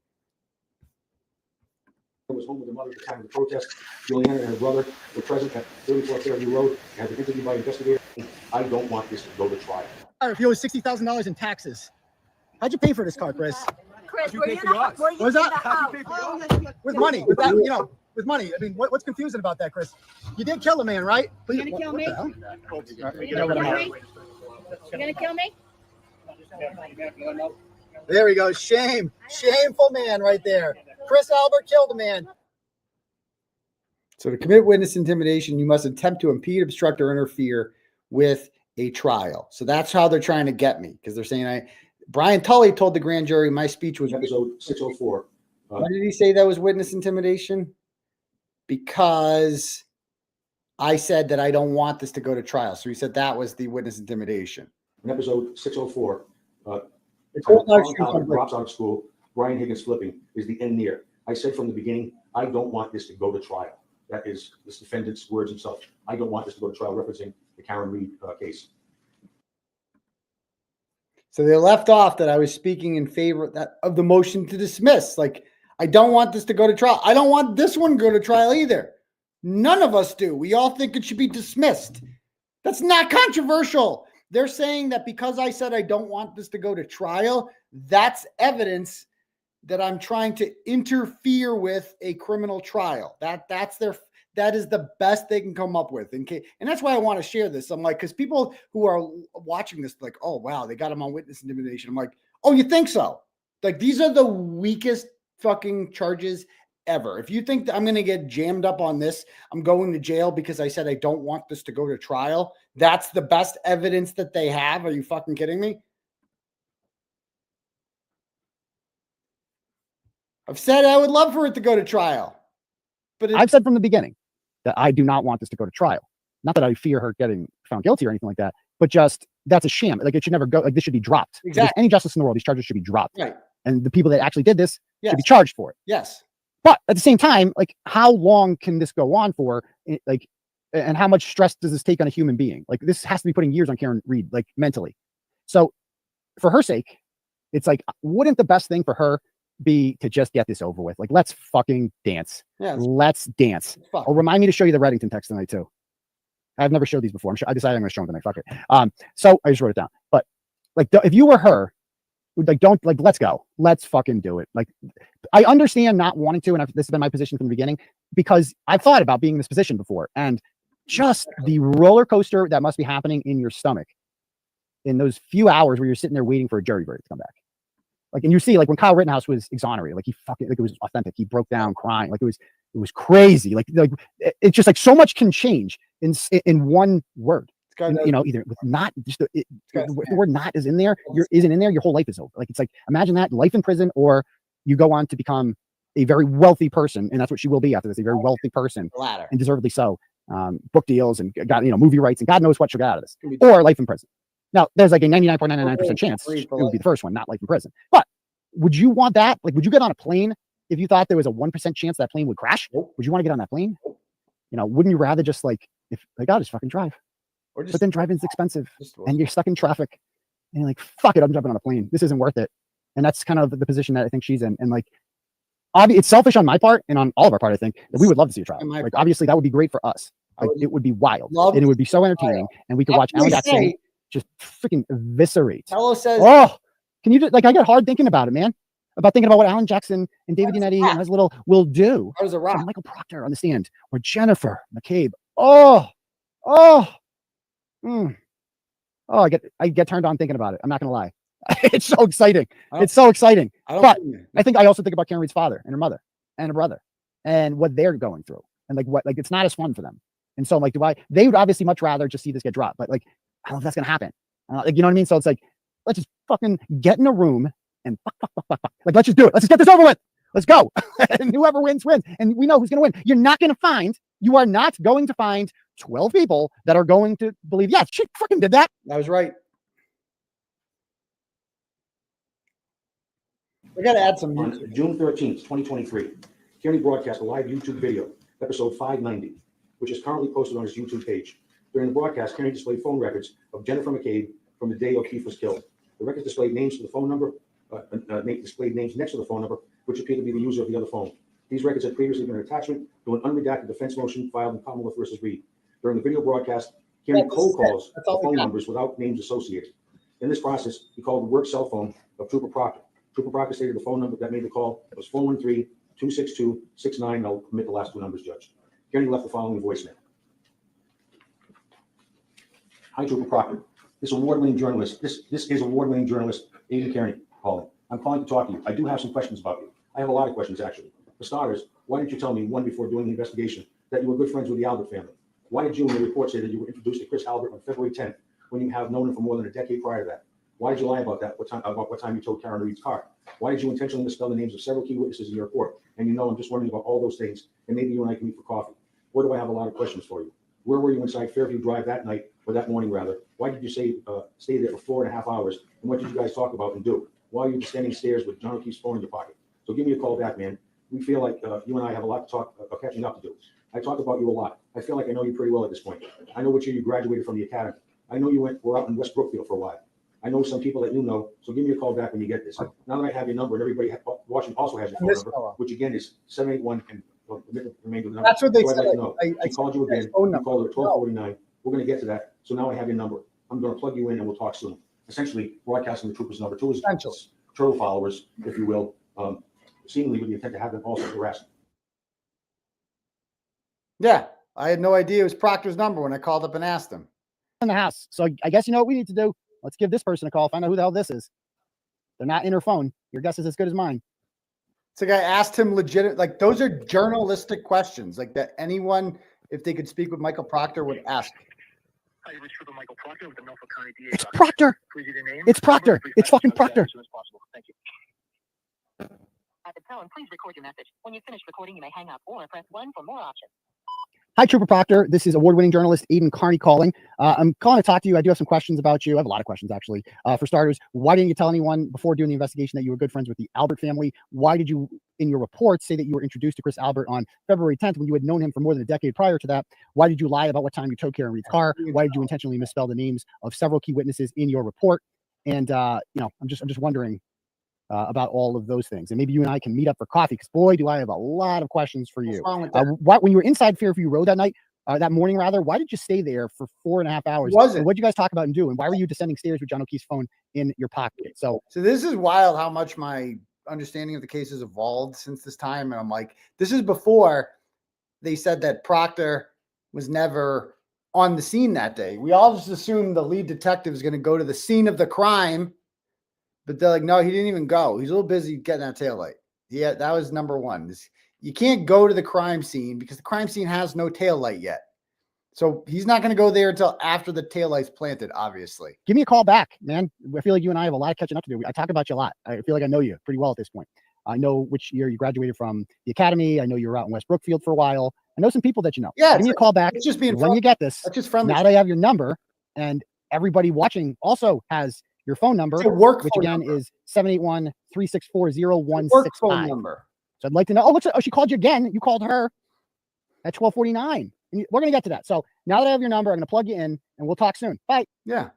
I was home with her mother at the time of the protest. Juliana and her brother were present at 34 Fairview Road. They had been interviewed by investigators. I don't want this to go to trial. If he owes $60,000 in taxes, how'd you pay for this car, Chris? Chris, How'd were you you pay for not? yours? Were you What was in that? the How'd you house? pay for yours? With money, with that, with money. I mean, what's confusing about that, Chris? You did kill a man, right? You gonna kill me? You gonna kill me? There we go. Shame. Shameful man right there. Chris Albert killed a man. So to commit witness intimidation, you must attempt to impede, obstruct, or interfere with a trial. So that's how they're trying to get me, because they're saying Brian Tully told the grand jury my speech was episode 604. Why did he say that was witness intimidation? Because I said that I don't want this to go to trial. So he said that was the witness intimidation. In episode 604, the court drops out of school, Brian Higgins flipping is the end near. I said from the beginning, I don't want this to go to trial. That is this defendant's words himself. I don't want this to go to trial, referencing the Karen Reed case. So they left off that I was speaking in favor of the motion to dismiss. Like, I don't want this to go to trial. I don't want this one to go to trial either. None of us do. We all think it should be dismissed. That's not controversial. They're saying that because I said I don't want this to go to trial, that's evidence that I'm trying to interfere with a criminal trial. That is the best they can come up with. And that's why I want to share this. I'm like, because people who are watching this, like, oh, wow, they got him on witness intimidation. I'm like, oh, you think so? Like, these are the weakest fucking charges ever. If you think that I'm going to get jammed up on this, I'm going to jail because I said I don't want this to go to trial. That's the best evidence that they have. Are you fucking kidding me? I've said I would love for it to go to trial. But I've said from the beginning that I do not want this to go to trial. Not that I fear her getting found guilty or anything like that, but just that's a sham. Like, it should never go. Like, this should be dropped. Exactly. If there's any justice in the world, these charges should be dropped. Right. And the people that actually did this Yes. should be charged for it. Yes. But at the same time, like, how long can this go on for? Like, and how much stress does this take on a human being? Like, this has to be putting years on Karen Reed, like, mentally. So for her sake, it's like, wouldn't the best thing for her be to just get this over with? Like, let's fucking dance. Yeah, let's dance. Oh, remind me to show you the Reddington text tonight too. I've never showed these before. I decided I'm going to show them tonight. Fuck it. So I just wrote it down. But like, if you were her, like, don't, like, let's go. Let's fucking do it. Like, I understand not wanting to, and this has been my position from the beginning, because I've thought about being in this position before, and just the roller coaster that must be happening in your stomach in those few hours where you're sitting there waiting for a jury verdict to come back. Like, and you see, like, when Kyle Rittenhouse was exonerated, like, he fucking, like, it was authentic. He broke down crying. Like, it was crazy. Like it's just like so much can change in one word. Either with not just the word "not" is in there, isn't in there, your whole life is over. Like, it's like, imagine that, life in prison, or you go on to become a very wealthy person, and that's what she will be after this, a very wealthy person, Ladder. and deservedly so. book deals and got, movie rights and God knows what she'll get out of this, or life in prison. Now, there's like a 99.99% chance it would be the first one, not life in prison. But would you want that? Like, would you get on a plane if you thought there was a 1% chance that plane would crash? Nope. Would you want to get on that plane? Wouldn't you rather just I'll just fucking drive? But then driving's expensive and you're stuck in traffic and you're like, fuck it, I'm jumping on a plane. This isn't worth it. And that's kind of the position that I think she's in. And like, it's selfish on my part and on all of our part, I think, that we would love to see a trial. Like, obviously that would be great for us. Like, it would be wild and it would be so entertaining. And we could watch Alan Jackson just freaking eviscerate. Hello says, oh, can you just, I get hard thinking about it, man. About thinking about what Alan Jackson and David Unetti and his little will do. How does a rock? Michael Proctor on the stand, or Jennifer McCabe. I get turned on thinking about it. I'm not gonna lie. It's so exciting. It's so exciting. But I think I also think about Karen Reed's father and her mother and her brother and what they're going through. And it's not as fun for them. And so they would obviously much rather just see this get dropped. But I don't know if that's gonna happen. You know what I mean? So it's like, let's just fucking get in a room and fuck. Let's just do it. Let's just get this over with. Let's go. And whoever wins, wins. And we know who's going to win. You are not going to find 12 people that are going to believe, yeah, she fucking did that. I was right. We got to add some music. On June 13th, 2023, Kearney broadcast a live YouTube video, episode 590, which is currently posted on his YouTube page. During the broadcast, Kearney displayed phone records of Jennifer McCabe from the day O'Keefe was killed. The records displayed names to the phone number, displayed names next to the phone number, which appeared to be the user of the other phone. These records had previously been an attachment to an unredacted defense motion filed in Commonwealth versus Reed. During the video broadcast, Kearney cold calls the phone numbers without names associated. In this process, he called the work cell phone of Trooper Proctor. Trooper Proctor stated the phone number that made the call was 413-262-69. I'll omit the last two numbers, Judge. Kearney left the following voicemail. Hi, Trooper Proctor. This is award-winning journalist, Aidan Kearney, calling. I'm calling to talk to you. I do have some questions about you. I have a lot of questions, actually. For starters, why didn't you tell me, one, before doing the investigation, that you were good friends with the Albert family? Why did you, in the report, say that you were introduced to Chris Albert on February 10th, when you have known him for more than a decade prior to that? Why did you lie about that? What time you told Karen Reed's car? Why did you intentionally misspell the names of several key witnesses in your report? And I'm just wondering about all those things, and maybe you and I can meet for coffee. Where do I have a lot of questions for you? Where were you inside Fairview Drive that night, or that morning rather? Why did you stay there for 4.5 hours? And what did you guys talk about and do? Why are you descending stairs with John O'Keefe's phone in your pocket? So give me a call back, man. We feel like you and I have a lot to talk, catching up to do. I talk about you a lot. I feel like I know you pretty well at this point. I know what year you graduated from the academy. I know you were out in West Brookfield for a while. I know some people that you know, so give me a call back when you get this. Now that I have your number, and everybody watching also has your phone number, which again is 781 and the remainder of the number. That's what they so said. I called you again. You called her at 12:49. We're going to get to that. So now I have your number. I'm going to plug you in and we'll talk soon. Essentially, broadcasting the troopers' number to his turtle followers, if you will, seemingly with the intent to have them also harassed. Yeah, I had no idea it was Proctor's number when I called up and asked him. In the house. So I guess you know what we need to do? Let's give this person a call, find out who the hell this is. They're not in her phone. Your guess is as good as mine. So I asked him legit, those are journalistic questions, that anyone, if they could speak with Michael Proctor, would ask. It's Proctor. It's Proctor. It's fucking Proctor. At the tone, please record your message. When you finish recording, you may hang up or press 1 for more options. Hi, Trooper Proctor. This is award-winning journalist Aidan Kearney calling. I'm calling to talk to you. I do have some questions about you. I have a lot of questions, actually. For starters, why didn't you tell anyone before doing the investigation that you were good friends with the Albert family? Why did you, in your report, say that you were introduced to Chris Albert on February 10th when you had known him for more than a decade prior to that? Why did you lie about what time you took Karen Reed's car? Why did you intentionally misspell the names of several key witnesses in your report? And I'm just wondering about all of those things. And maybe you and I can meet up for coffee, because boy, do I have a lot of questions for you. When you were inside Fairview Road that night, that morning rather, why did you stay there for 4.5 hours? What did you guys talk about and do? And why were you descending stairs with John O'Keefe's phone in your pocket? So this is wild how much my understanding of the case has evolved since this time. And I'm like, this is before they said that Proctor was never on the scene that day. We all just assumed the lead detective is going to go to the scene of the crime, but they're like, no, he didn't even go. He's a little busy getting that taillight. Yeah, that was number one. You can't go to the crime scene because the crime scene has no taillight yet. So he's not going to go there until after the taillight's planted, obviously. Give me a call back, man. I feel like you and I have a lot of catching up to do. I talk about you a lot. I feel like I know you pretty well at this point. I know which year you graduated from the academy. I know you were out in West Brookfield for a while. I know some people that you know. Yeah, Give me a call back it's just being when you get this. That's just friendly. Now that I have your number, and everybody watching also has your phone number, It's a work which phone again number. is 781-364-0165. Work phone number. So I'd like to know. Oh, she called you again. You called her at 12:49. And we're gonna get to that. So now that I have your number, I'm gonna plug you in, and we'll talk soon. Bye. Yeah.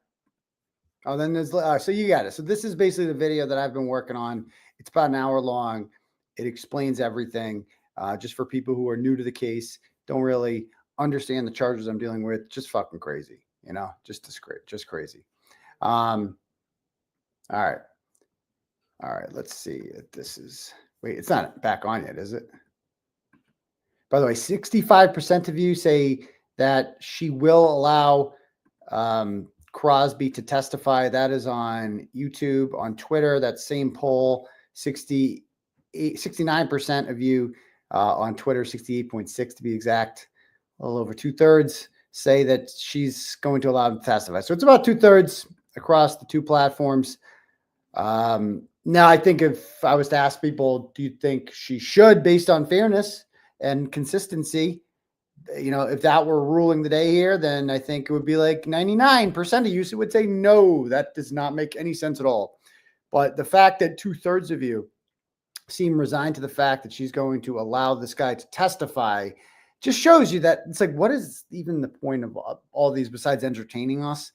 Oh, then there's so you got it. So this is basically the video that I've been working on. It's about an hour long. It explains everything. Just for people who are new to the case, don't really understand the charges I'm dealing with. Just fucking crazy, you know, just crazy. All right. Let's see if this is, wait, it's not back on yet, is it? By the way, 65% of you say that she will allow Crosby to testify. That is on YouTube, on Twitter. That same poll, 69% of you on Twitter, 68.6 to be exact, a little over 2/3 say that she's going to allow him to testify. So it's about 2/3 across the two platforms. Now, I think if I was to ask people, do you think she should, based on fairness and consistency, you know, if that were ruling the day here, then I think it would be like 99% of you would say, no, that does not make any sense at all. But the fact that 2/3 of you seem resigned to the fact that she's going to allow this guy to testify just shows you that it's like, what is even the point of all these besides entertaining us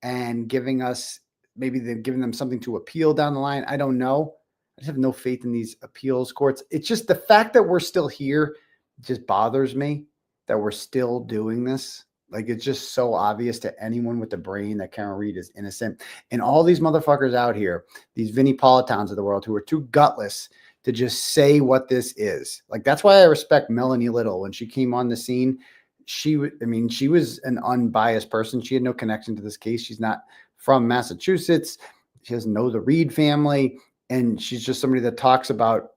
and giving us, maybe they're giving them something to appeal down the line? I don't know. I just have no faith in these appeals courts. It's just the fact that we're still here just bothers me, that we're still doing this. Like, it's just so obvious to anyone with the brain that Karen Reed is innocent. And all these motherfuckers out here, these Vinnie Politowns of the world who are too gutless to just say what this is. Like, that's why I respect Melanie Little. When she came on the scene, she was an unbiased person. She had no connection to this case. She's not from Massachusetts. She doesn't know the Reed family. And she's just somebody that talks about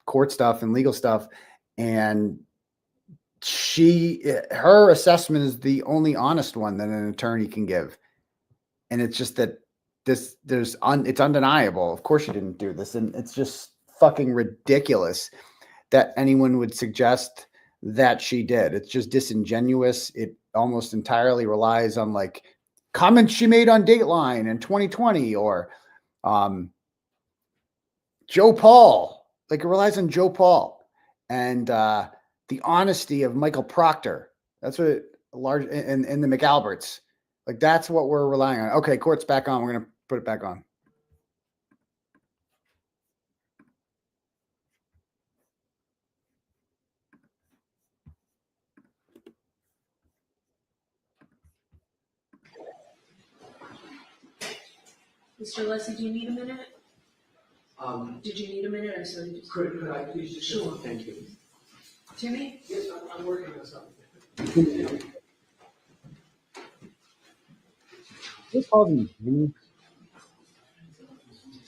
court stuff and legal stuff. And her assessment is the only honest one that an attorney can give. And it's just that it's undeniable. Of course she didn't do this. And it's just fucking ridiculous that anyone would suggest that she did. It's just disingenuous. It almost entirely relies on like comments she made on Dateline in 2020 or Joe Paul. Like, it relies on Joe Paul and the honesty of Michael Proctor. That's what and the McAlberts. Like, that's what we're relying on. Okay, court's back on. We're going to put it back on. Mr. Leslie, do you need a minute? Did you need a minute? I saw you just. Could I please just? Sure. Thank you. Timmy? Yes, I'm working on something. What's called me?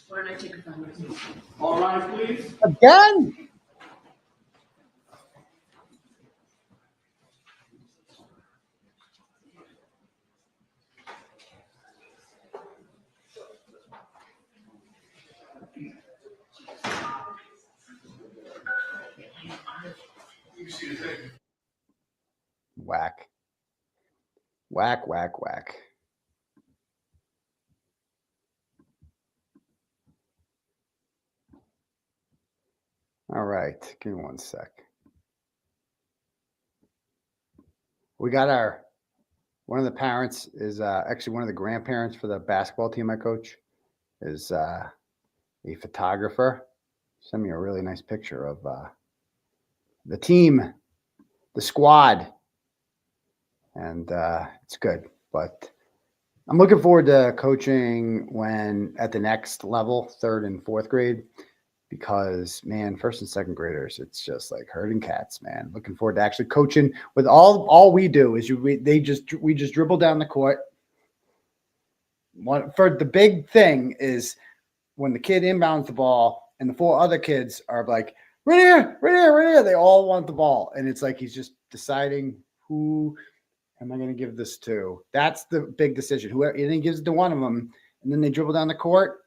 Why don't I take a 5 minutes? All right, please. Again? Whack. Whack, whack, whack. All right, give me one sec. We got one of the parents is actually one of the grandparents for the basketball team I coach is a photographer. Sent me a really nice picture of the team, the squad. And it's good, but I'm looking forward to coaching when at the next level, 3rd and 4th grade, because man, 1st and 2nd graders, it's just like herding cats, man. Looking forward to actually coaching with all we do is we just dribble down the court. For the big thing is when the kid inbounds the ball and the 4 other kids are like, right here, right here, right here. They all want the ball. And it's like, he's just deciding who am I going to give this to? That's the big decision. Whoever, and he gives it to one of them, and then they dribble down the court,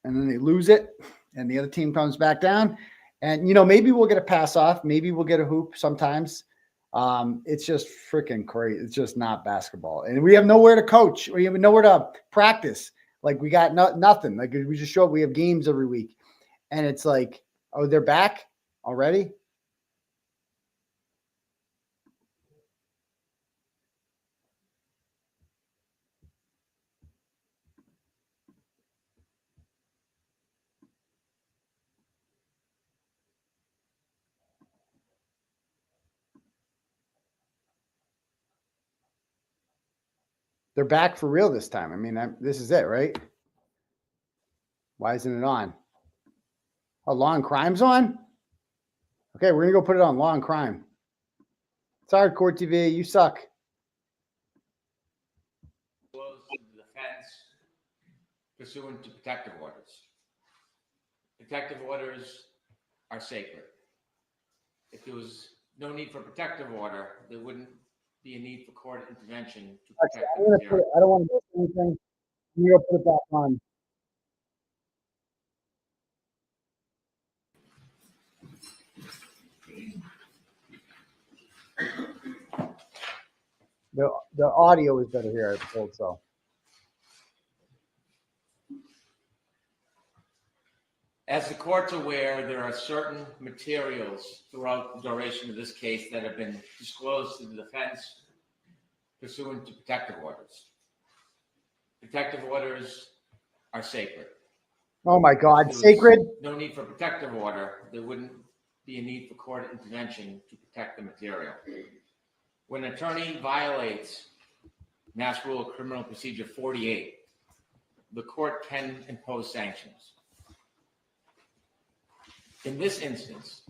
and then they lose it, and the other team comes back down, And, you know, maybe we'll get a pass off. Maybe we'll get a hoop sometimes. It's just freaking crazy. It's just not basketball. And we have nowhere to coach. We have nowhere to practice. Like we got nothing. Like we just show up. We have games every week. And it's like, oh, they're back already? They're back for real this time. I mean, this is it, right? Why isn't it on? Oh, Law and Crime's on? Okay, we're going to go put it on Law and Crime. Sorry, Court TV, you suck. Close the defense pursuant to protective orders. Protective orders are sacred. If there was no need for protective order, there wouldn't be a need for court intervention to protect the material. I don't want to do anything. I'm going to put it back on. The audio is better here, I told so. As the court's aware, there are certain materials throughout the duration of this case that have been disclosed to the defense pursuant to protective orders. Protective orders are sacred. Oh my God, sacred? No need for protective order. There wouldn't be a need for court intervention to protect the material. When an attorney violates Mass Rule of Criminal Procedure 48, the court can impose sanctions. In this instance,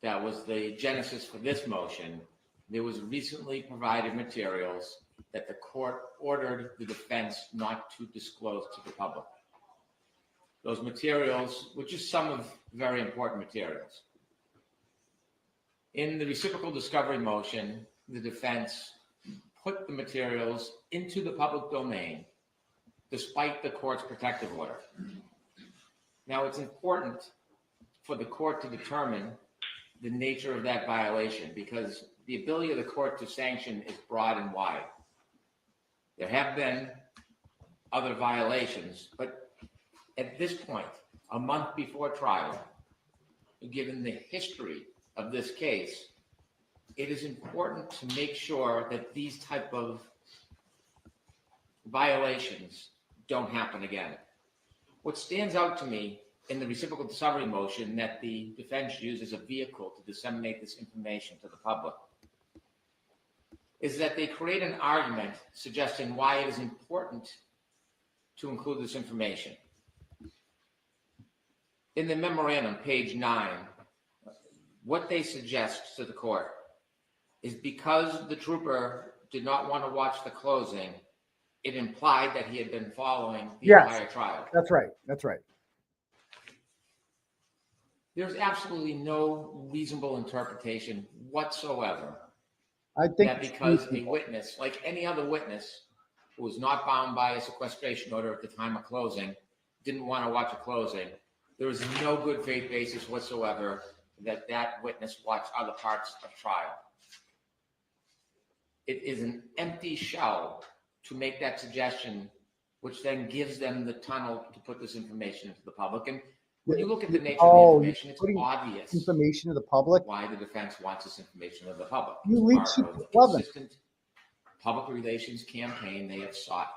that was the genesis for this motion, there was recently provided materials that the court ordered the defense not to disclose to the public. Those materials, which is some of very important materials. In the reciprocal discovery motion, the defense put the materials into the public domain despite the court's protective order. Now, it's important for the court to determine the nature of that violation because the ability of the court to sanction is broad and wide. There have been other violations, but at this point, a month before trial, given the history of this case, it is important to make sure that these type of violations don't happen again. What stands out to me in the reciprocal discovery motion that the defense used as a vehicle to disseminate this information to the public is that they create an argument suggesting why it is important to include this information. In the memorandum, page 9, what they suggest to the court is because the trooper did not want to watch the closing, it implied that he had been following the entire trial. That's right. That's right. There's absolutely no reasonable interpretation whatsoever I think that because a witness, like any other witness who was not bound by a sequestration order at the time of closing, didn't want to watch a closing, there is no good faith basis whatsoever that that witness watched other parts of trial. It is an empty shell to make that suggestion, which then gives them the tunnel to put this information into the public. And when you look at the nature of the information, it's obvious information to the public. Why the defense wants this information to the public. You It's leak part of the Love it. consistent public relations campaign they have sought.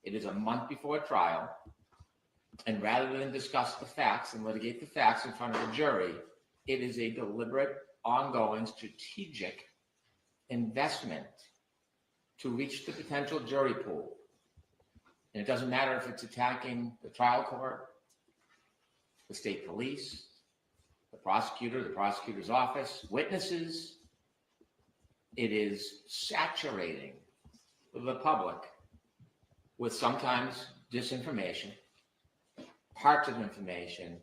It is a month before trial, and rather than discuss the facts and litigate the facts in front of the jury, it is a deliberate, ongoing, strategic investment to reach the potential jury pool. And it doesn't matter if it's attacking the trial court, the state police, the prosecutor, the prosecutor's office, witnesses. It is saturating the public with sometimes disinformation, parts of information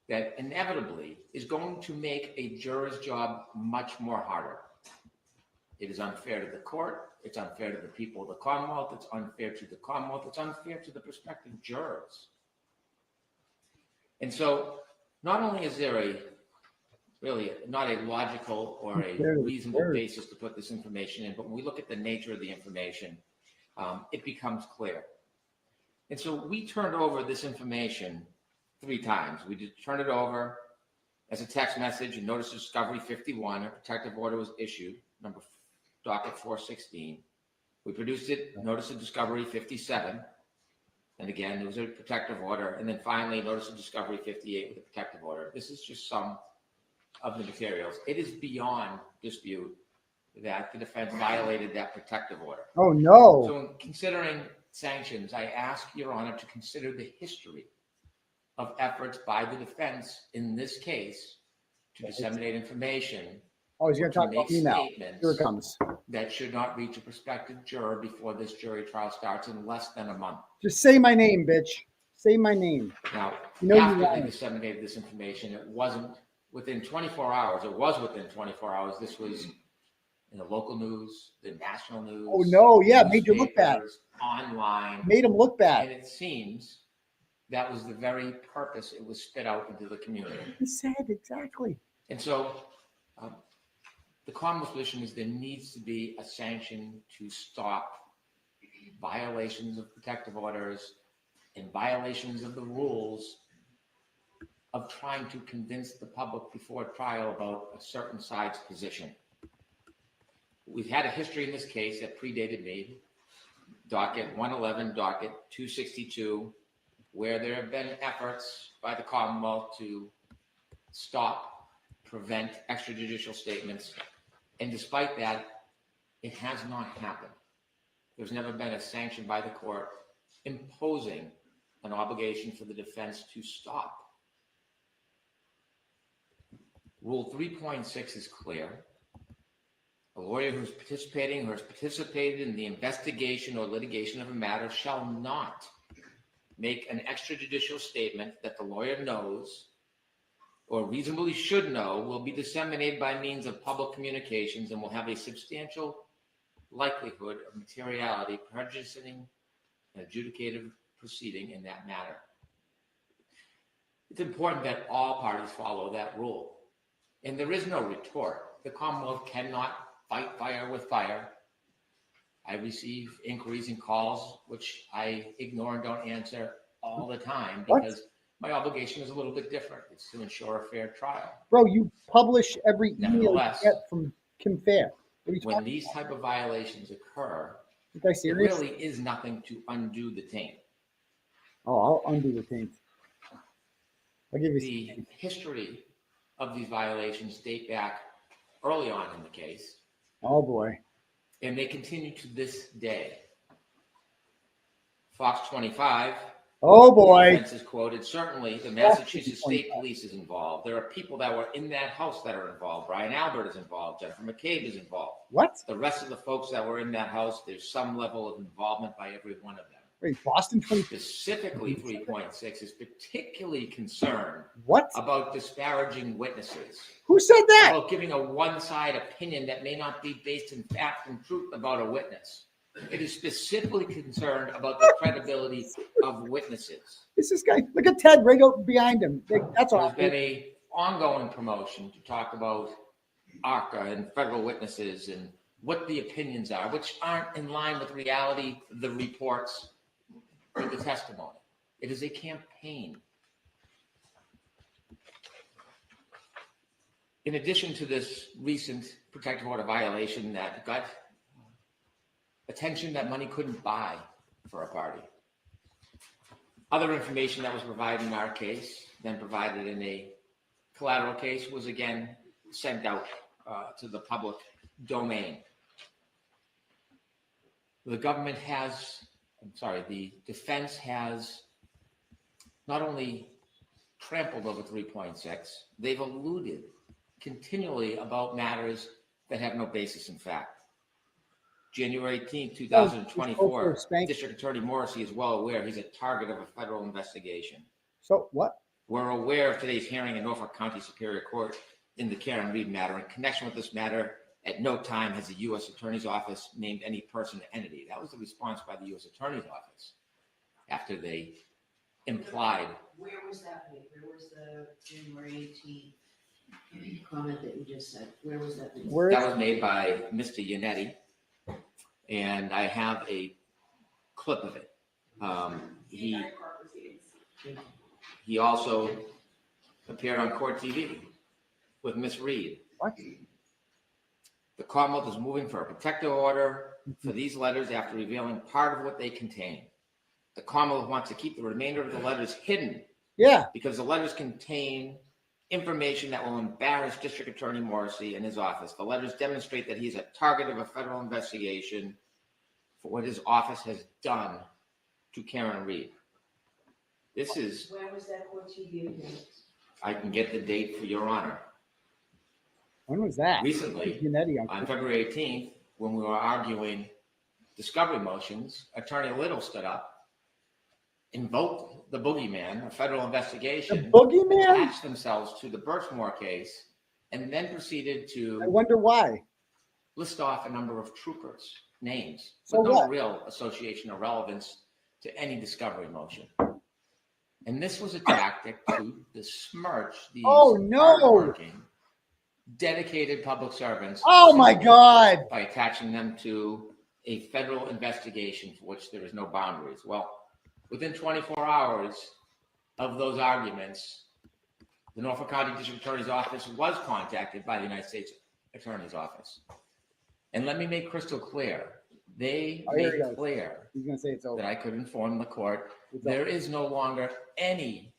that inevitably is going to make a juror's job much more harder. It is unfair to the court. It's unfair to the people of the Commonwealth. It's unfair to the Commonwealth. It's unfair to the prospective jurors. And so not only is there really not a logical or a reasonable basis to put this information in, but when we look at the nature of the information, it becomes clear. And so we turned over this information 3 times. We did turn it over as a text message, and notice of discovery 51, a protective order was issued, docket 416. We produced it, notice of discovery 57. And again, there was a protective order. And then finally, notice of discovery 58 with a protective order. This is just some of the materials. It is beyond dispute that the defense violated that protective order. Oh, no. So in considering sanctions, I ask Your Honor to consider the history of efforts by the defense in this case to disseminate information. Oh, he's going to talk about me now. Here it comes. That should not reach a prospective juror before this jury trial starts in less than a month. Just say my name, bitch. Say my name. Now, You know after you they lied. disseminated this information, it wasn't within 24 hours. It was within 24 hours. This was in the local news, the national news. Oh, no. Yeah, made you look bad. newspapers, Online. Made him look bad. And it seems that was the very purpose it was spit out into the community. He said exactly. And so the Commonwealth's position is there needs to be a sanction to stop violations of protective orders and violations of the rules of trying to convince the public before trial about a certain side's position. We've had a history in this case that predated me, docket 111, docket 262, where there have been efforts by the Commonwealth to stop, prevent extrajudicial statements. And despite that, it has not happened. There's never been a sanction by the court imposing an obligation for the defense to stop. Rule 3.6 is clear. A lawyer who's participating or has participated in the investigation or litigation of a matter shall not make an extrajudicial statement that the lawyer knows or reasonably should know will be disseminated by means of public communications and will have a substantial likelihood of materiality prejudicing an adjudicative proceeding in that matter. It's important that all parties follow that rule. And there is no retort. The Commonwealth cannot fight fire with fire. I receive inquiries and calls, which I ignore and don't answer all the time because my obligation is a little bit different. It's to ensure a fair trial. Bro, you publish every email you Nevertheless, get from Kim Fair. When these type of violations occur, Is that there serious? really is nothing to undo the taint. Oh, I'll undo the taint. I'll give you The history of these violations date back early on in the case, Oh, boy. and they continue to this day. Fox 25. Oh, boy. The defense is quoted. Certainly, the Massachusetts State Police is involved. There are people that were in that house that are involved. Brian Albert is involved. Jennifer McCabe is involved. What? The rest of the folks that were in that house, there's some level of involvement by every one of them. Wait, Boston 20. Specifically, 3.6 is particularly concerned What? about disparaging witnesses. Who said that? About giving a one-side opinion that may not be based in fact and truth about a witness. It is specifically concerned about the credibility of witnesses. This guy. Look at Ted right out behind him. That's all. There's been an ongoing promotion to talk about ARCA and federal witnesses and what the opinions are, which aren't in line with reality, the reports, or the testimony. It is a campaign. In addition to this recent protective order violation that got attention that money couldn't buy for a party, other information that was provided in our case, then provided in a collateral case, was again sent out to the public domain. The government has, the defense has not only trampled over 3.6, they've alluded continually about matters that have no basis in fact. January 18, 2024, District Attorney Morrissey is well aware he's a target of a federal investigation. So what? We're aware of today's hearing in Norfolk County Superior Court in the Karen Reed matter. In connection with this matter, at no time has the U.S. Attorney's Office named any person or entity. That was the response by the U.S. Attorney's Office after they implied. Where was that made? Where was the January 18th comment that you just said? Where was that made? That was made by Mr. Yannetti, and I have a clip of it. He also appeared on Court TV with Miss Reed. What? The Commonwealth is moving for a protective order for these letters after revealing part of what they contain. The Commonwealth wants to keep the remainder of the letters hidden. Yeah. Because the letters contain information that will embarrass District Attorney Morrissey and his office. The letters demonstrate that he's a target of a federal investigation for what his office has done to Karen Reed. This is, Where was that Court TV appearance? I can get the date for Your Honor. When was that? Recently, on February 18th, when we were arguing discovery motions, Attorney Little stood up, invoked the boogeyman, a federal investigation, attached themselves to the Birchmore case, and then proceeded to I wonder why. list off a number of troopers' names So with no what? real association or relevance to any discovery motion. And this was a tactic to besmirch these hardworking, dedicated public servants. Oh my God! By attaching them to a federal investigation for which there is no boundaries. Well, within 24 hours of those arguments, the Norfolk County District Attorney's Office was contacted by the United States Attorney's Office. And let me make crystal clear, they made clear He's gonna say it's over. that I could inform the court It's there over. is no longer any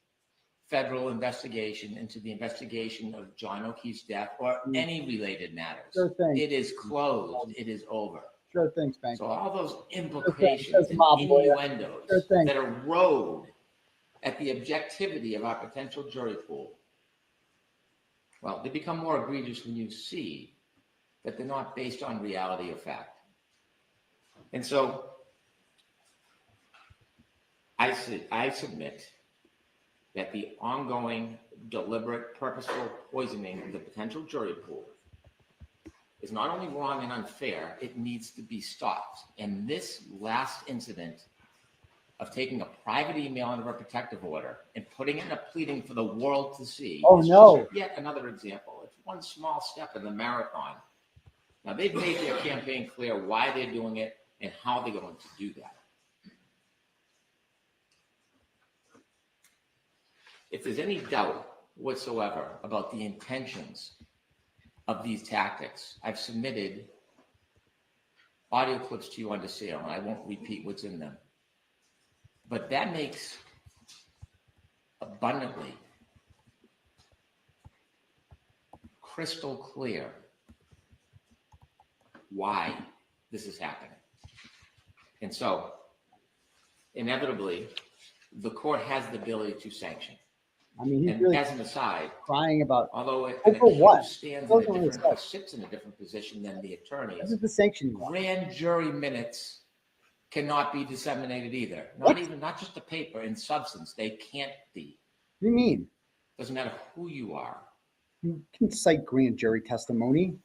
federal investigation into the investigation of John O'Keefe's death or any related matters. Sure thing. It is closed. It is over. Sure thing, Spank. So all those implications and mob lawyer. innuendos Sure thing. that erode at the objectivity of our potential jury pool, well, they become more egregious when you see that they're not based on reality or fact. And so I submit that the ongoing, deliberate, purposeful poisoning of the potential jury pool is not only wrong and unfair, it needs to be stopped. And this last incident of taking a private email under a protective order and putting it in a pleading for the world to see Oh, is no. just yet another example. It's one small step in the marathon. Now, they've made their campaign clear why they're doing it and how they're going to do that. If there's any doubt whatsoever about the intentions of these tactics, I've submitted audio clips to you under seal, and I won't repeat what's in them. But that makes abundantly crystal clear why this is happening. And so, inevitably, the court has the ability to sanction. I mean, he's And really as an aside, crying about although an over what? accused stands in Those a are his different, or stuff. sits in a different position than the This attorneys, is the sanction. one. grand jury minutes cannot be disseminated either. What? Not just the paper, in substance, they can't be. What do you mean? Doesn't matter who you are. You can cite grand jury testimony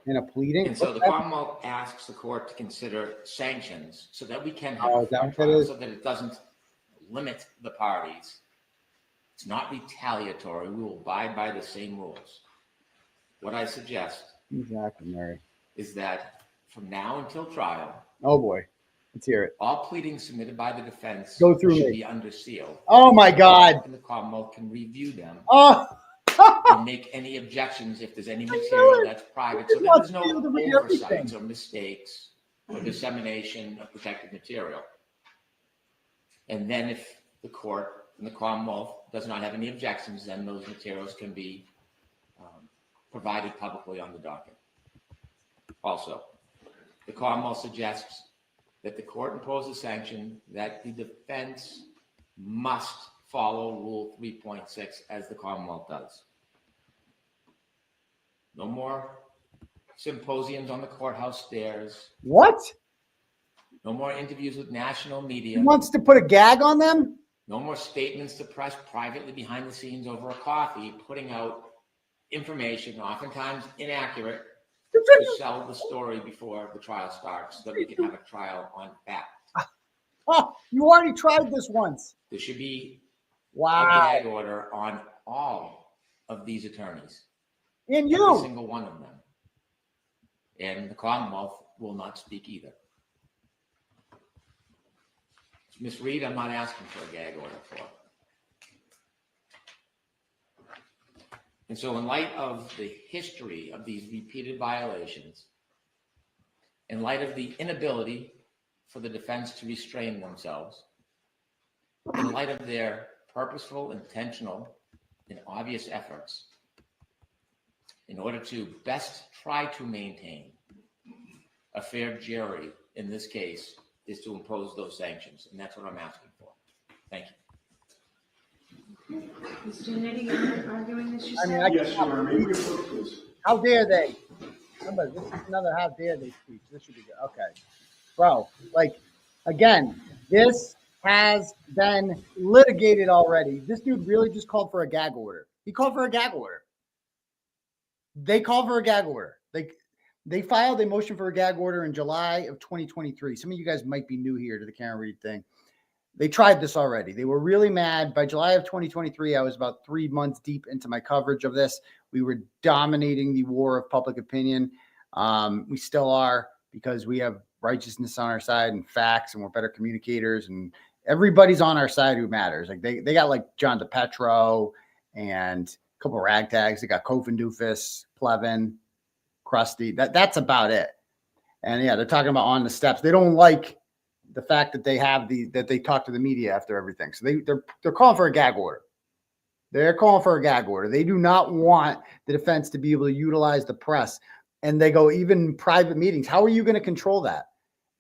in a pleading. And so the What's that? Commonwealth asks the court to consider sanctions so that we can have Oh, a is that fair what that trial, is? so that it doesn't limit the parties. It's not retaliatory. We will abide by the same rules. What I suggest Exactly, Mary. is that from now until trial, Oh boy, let's hear it. all pleadings submitted by the defense Go through should me. be under seal. Oh my God. And the Commonwealth can review them Oh, and make any objections if there's any material that's private, so just that want there's no you to read oversights everything. or mistakes or dissemination of protected material. And then if the court and the Commonwealth does not have any objections, then those materials can be provided publicly on the docket. Also, the Commonwealth suggests that the court impose a sanction that the defense must follow Rule 3.6 as the Commonwealth does. No more symposiums on the courthouse stairs. what? No more interviews with national media. He wants to put a gag on them? No more statements to press privately behind the scenes over a coffee, putting out information, oftentimes inaccurate, to sell the story before the trial starts, so that we can have a trial on fact. Oh, you already tried this once. There should be a Wow. gag order on all of these attorneys. And Every you. single one of them. And the Commonwealth will not speak either. Ms. Reed, I'm not asking for a gag order for. And so in light of the history of these repeated violations, in light of the inability for the defense to restrain themselves, in light of their purposeful, intentional, and obvious efforts, in order to best try to maintain a fair jury in this case, is to impose those sanctions. And that's what I'm asking for. Thank you. Mr. Nitty, you're arguing this I mean, yourself? Yes, Your Honor. May we approach, please? How dare they? Remember, this is another how dare they speech. This should be good. Okay. Bro, like, again, this has been litigated already. This dude really just called for a gag order. He called for a gag order. They called for a gag order. They filed a motion for a gag order in July of 2023. Some of you guys might be new here to the Karen Reed thing. They tried this already. They were really mad. By July of 2023, I was about 3 months deep into my coverage of this. We were dominating the war of public opinion. We still are, because we have righteousness on our side and facts, and we're better communicators, and everybody's on our side who matters. Like they got like John DePetro and a couple of ragtags. They got Kofen Doofus, Plevin, Crusty. That's about it. And yeah, they're talking about on the steps. They don't like the fact that they have that they talk to the media after everything. So they're calling for a gag order. They're calling for a gag order. They do not want the defense to be able to utilize the press. And they go even private meetings. How are you going to control that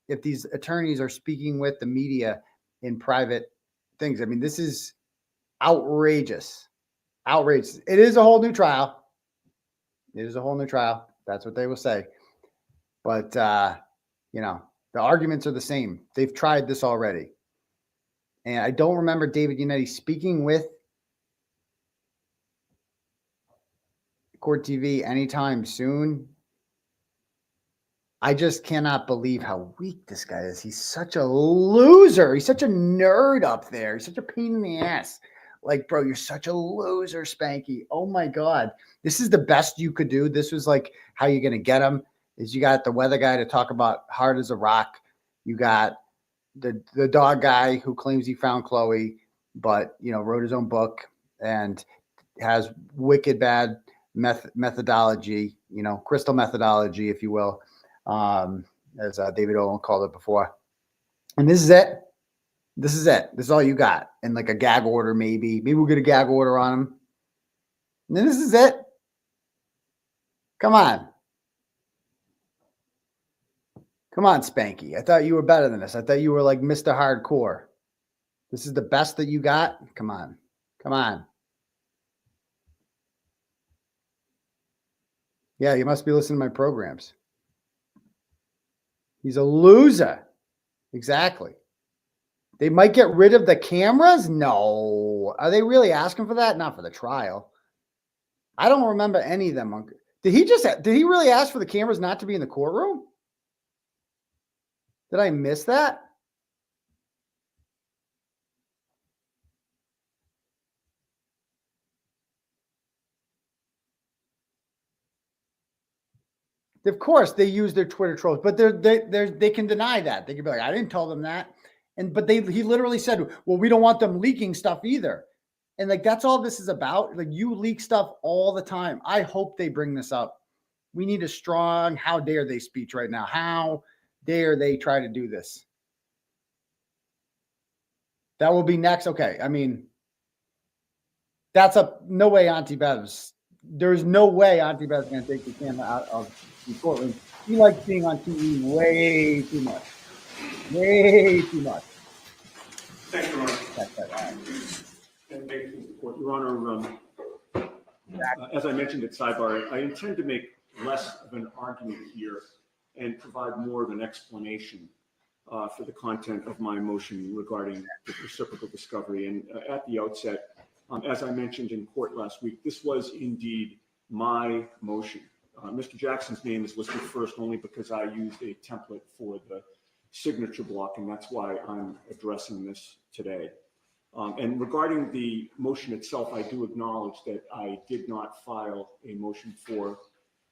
if these attorneys are speaking with the media in private things? I mean, this is outrageous. Outrageous. It is a whole new trial. It is a whole new trial. That's what they will say. But, you know, the arguments are the same. They've tried this already. And I don't remember David Yannetti speaking with Court TV anytime soon. I just cannot believe how weak this guy is. He's such a loser. He's such a nerd up there. He's such a pain in the ass. Like, bro, you're such a loser, Spanky. Oh, my God. This is the best you could do. This was like how you're going to get him is you got the weather guy to talk about hard as a rock. You got the dog guy who claims he found Chloe, but, you know, wrote his own book and has wicked bad methodology, you know, crystal methodology, if you will, as David Owen called it before. And this is it. This is it. This is all you got. And like a gag order, maybe. Maybe we'll get a gag order on him. And then this is it. Come on. Come on, Spanky. I thought you were better than this. I thought you were like Mr. Hardcore. This is the best that you got? Come on. Come on. Yeah, you must be listening to my programs. He's a loser. Exactly. They might get rid of the cameras? No. Are they really asking for that? Not for the trial. I don't remember any of them. Did he really ask for the cameras not to be in the courtroom? Did I miss that? Of course, they use their Twitter trolls, but they can deny that. They can be like, I didn't tell them that. But he literally said, well, we don't want them leaking stuff either. And like, that's all this is about. Like, you leak stuff all the time. I hope they bring this up. We need a strong, how dare they speech right now. How dare they try to do this? That will be next. Okay. I mean, that's no way Auntie Bev's. There's no way Auntie Bev's going to take the camera out of the courtroom. She likes being on TV way too much. Way too much. Thank you, Your Honor. That's right. And thank you, Mr. Court. Your Honor, as I mentioned at sidebar, I intend to make less of an argument here and provide more of an explanation for the content of my motion regarding the reciprocal discovery. And at the outset, as I mentioned in court last week, this was indeed my motion. Mr. Jackson's name is listed first only because I used a template for the signature block, and that's why I'm addressing this today. And regarding the motion itself, I do acknowledge that I did not file a motion for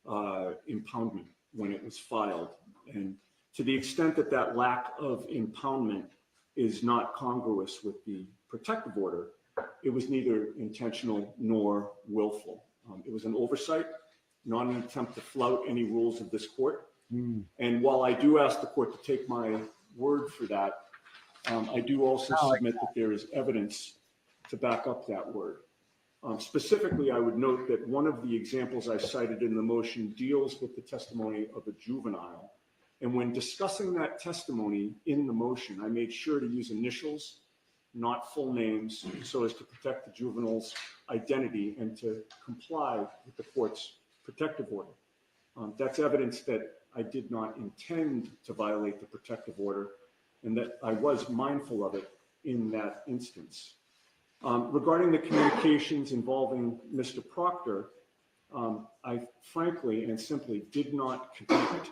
impoundment when it was filed. And to the extent that that lack of impoundment is not congruous with the protective order, it was neither intentional nor willful. It was an oversight, not an attempt to flout any rules of this court. And while I do ask the court to take my word for that, I do also submit that there is evidence to back up that word. Specifically, I would note that one of the examples I cited in the motion deals with the testimony of a juvenile. And when discussing that testimony in the motion, I made sure to use initials, not full names, so as to protect the juvenile's identity and to comply with the court's protective order. That's evidence that I did not intend to violate the protective order and that I was mindful of it in that instance. Regarding the communications involving Mr. Proctor, I frankly and simply did not connect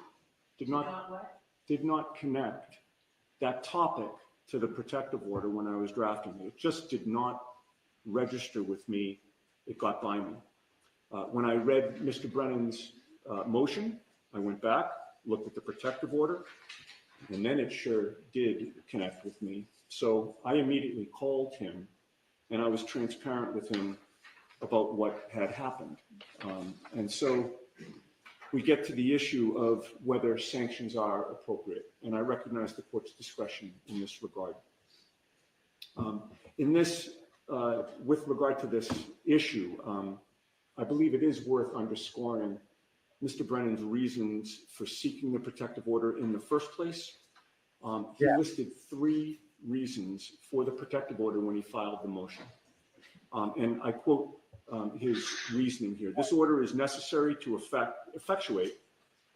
that topic to the protective order when I was drafting it. It just did not register with me. It got by me. When I read Mr. Brennan's motion, I went back, looked at the protective order, and then it sure did connect with me. So I immediately called him and I was transparent with him about what had happened. And so we get to the issue of whether sanctions are appropriate. And I recognize the court's discretion in this regard. With regard to this issue, I believe it is worth underscoring Mr. Brennan's reasons for seeking the protective order in the first place. He listed 3 reasons for the protective order when he filed the motion. And I quote his reasoning here. This order is necessary to effectuate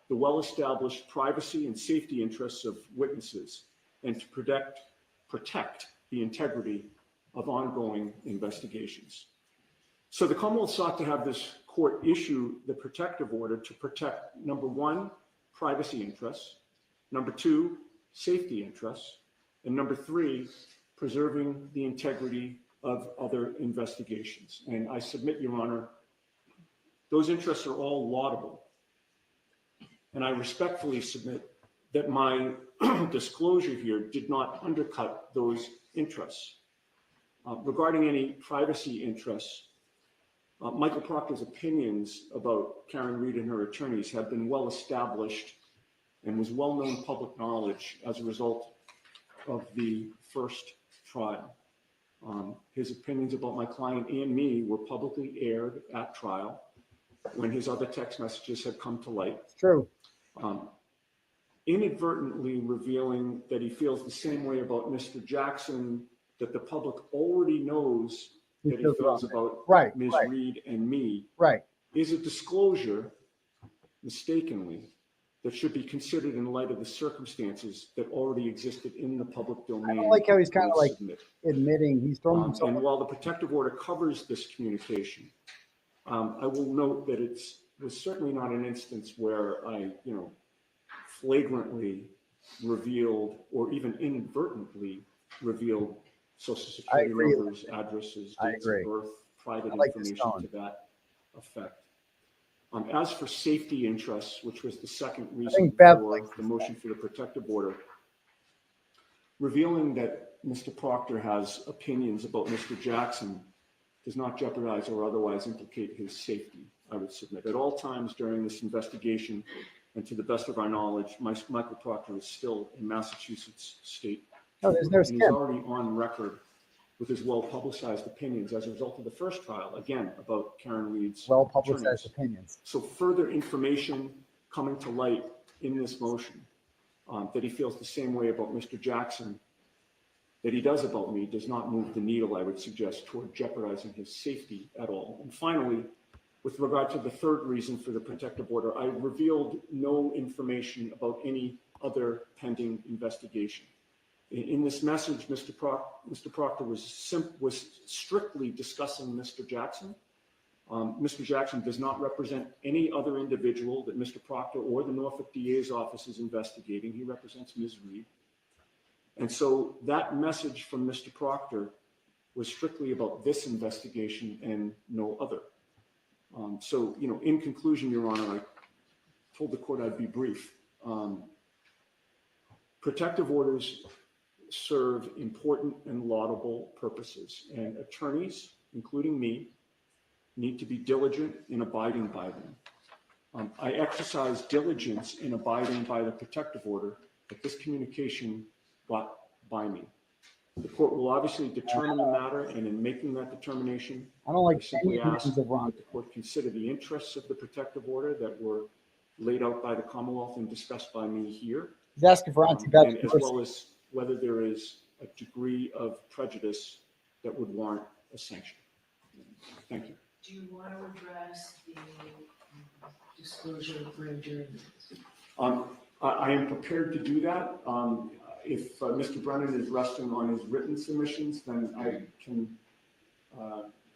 the well-established privacy and safety interests of witnesses and to protect the integrity of ongoing investigations. So the Commonwealth sought to have this court issue the protective order to protect, number 1, privacy interests, number 2, safety interests, and number 3, preserving the integrity of other investigations. And I submit, Your Honor, those interests are all laudable. And I respectfully submit that my disclosure here did not undercut those interests. Regarding any privacy interests, Michael Proctor's opinions about Karen Reed and her attorneys have been well established and was well-known public knowledge as a result of the first trial. His opinions about my client and me were publicly aired at trial when his other text messages had come to light. True. Inadvertently revealing that he feels the same way about Mr. Jackson that the public already knows that he feels about Ms. Reed and me is a disclosure, mistakenly, that should be considered in light of the circumstances that already existed in the public domain. I don't like how he's kind of like admitting he's throwing himself. And while the protective order covers this communication, I will note that it was certainly not an instance where I, flagrantly revealed or even inadvertently revealed social security numbers, addresses, dates of birth, private information to that effect. As for safety interests, which was the second reason for the motion for the protective order, revealing that Mr. Proctor has opinions about Mr. Jackson does not jeopardize or otherwise implicate his safety, I would submit. At all times during this investigation, and to the best of our knowledge, Michael Proctor is still in Massachusetts State. There's no and he's already on record with his well-publicized opinions as a result of the first trial, again, about Karen Reed's well-publicized opinions. So further information coming to light in this motion that he feels the same way about Mr. Jackson that he does about me does not move the needle, I would suggest, toward jeopardizing his safety at all. And finally, with regard to the third reason for the protective order, I revealed no information about any other pending investigation. In this message, Mr. Proctor was strictly discussing Mr. Jackson. Mr. Jackson does not represent any other individual that Mr. Proctor or the Norfolk DA's office is investigating. He represents Ms. Reed. And so that message from Mr. Proctor was strictly about this investigation and no other. So, in conclusion, Your Honor, I told the court I'd be brief. Protective orders serve important and laudable purposes, and attorneys, including me, need to be diligent in abiding by them. I exercise diligence in abiding by the protective order that this communication got by me. The court will obviously determine the matter, and in making that determination, I don't like simply any ask means of wrong. that the court consider the interests of the protective order that were laid out by the Commonwealth and discussed by me here. He's asking for and anti-bad as well as whether there is a degree of prejudice that would warrant a sanction. Thank you. Do you want to address the disclosure of grand jury minutes? I am prepared to do that. If Mr. Brennan is resting on his written submissions, then I can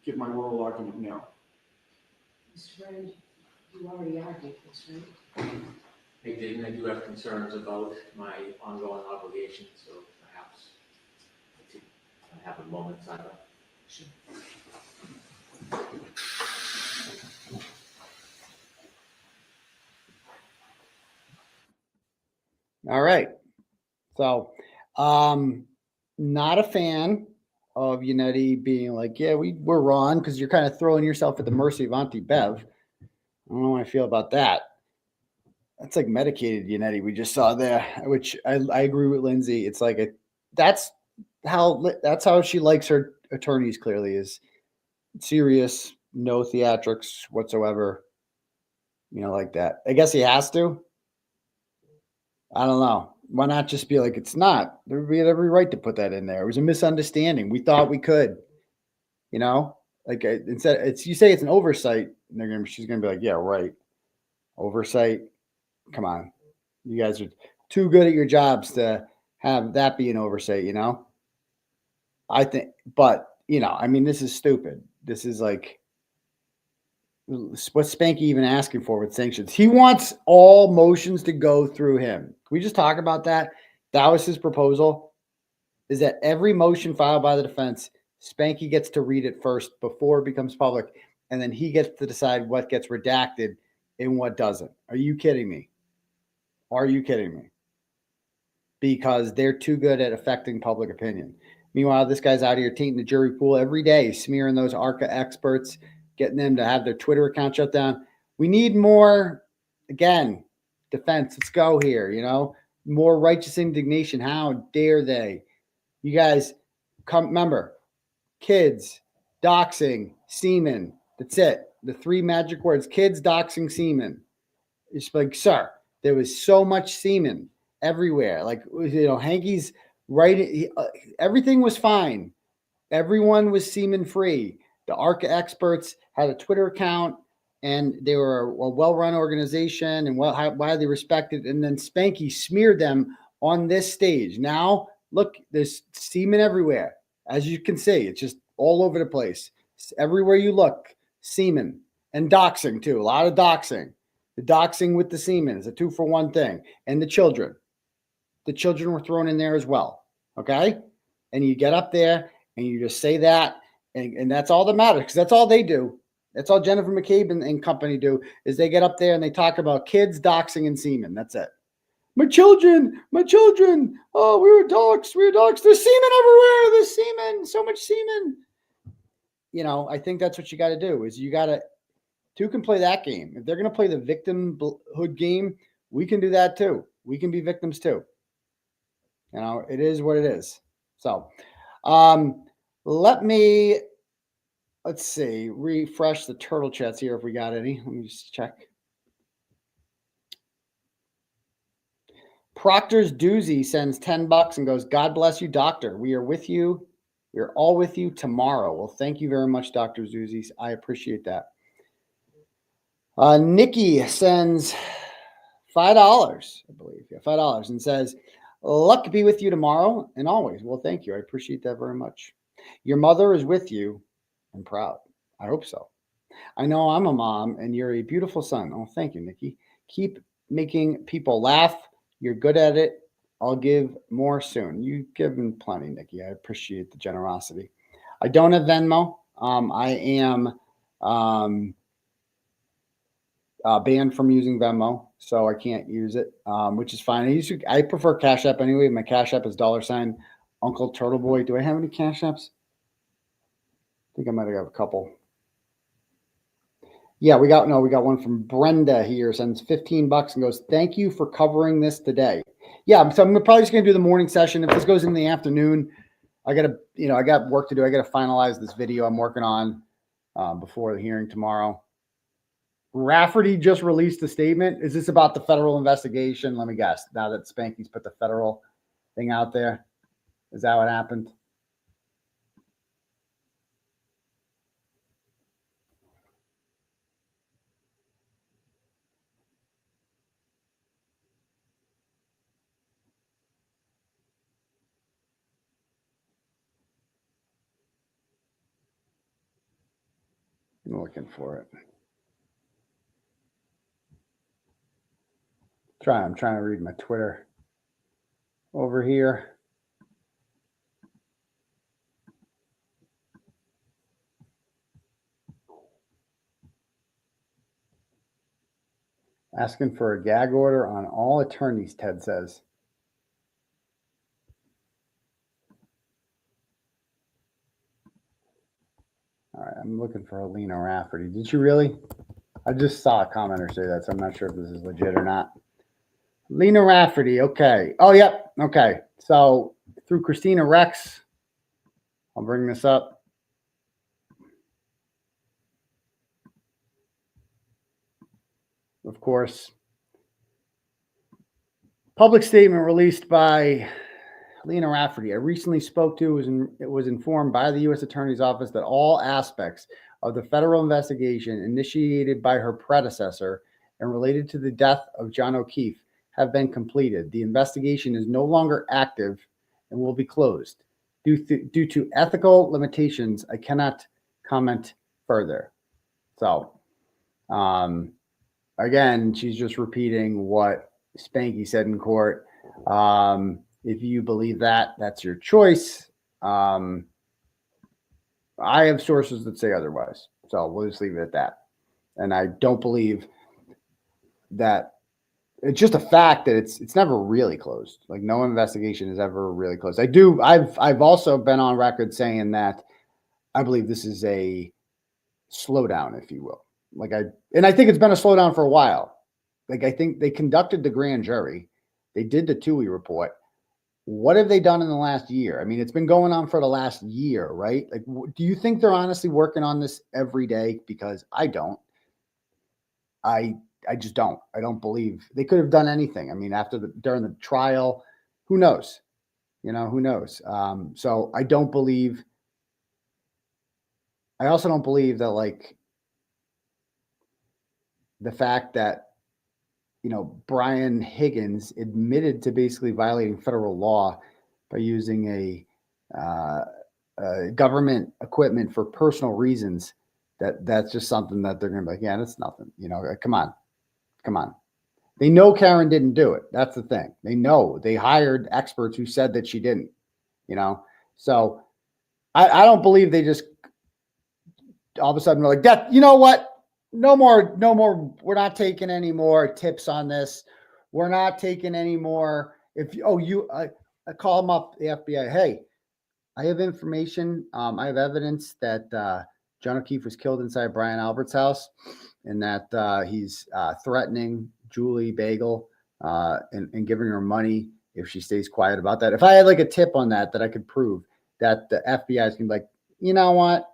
give my oral argument now. Mr. Brennan, you already argued this, right? I did, and I do have concerns about my ongoing obligations, so perhaps I could have a moment silent. Sure. All right. So, not a fan of Yannetti being like, yeah, we're wrong, because you're kind of throwing yourself at the mercy of Auntie Bev. I don't know how I feel about that. That's like medicated Yannetti we just saw there, which I agree with Lindsay. It's like that's how she likes her attorneys, clearly, is serious, no theatrics whatsoever, like that. I guess he has to. I don't know. Why not just be like, it's not? We had every right to put that in there. It was a misunderstanding. We thought we could, like instead you say it's an oversight, and she's going to be like, yeah, right. Oversight. Come on. You guys are too good at your jobs to have that be an oversight, I think, but this is stupid. This is like, what's Spanky even asking for with sanctions? He wants all motions to go through him. Can we just talk about that? That was his proposal, is that every motion filed by the defense, Spanky gets to read it first before it becomes public, and then he gets to decide what gets redacted and what doesn't. Are you kidding me? Are you kidding me? Because they're too good at affecting public opinion. Meanwhile, this guy's out here tainting the jury pool every day, smearing those ARCA experts, getting them to have their Twitter account shut down. We need more, again, defense. Let's go here, more righteous indignation. How dare they? You guys remember, kids, doxing, semen. That's it. The three magic words: kids, doxing, semen. It's like, sir, there was so much semen everywhere. Like, Hankey's right. Everything was fine. Everyone was semen free. The ARCA experts had a Twitter account, and they were a well-run organization and widely respected. And then Spanky smeared them on this stage. Now, look, there's semen everywhere. As you can see, it's just all over the place. Everywhere you look, semen. And doxing, too. A lot of doxing. The doxing with the semen is a 2-for-1 thing. And the children. The children were thrown in there as well. Okay? And you get up there and you just say that, and that's all that matters, because that's all they do. That's all Jennifer McCabe and company do, is they get up there and they talk about kids, doxing, and semen. That's it. My children. Oh, we were doxed. There's semen everywhere. There's semen. So much semen. I think that's what you got to do, is you got to, two can play that game. If they're going to play the victimhood game, we can do that too. We can be victims too. It is what it is. So, let's see, refresh the turtle chats here if we got any. Let me just check. Proctor's Doozy sends $10 and goes, God bless you, doctor. We are with you. We're all with you tomorrow. Well, thank you very much, Dr. Zuzis. I appreciate that. Nikki sends $5, I believe. Yeah, $5, and says, luck be with you tomorrow and always. Well, thank you. I appreciate that very much. Your mother is with you and proud. I hope so. I know I'm a mom and you're a beautiful son. Oh, thank you, Nikki. Keep making people laugh. You're good at it. I'll give more soon. You've given plenty, Nikki. I appreciate the generosity. I don't have Venmo. I am banned from using Venmo, so I can't use it, which is fine. I prefer Cash App anyway. My Cash App is $ Uncle Turtle Boy. Do I have any Cash Apps? I think I might have a couple. Yeah, we got one from Brenda here, sends $15 and goes, "Thank you for covering this today." Yeah, so I'm probably just gonna do the morning session. If this goes in the afternoon, I got work to do. I gotta finalize this video I'm working on before the hearing tomorrow. Rafferty just released a statement. Is this about the federal investigation? Let me guess. Now that Spanky's put the federal thing out there, is that what happened? I'm looking for it. I'm trying to read my Twitter over here. Asking for a gag order on all attorneys, Ted says. All right, I'm looking for Alina Rafferty. Did you really? I just saw a commenter say that, so I'm not sure if this is legit or not. Lena Rafferty, okay. Oh, yep, okay. So through Christina Rex, I'll bring this up. Of course, public statement released by Lena Rafferty. I recently spoke to, it was informed by the U.S. Attorney's Office that all aspects of the federal investigation initiated by her predecessor and related to the death of John O'Keefe have been completed. The investigation is no longer active and will be closed. Due to ethical limitations, I cannot comment further. So, again, she's just repeating what Spanky said in court. If you believe that, that's your choice. I have sources that say otherwise. So we'll just leave it at that. And I don't believe that. It's just a fact that it's never really closed. Like no investigation is ever really closed. I've also been on record saying that I believe this is a slowdown, if you will. I think it's been a slowdown for a while. Like I think they conducted the grand jury. They did the TUI report. What have they done in the last year? I mean, it's been going on for the last year, right? Like, do you think they're honestly working on this every day? Because I don't. I just don't. I don't believe they could have done anything. I mean, during the trial, who knows? Who knows? So I don't believe. I also don't believe that, like, the fact that, Brian Higgins admitted to basically violating federal law by using a government equipment for personal reasons, that's just something that they're going to be like, yeah, that's nothing. Come on. They know Karen didn't do it. That's the thing. They know. They hired experts who said that she didn't, So I don't believe they just all of a sudden were like, that, you know what? No more. We're not taking any more tips on this. We're not taking any more. I call them up, the FBI. Hey, I have information. I have evidence that John O'Keefe was killed inside Brian Albert's house, and that he's threatening Julie Bagel and giving her money if she stays quiet about that. If I had like a tip on that I could prove, that the FBI is gonna be like, you know what?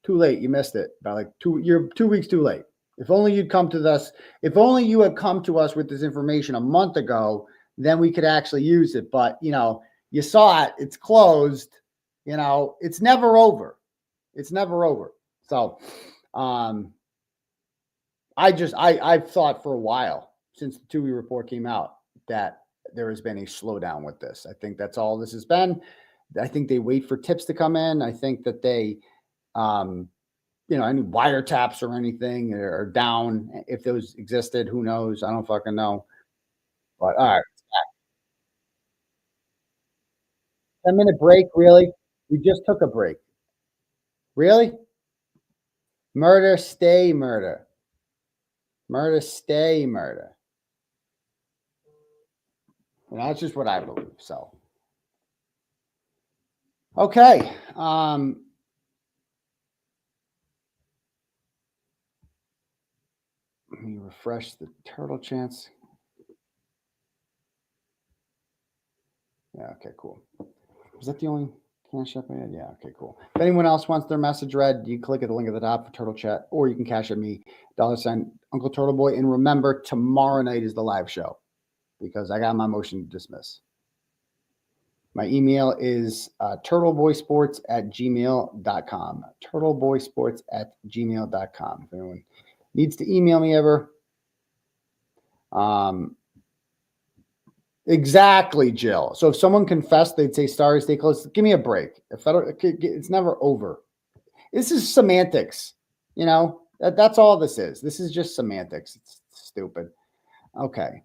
Too late. You missed it by like you're 2 weeks too late. If only you'd come to us. If only you had come to us with this information a month ago, then we could actually use it. But you saw it. It's closed. It's never over. It's never over. So, I've thought for a while since the TUI report came out that there has been a slowdown with this. I think that's all this has been. I think they wait for tips to come in. I think that they, any wiretaps or anything are down. If those existed, who knows? I don't fucking know. But all right. 10-minute break, really? We just took a break. Really? Murder, stay murder. Murder, stay murder. And that's just what I believe. So, okay. Let me refresh the turtle chance. Yeah, okay, cool. Was that the only cash app I had? Yeah, okay, cool. If anyone else wants their message read, you can click at the link at the top for Turtle Chat, or you can cash at me, $, Uncle Turtle Boy. And remember, tomorrow night is the live show because I got my motion to dismiss. My email is turtleboysports@gmail.com. Turtleboysports@gmail.com. If anyone needs to email me ever. Exactly, Jill. So if someone confessed, they'd say, sorry, stay close. Give me a break. It's never over. This is semantics. You know, that's all this is. This is just semantics. It's stupid. Okay.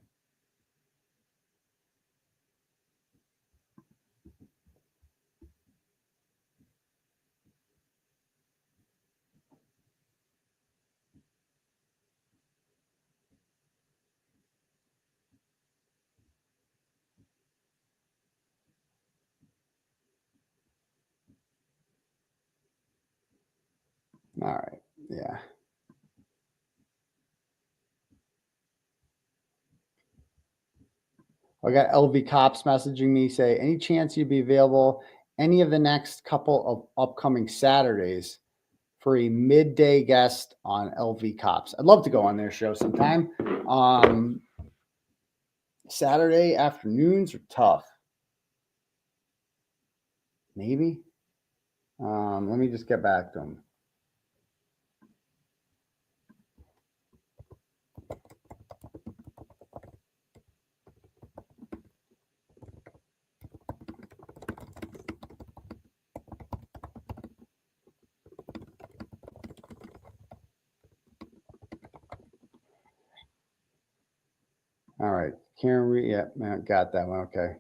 All right. Yeah. I got LV Cops messaging me, say, any chance you'd be available any of the next couple of upcoming Saturdays for a midday guest on LV Cops? I'd love to go on their show sometime. Saturday afternoons are tough. Maybe. Let me just get back to them. All right. Karen Reed. Yeah, man, got that one. Okay.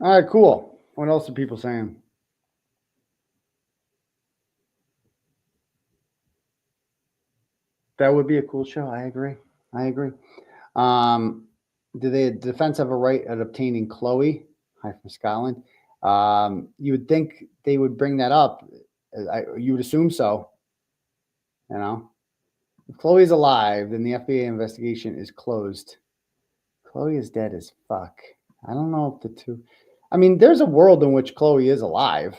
All right, cool. What else are people saying? That would be a cool show. I agree. Do the defense have a right at obtaining Chloe? Hi from Scotland. You would think they would bring that up. You would assume so. You know, if Chloe's alive, then the FBI investigation is closed. Chloe is dead as fuck. I don't know if the two. I mean, there's a world in which Chloe is alive,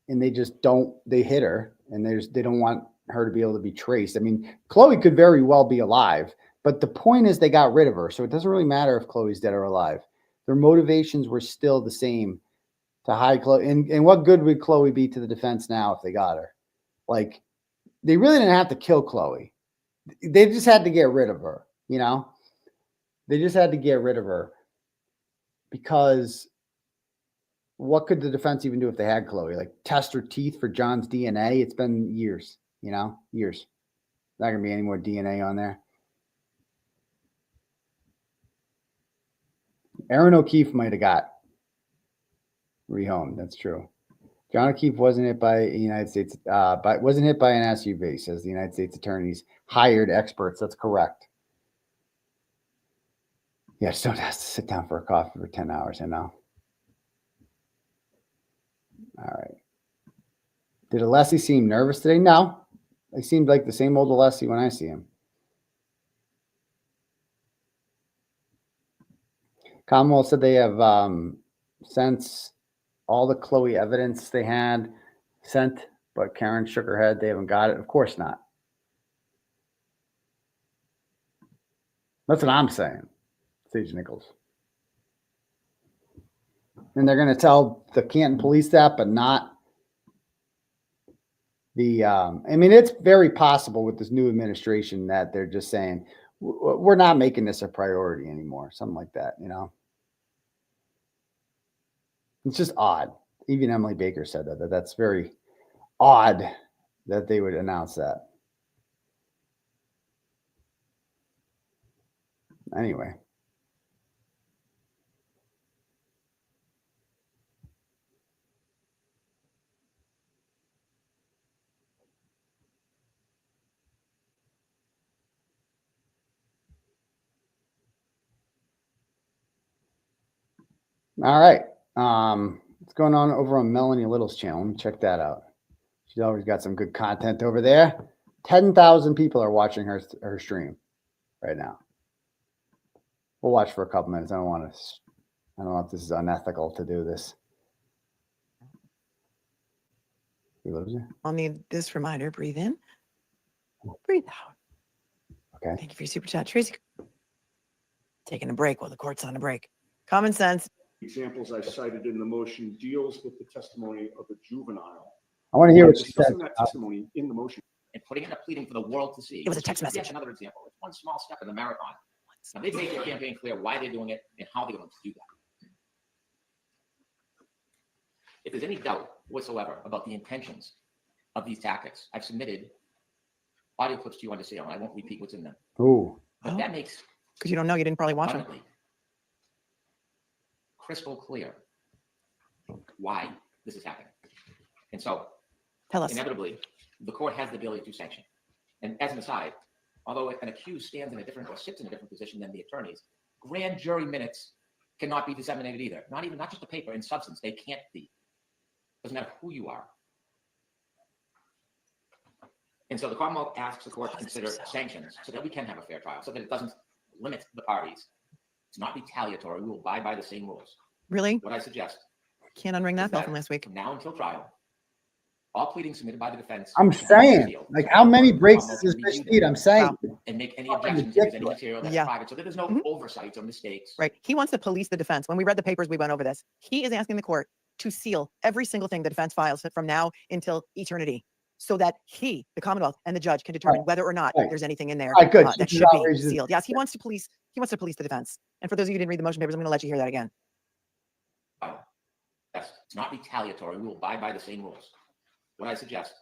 and they just don't. They hit her, and they don't want her to be able to be traced. I mean, Chloe could very well be alive, but the point is they got rid of her, so it doesn't really matter if Chloe's dead or alive. Their motivations were still the same to hide Chloe. And what good would Chloe be to the defense now if they got her? Like, they really didn't have to kill Chloe. They just had to get rid of her, you know? They just had to get rid of her because what could the defense even do if they had Chloe? Like, test her teeth for John's DNA? It's been years, you know? Years. Not going to be any more DNA on there. Aaron O'Keefe might have got rehomed. That's true. John O'Keefe wasn't hit by a United States, wasn't hit by an SUV, says the United States attorneys hired experts. That's correct. Yeah, just don't have to sit down for a coffee for 10 hours, I know. All right. Did Alessi seem nervous today? No. He seemed like the same old Alessi when I see him. Commonwealth said they have since all the Chloe evidence they had sent, but Karen shook her head. They haven't got it. Of course not. That's what I'm saying, Sage Nichols. And they're going to tell the Canton police that, but not the, I mean, it's very possible with this new administration that they're just saying, we're not making this a priority anymore. Something like that, you know? It's just odd. Even Emily Baker said that's very odd that they would announce that. Anyway. All right. What's going on over on Melanie Little's channel? Let me check that out. She's always got some good content over there. 10,000 people are watching her stream right now. We'll watch for a couple minutes. I don't know if this is unethical to do this. We lose you? I'll need this reminder. Breathe in, breathe out. Okay. Thank you for your super chat, Tracy. Taking a break while the court's on a break. Common sense. Examples I cited in the motion deals with the testimony of a juvenile. I want to hear what she said. Discussing that testimony in the motion. And putting in a pleading for the world to see. It was a text message. Yet another example. It's one small step in the marathon. Now, they've made their campaign clear why they're doing it and how they're going to do that. If there's any doubt whatsoever about the intentions of these tactics, I've submitted audio clips to you under seal, and I won't repeat what's in them. Ooh. But that makes because you don't know, you didn't probably watch them. Crystal clear why this is happening. And so, tell us. Inevitably, the court has the ability to sanction. And as an aside, although an accused stands in a different or sits in a different position than the attorneys, grand jury minutes cannot be disseminated either. Not just the paper, in substance, they can't be. Doesn't matter who you are. And so the Commonwealth asks the court to consider sanctions so that we can have a fair trial, so that it doesn't limit the parties. It's not retaliatory. We will abide by the same rules. Really? What I suggest. Can't unring that bell from last week. From now until trial, all pleadings submitted by the defense. I'm saying, like, how many breaks does this bitch need? I'm saying. And make any objections if there's any material that's private, so that there's no oversights or mistakes. Right. He wants to police the defense. When we read the papers, we went over this. He is asking the court to seal every single thing the defense files from now until eternity, so that he, the Commonwealth, and the judge can determine whether or not there's anything in there that should be sealed. Yes, he wants to police. He wants to police the defense. And for those of you who didn't read the motion papers, I'm going to let you hear that again. Yes, it's not retaliatory. We will abide by the same rules. What I suggest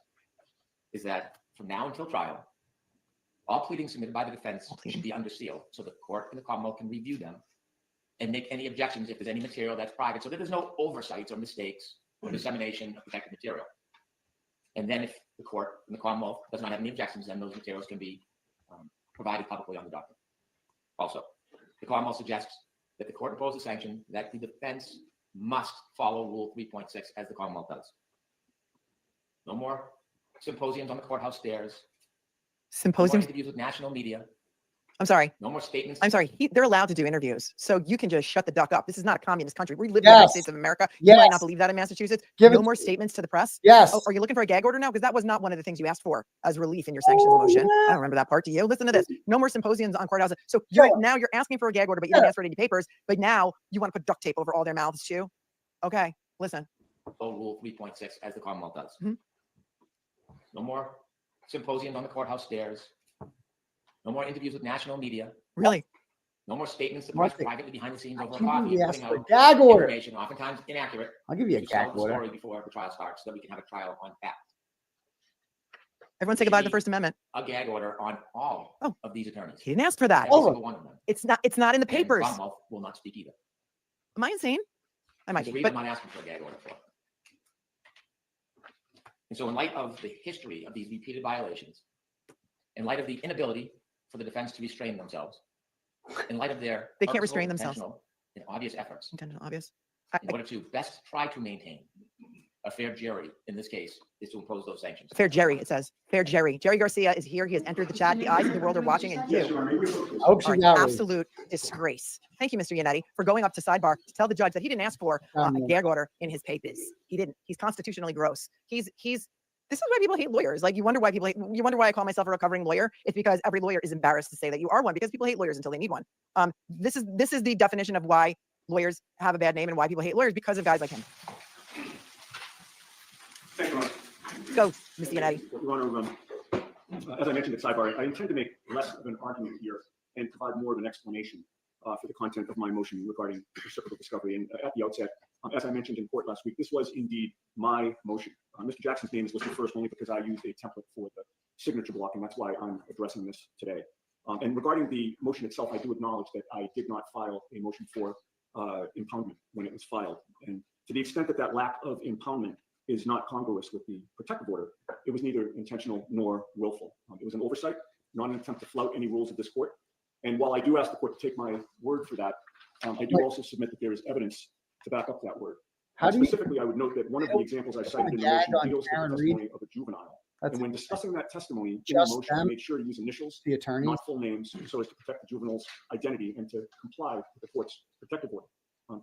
is that from now until trial, all pleadings submitted by the defense should be under seal, so the court and the Commonwealth can review them and make any objections if there's any material that's private, so that there's no oversights or mistakes or dissemination of protected material. And then if the court and the Commonwealth does not have any objections, then those materials can be provided publicly on the document. Also, the Commonwealth suggests that the court impose a sanction that the defense must follow Rule 3.6 as the Commonwealth does. No more symposiums on the courthouse stairs. Symposiums? No more interviews with national media. I'm sorry. No more statements. I'm sorry. They're allowed to do interviews, so you can just shut the duck up. This is not a communist country. We live in the United States of America. You might not believe that in Massachusetts. No more statements to the press. Yes. Oh, are you looking for a gag order now? Because that was not one of the things you asked for as relief in your sanctions motion. I don't remember that part. Do you? Listen to this. No more symposiums on courthouses. So now you're asking for a gag order, but you didn't ask for any papers. But now you want to put duct tape over all their mouths too. Okay, listen. Rule 3.6 as the Commonwealth does. No more symposiums on the courthouse stairs. No more interviews with national media. Really? No more statements to press privately behind the scenes over a coffee. Yes, a gag order. Information, oftentimes inaccurate. I'll give you a gag order. Story before the trial starts, so that we can have a trial on fact. Everyone say goodbye to the First Amendment. A gag order on all of these attorneys. He didn't ask for that. Every single one of them. It's not in the papers. And the Commonwealth will not speak either. Am I insane? I might be, but I'm not asking for a gag order for. And so in light of the history of these repeated violations, in light of the inability for the defense to restrain themselves, in light of their they can't restrain themselves. Intentional and obvious efforts. Intentional, obvious. In order to best try to maintain a fair jury, in this case, is to impose those sanctions. Fair Jerry, it says. Fair Jerry. Jerry Garcia is here. He has entered the chat. The eyes of the world are watching, and you are an absolute disgrace. Thank you, Mr. Yannetti, for going up to sidebar to tell the judge that he didn't ask for a gag order in his papers. He didn't. He's constitutionally gross. This is why people hate lawyers. Like, you wonder why I call myself a recovering lawyer. It's because every lawyer is embarrassed to say that you are one, because people hate lawyers until they need one. This is the definition of why lawyers have a bad name and why people hate lawyers, because of guys like him. Thank you, Ron. Go, Mr. Yannetti. Your Honor, as I mentioned at sidebar, I intend to make less of an argument here and provide more of an explanation for the content of my motion regarding the reciprocal discovery. And at the outset, as I mentioned in court last week, this was indeed my motion. Mr. Jackson's name is listed first only because I used a template for the signature block, and that's why I'm addressing this today. And regarding the motion itself, I do acknowledge that I did not file a motion for impoundment when it was filed. And to the extent that that lack of impoundment is not congruous with the protective order, it was neither intentional nor willful. It was an oversight, not an attempt to flout any rules of this court. And while I do ask the court to take my word for that, I do also submit that there is evidence to back up that word. Specifically, I would note that one of the examples I cited in the motion deals with the testimony of a juvenile. And when discussing that testimony in the motion, I made sure to use initials, not full names, so as to protect the juvenile's identity and to comply with the court's protective order.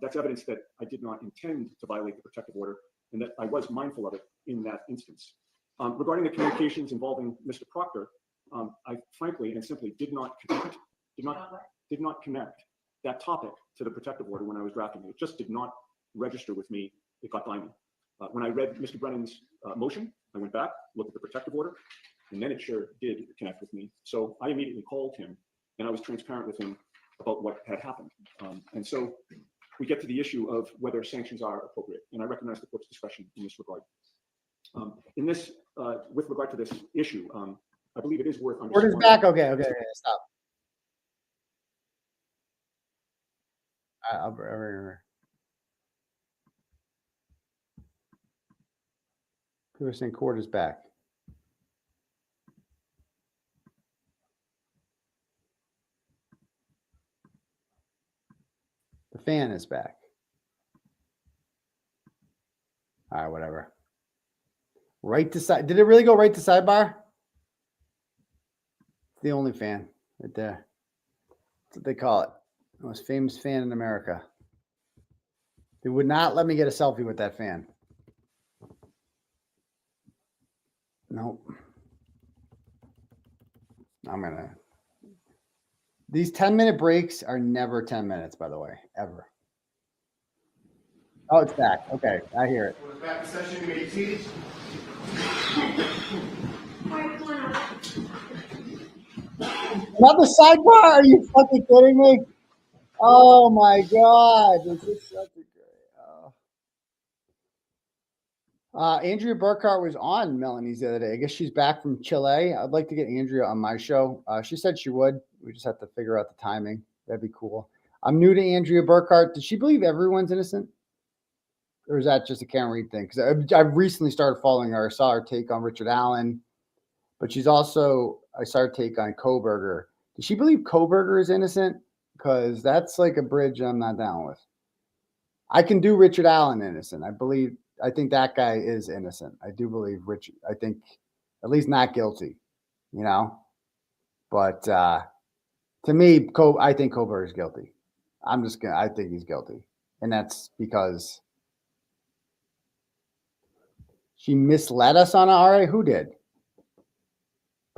That's evidence that I did not intend to violate the protective order and that I was mindful of it in that instance. Regarding the communications involving Mr. Proctor, I frankly and simply did not connect that topic to the protective order when I was drafting it. It just did not register with me. It got by me. When I read Mr. Brennan's motion, I went back, looked at the protective order, and then it sure did connect with me. So I immediately called him, and I was transparent with him about what had happened. And so we get to the issue of whether sanctions are appropriate, and I recognize the court's discretion in this regard. With regard to this issue, I believe it is worth underscoring. Word is back. Okay, stop. I'll People are saying court is back. The fan is back. All right, whatever. Right to side. Did it really go right to sidebar? It's the only fan right there. That's what they call it. The most famous fan in America. They would not let me get a selfie with that fan. Nope. These 10-minute breaks are never 10 minutes, by the way, ever. Oh, it's back. Okay, I hear it. We're back in session. You may be seated. Another sidebar? Are you fucking kidding me? Oh my God. This is such a great. Andrea Burkhart was on Melanie's the other day. I guess she's back from Chile. I'd like to get Andrea on my show. She said she would. We just have to figure out the timing. That'd be cool. I'm new to Andrea Burkhart. Does she believe everyone's innocent? Or is that just a Karen Reed thing? Because I've recently started following her. I saw her take on Richard Allen. But she's also, I saw her take on Kohberger. Does she believe Kohberger is innocent? Because that's like a bridge I'm not down with. I can do Richard Allen innocent. I think that guy is innocent. I do believe Richard. I think at least not guilty, you know. But to me, I think Kohberger is guilty. I think he's guilty, and that's because she misled us on RA. Who did?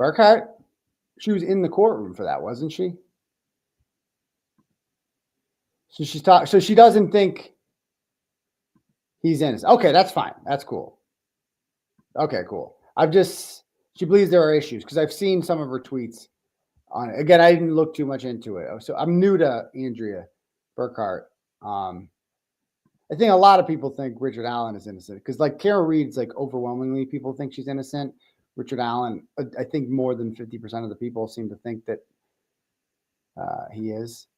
Burkhart? She was in the courtroom for that, wasn't she? So so she doesn't think he's innocent. Okay, that's fine. That's cool. Okay, cool. She believes there are issues because I've seen some of her tweets on it. Again, I didn't look too much into it. So I'm new to Andrea Burkhart. I think a lot of people think Richard Allen is innocent because like Karen Reed's like overwhelmingly people think she's innocent. Richard Allen, I think more than 50% of the people seem to think that he is.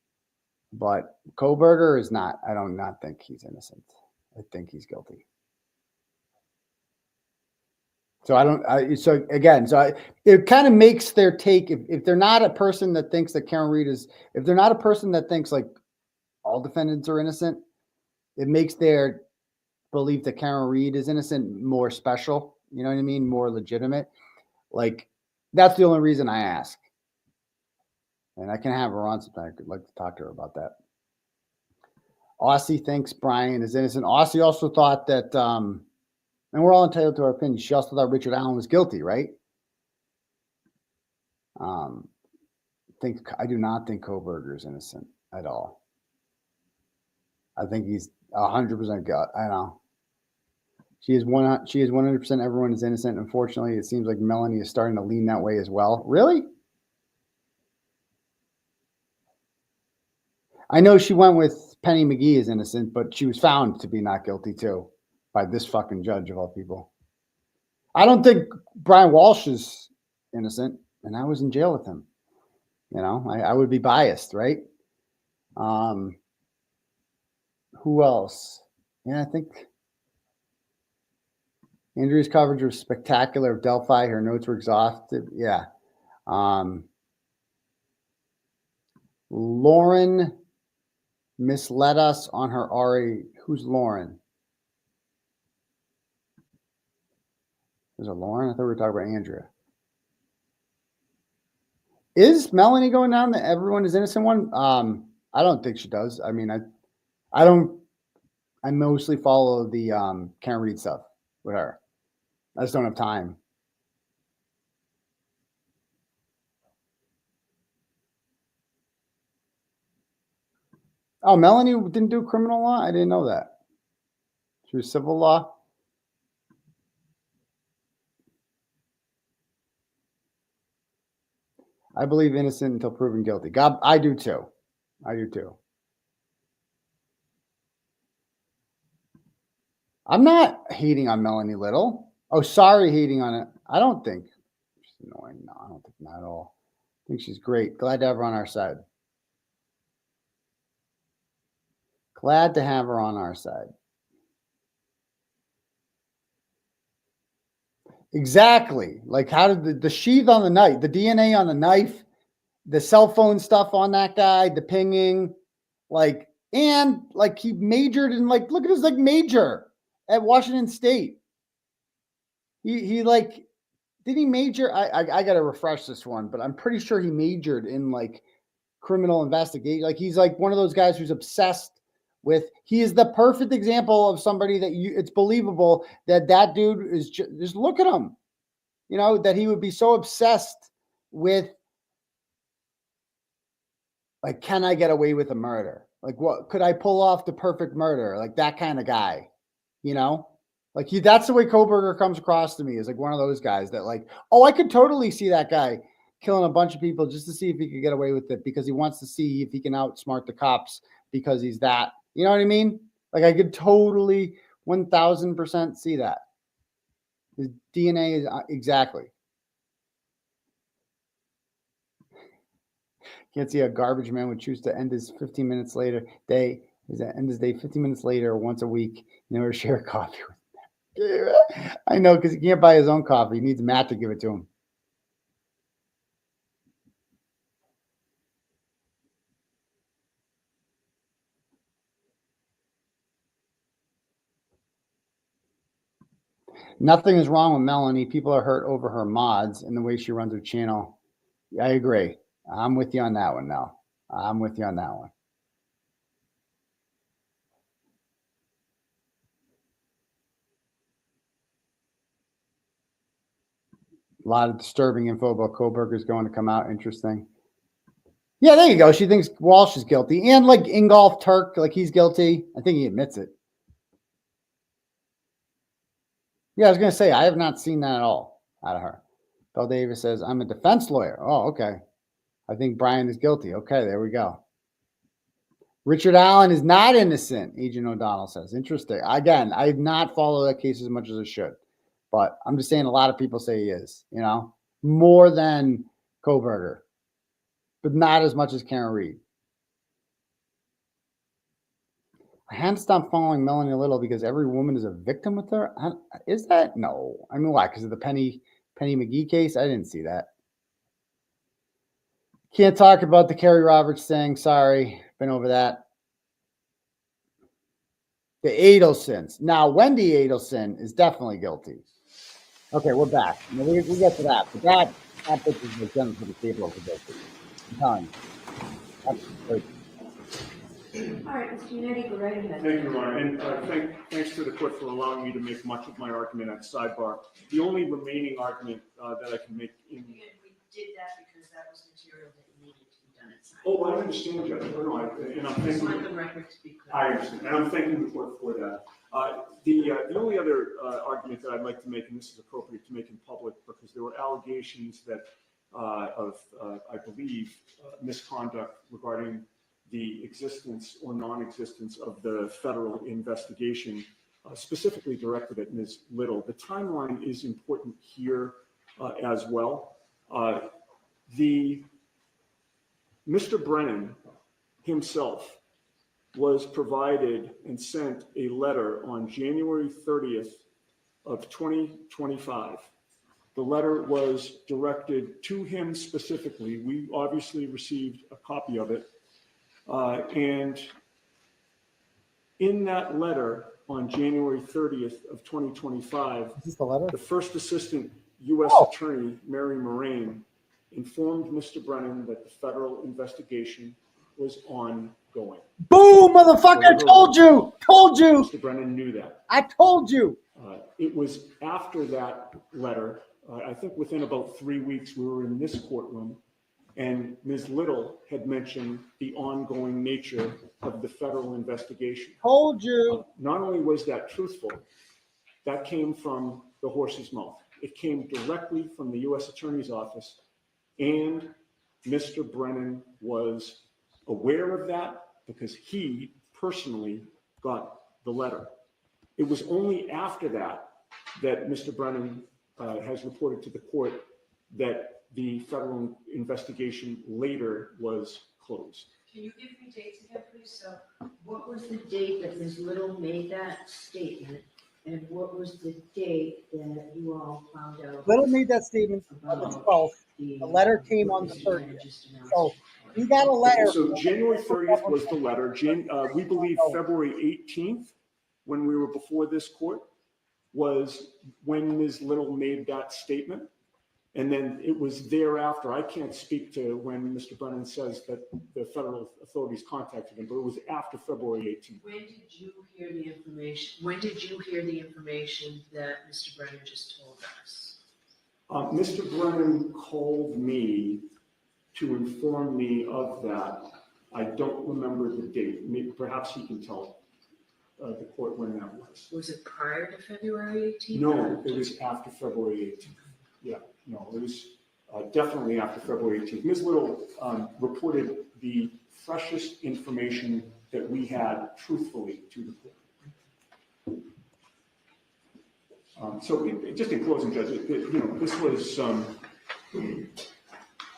But Kohberger is not. I do not think he's innocent. I think he's guilty. So it kind of makes their take if they're not a person that thinks that Karen Reed is, if they're not a person that thinks like all defendants are innocent, it makes their belief that Karen Reed is innocent more special. You know what I mean? More legitimate. Like that's the only reason I ask. And I can have her on sometime. I could like to talk to her about that. Aussie thinks Brian is innocent. Aussie also thought that, and we're all entitled to our opinion. She also thought Richard Allen was guilty, right? I do not think Kohberger is innocent at all. I think he's 100% guilty. I know. She is 100% everyone is innocent. Unfortunately, it seems like Melanie is starting to lean that way as well. Really? I know she went with Penny McGee is innocent, but she was found to be not guilty too by this fucking judge of all people. I don't think Brian Walsh is innocent, and I was in jail with him. You know, I would be biased, right? Who else? Yeah, I think Andrea's coverage was spectacular of Delphi. Her notes were exhaustive. Yeah. Lauren misled us on her RA. Who's Lauren? Is it Lauren? I thought we were talking about Andrea. Is Melanie going down the everyone is innocent one? I don't think she does. I mean, I mostly follow the Karen Reed stuff with her. I just don't have time. Oh, Melanie didn't do criminal law? I didn't know that. She was civil law. I believe innocent until proven guilty. God, I do too. I do too. I'm not hating on Melanie Little. Oh, sorry, hating on it. I don't think she's annoying. No, I don't think not at all. I think she's great. Glad to have her on our side. Glad to have her on our side. Exactly. Like, how did the sheath on the knife, the DNA on the knife, the cell phone stuff on that guy, the pinging, like, and like he majored in, like, look at his like major at Washington State. He like, did he major? I gotta refresh this one, but I'm pretty sure he majored in like criminal investigation. Like, he's like one of those guys who's obsessed with. He is the perfect example of somebody that it's believable that dude is just look at him. You know, that he would be so obsessed with, like, can I get away with a murder? Like, what could I pull off the perfect murder? Like that kind of guy, you know? Like that's the way Koberger comes across to me, is like one of those guys that like, oh, I could totally see that guy killing a bunch of people just to see if he could get away with it because he wants to see if he can outsmart the cops because he's that, you know what I mean? Like I could totally 1000% see that. His DNA is exactly. Can't see a garbage man would choose to end his 15 minutes later day. End his day 15 minutes later once a week in order to share a coffee with him. I know, because he can't buy his own coffee. He needs Matt to give it to him. Nothing is wrong with Melanie. People are hurt over her mods and the way she runs her channel. I agree. I'm with you on that one now. I'm with you on that one. A lot of disturbing info about Koberger is going to come out. Interesting. Yeah, there you go. She thinks Walsh is guilty. And like Ingolf Turk, like he's guilty. I think he admits it. Yeah, I was going to say, I have not seen that at all out of her. Bill Davis says, I'm a defense lawyer. Oh, okay. I think Brian is guilty. Okay, there we go. Richard Allen is not innocent, Agent O'Donnell says. Interesting. Again, I have not followed that case as much as I should. But I'm just saying a lot of people say he is, you know, more than Koberger, but not as much as Karen Reed. I had to stop following Melanie Little because every woman is a victim with her. Is that? No. I mean, why? Because of the Penny McGee case? I didn't see that. Can't talk about the Kerry Roberts thing. Sorry. Been over that. The Adelsons. Now, Wendy Adelson is definitely guilty. Okay, we're back. We get to that. But that bitch is like done for the table for guilty. I'm telling you. That's crazy. All right, Mr. Unity, go right ahead. Thank you, Your Honor, and thanks to the court for allowing me to make much of my argument at sidebar. The only remaining argument that I can make in... We did that because that was material that needed to be done at sidebar. Oh, I understand, Judge. And I'm thanking... I want the record to be clear. I understand, and I'm thanking the court for that. The only other argument that I'd like to make, and this is appropriate to make in public, because there were allegations that I believe, misconduct regarding the existence or non-existence of the federal investigation, specifically directed at Ms. Little. The timeline is important here as well. The Mr. Brennan himself was provided and sent a letter on January 30th of 2025. The letter was directed to him specifically. We obviously received a copy of it. And in that letter on January 30th of 2025, Is this the letter? the first assistant U.S. attorney, Mary Moraine, informed Mr. Brennan that the federal investigation was ongoing. Boom, motherfucker! I told you! Told you! Mr. Brennan knew that. I told you! It was after that letter, I think within about 3 weeks, we were in this courtroom, and Ms. Little had mentioned the ongoing nature of the federal investigation. Told you! Not only was that truthful, that came from the horse's mouth. It came directly from the U.S. Attorney's Office, and Mr. Brennan was aware of that because he personally got the letter. It was only after that that Mr. Brennan has reported to the court that the federal investigation later was closed. Can you give me dates again, please? So what was the date that Ms. Little made that statement? And what was the date that you all found out? Little made that statement on the 12th. The letter came on the 30th. So we got a letter. So January 30th was the letter. We believe February 18th, when we were before this court, was when Ms. Little made that statement. And then it was thereafter. I can't speak to when Mr. Brennan says that the federal authorities contacted him, but it was after February 18th. When did you hear the information? When did you hear the information that Mr. Brennan just told us? Mr. Brennan called me to inform me of that. I don't remember the date. Maybe, perhaps he can tell the court when that was. Was it prior to February 18th? No, it was after February 18th. Yeah, no, it was definitely after February 18th. Ms. Little reported the freshest information that we had truthfully to the court. Just in closing, Judge, this was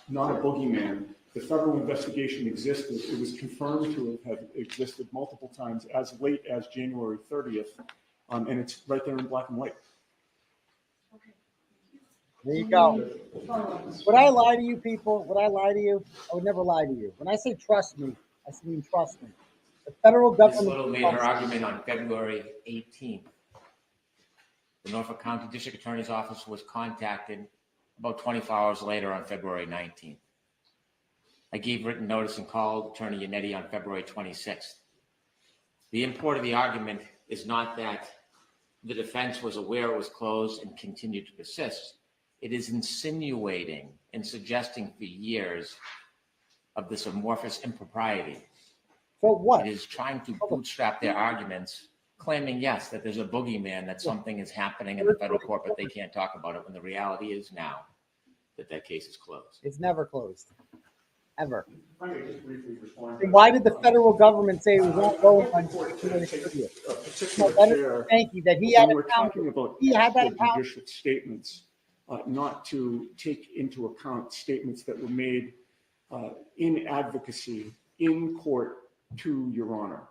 not a boogeyman. The federal investigation existed. It was confirmed to have existed multiple times as late as January 30th, and it's right there in black and white. There you go. Would I lie to you people? Would I lie to you? I would never lie to you. When I say trust me, I mean trust me. The federal Ms. government Little made her argument on February 18th. The Norfolk County District Attorney's Office was contacted about 24 hours later on February 19th. I gave written notice and called Attorney Yannetti on February 26th. The import of the argument is not that the defense was aware it was closed and continued to persist. It is insinuating and suggesting for years of this amorphous impropriety. So what? It is trying to bootstrap their arguments, claiming, yes, that there's a boogeyman, that something is happening in the federal court, but they can't talk about it when the reality is now that that case is closed. It's never closed. Ever. If I may just briefly respond. Then why did the federal government say it was not going on January 30th? Thank you. That he had When we're account. talking about He had that account. judicial statements, not to take into account statements that were made in advocacy in court to Your Honor.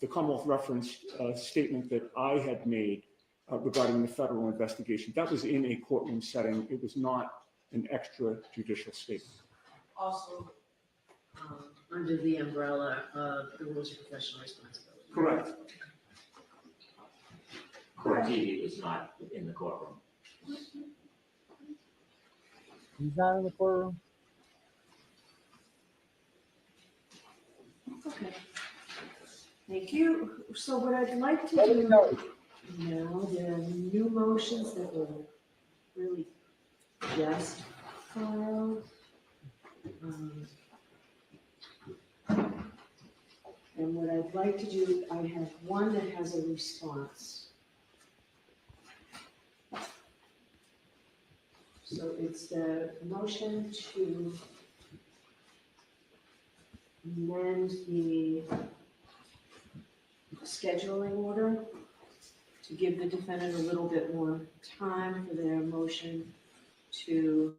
The Commonwealth referenced a statement that I had made regarding the federal investigation. That was in a courtroom setting. It was not an extrajudicial statement. Also, under the umbrella of the rules of professional responsibility. Correct. Court TV was not in the courtroom. He's not in the courtroom. Okay. Thank you. So what I'd like to do now, there are new motions that were really just filed. And what I'd like to do, I have one that has a response. So it's the motion to amend the scheduling order to give the defendant a little bit more time for their motion to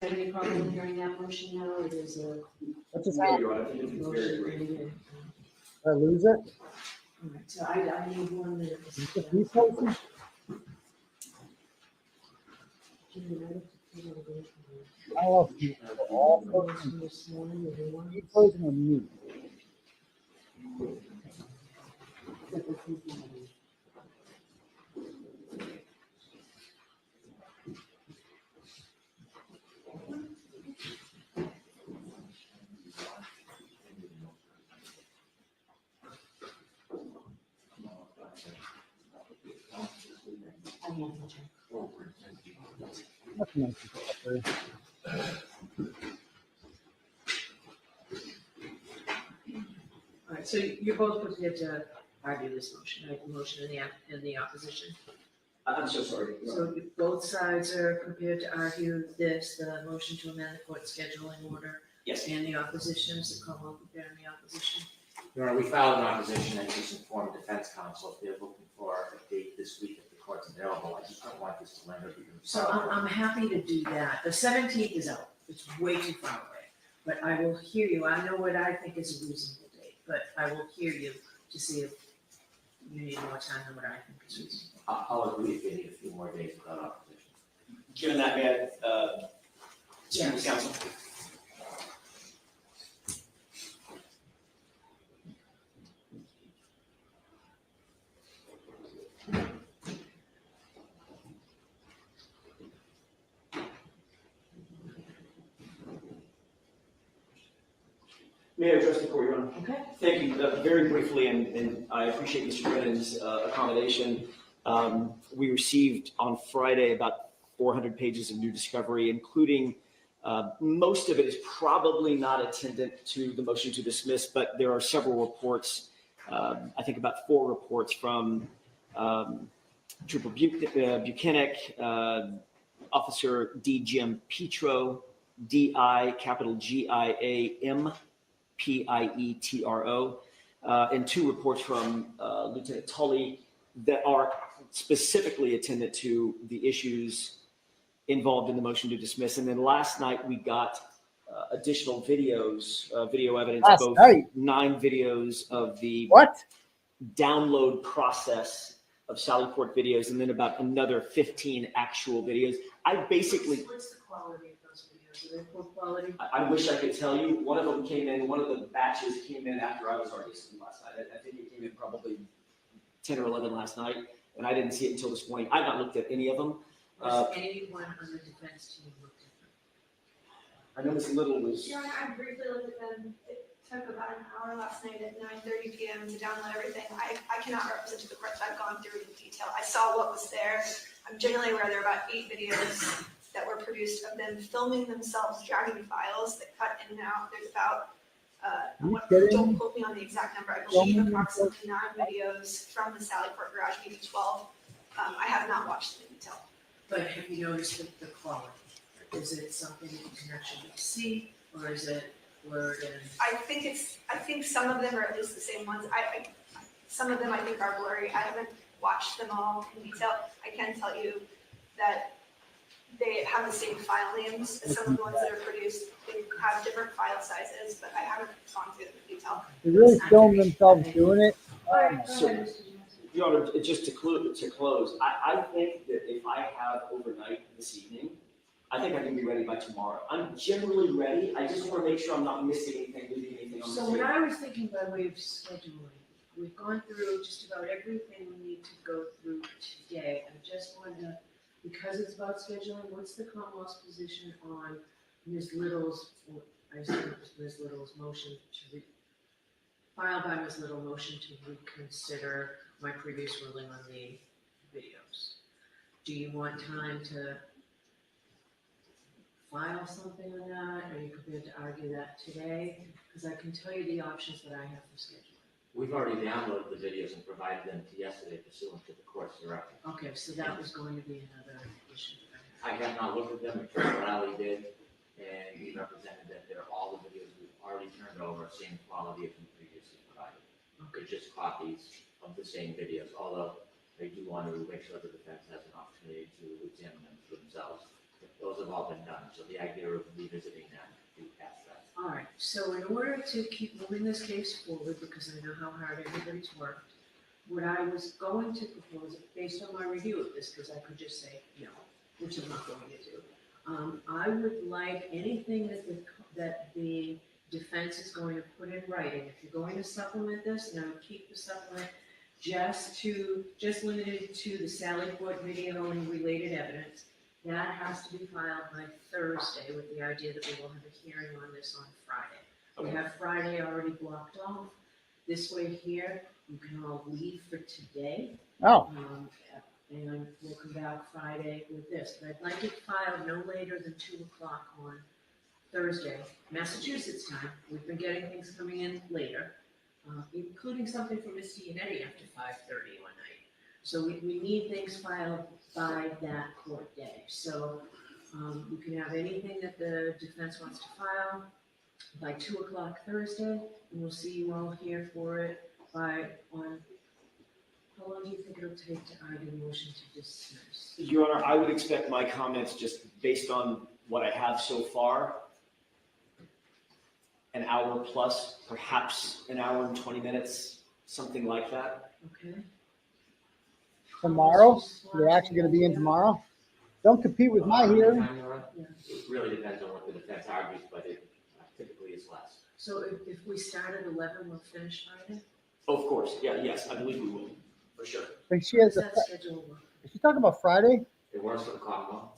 Any problem hearing that motion now? It is a. What just No, happened? Your Honor, I think it's very brief. Did I lose it? All right, so I need 1 minute. Is it just me posting? I love you. All posting. You posting on mute. Nothing else is up there. All right, so you're both prepared to argue this motion, right? The motion and the opposition. I'm so sorry. So both sides are prepared to argue this, the motion to amend the court scheduling order. Yes. And the opposition, is the Commonwealth prepared in the opposition? Your Honor, we filed an opposition. I just informed defense counsel if they're looking for a date this week if the court's available. I just don't want this to linger. So I'm happy to do that. The 17th is out. It's way too far away. But I will hear you. I know what I think is a reasonable date, but I will hear you to see if you need more time than what I think is reasonable. I'll agree if they need a few more days without opposition. Given that, may I, speak with counsel? May I address the court, Your Honor? Okay. Thank you. Very briefly, and I appreciate Mr. Brennan's accommodation. We received on Friday about 400 pages of new discovery, including most of it is probably not attendant to the motion to dismiss, but there are several reports, I think about 4 reports from Trooper Buchanan, Officer D. Jim Petro, D.I. capital G-I-A-M, Pietro, and 2 reports from Lieutenant Tully that are specifically attendant to the issues involved in the motion to dismiss. And then last night we got additional videos, video evidence, Last both night? 9 videos of the download process of Sallyport videos, and then about another 15 actual videos. I basically, What's the quality of those videos? Are they poor quality? I wish I could tell you. One of them came in, one of the batches came in after I was already asleep last night. I think it came in probably 10 or 11 last night, and I didn't see it until this morning. I've not looked at any of them. Has anyone on the defense team looked at them? I know Ms. Little was. Yeah, I briefly looked at them. It took about an hour last night at 9:30 p.m. to download everything. I cannot represent to the court that I've gone through in detail. I saw what was there. I'm generally aware there are about 8 videos that were produced of them filming themselves dragging files that cut in and out. There's about, don't quote me on the exact number, I believe approximately 9 videos from the Sallyport garage, maybe 12. I have not watched them in detail. But have you noticed the quality? Is it something you can actually see, or is it blurred and? I think some of them are at least the same ones. Some of them I think are blurry. I haven't watched them all in detail. I can tell you that they have the same file names as some of the ones that are produced. They have different file sizes, but I haven't gone through them in detail. They really film themselves doing it. So, Your Honor, just to close, I think that if I have overnight this evening, I think I can be ready by tomorrow. I'm generally ready. I just want to make sure I'm not missing anything, leaving anything on the So table. what I was thinking by way of scheduling, we've gone through just about everything we need to go through today. I just wanted to, because it's about scheduling, what's the Commonwealth's position on Ms. Little's, I assume it was Ms. Little's motion to filed by Ms. Little motion to reconsider my previous ruling on the videos? Do you want time to file something on that? Are you prepared to argue that today? Because I can tell you the options that I have for scheduling. We've already downloaded the videos and provided them to yesterday pursuant to the court's directive. Okay, so that was going to be another issue. I have not looked at them, Attorney Riley did, and he represented that they're all the videos we've already turned over, same quality as we previously provided. They're just copies of the same videos, although I do want to make sure the defense has an opportunity to examine them for themselves if those have all been done. So the idea of revisiting that, we passed that. All right, so in order to keep moving this case forward, because I know how hard everybody's worked, what I was going to propose, based on my review of this, because I could just say no, which I'm not going to do. I would like anything that the defense is going to put in writing. If you're going to supplement this, then I would keep the supplement just limited to the Sally Port video and related evidence. That has to be filed by Thursday with the idea that we will have a hearing on this on Friday. We have Friday already blocked off. This way here, you can all leave for today. Oh. And we'll come back Friday with this. But I'd like it filed no later than 2 o'clock on Thursday, Massachusetts time. We've been getting things coming in later, including something from Mr. Yannetti after 5:30 one night. So we need things filed by that court day. So you can have anything that the defense wants to file by 2 o'clock Thursday, and we'll see you all here for it how long do you think it'll take to argue the motion to dismiss? Your Honor, I would expect my comments, just based on what I have so far, an hour plus, perhaps an hour and 20 minutes, something like that. Okay. Tomorrow? You're actually going to be in tomorrow? Don't compete with my hearing. It really depends on what the defense argues, but it typically is less. So if we start at 11, we'll finish Friday? Of course, yes, I believe we will, for sure. But she has How's that schedule work? is she talking about Friday? It works for the Commonwealth.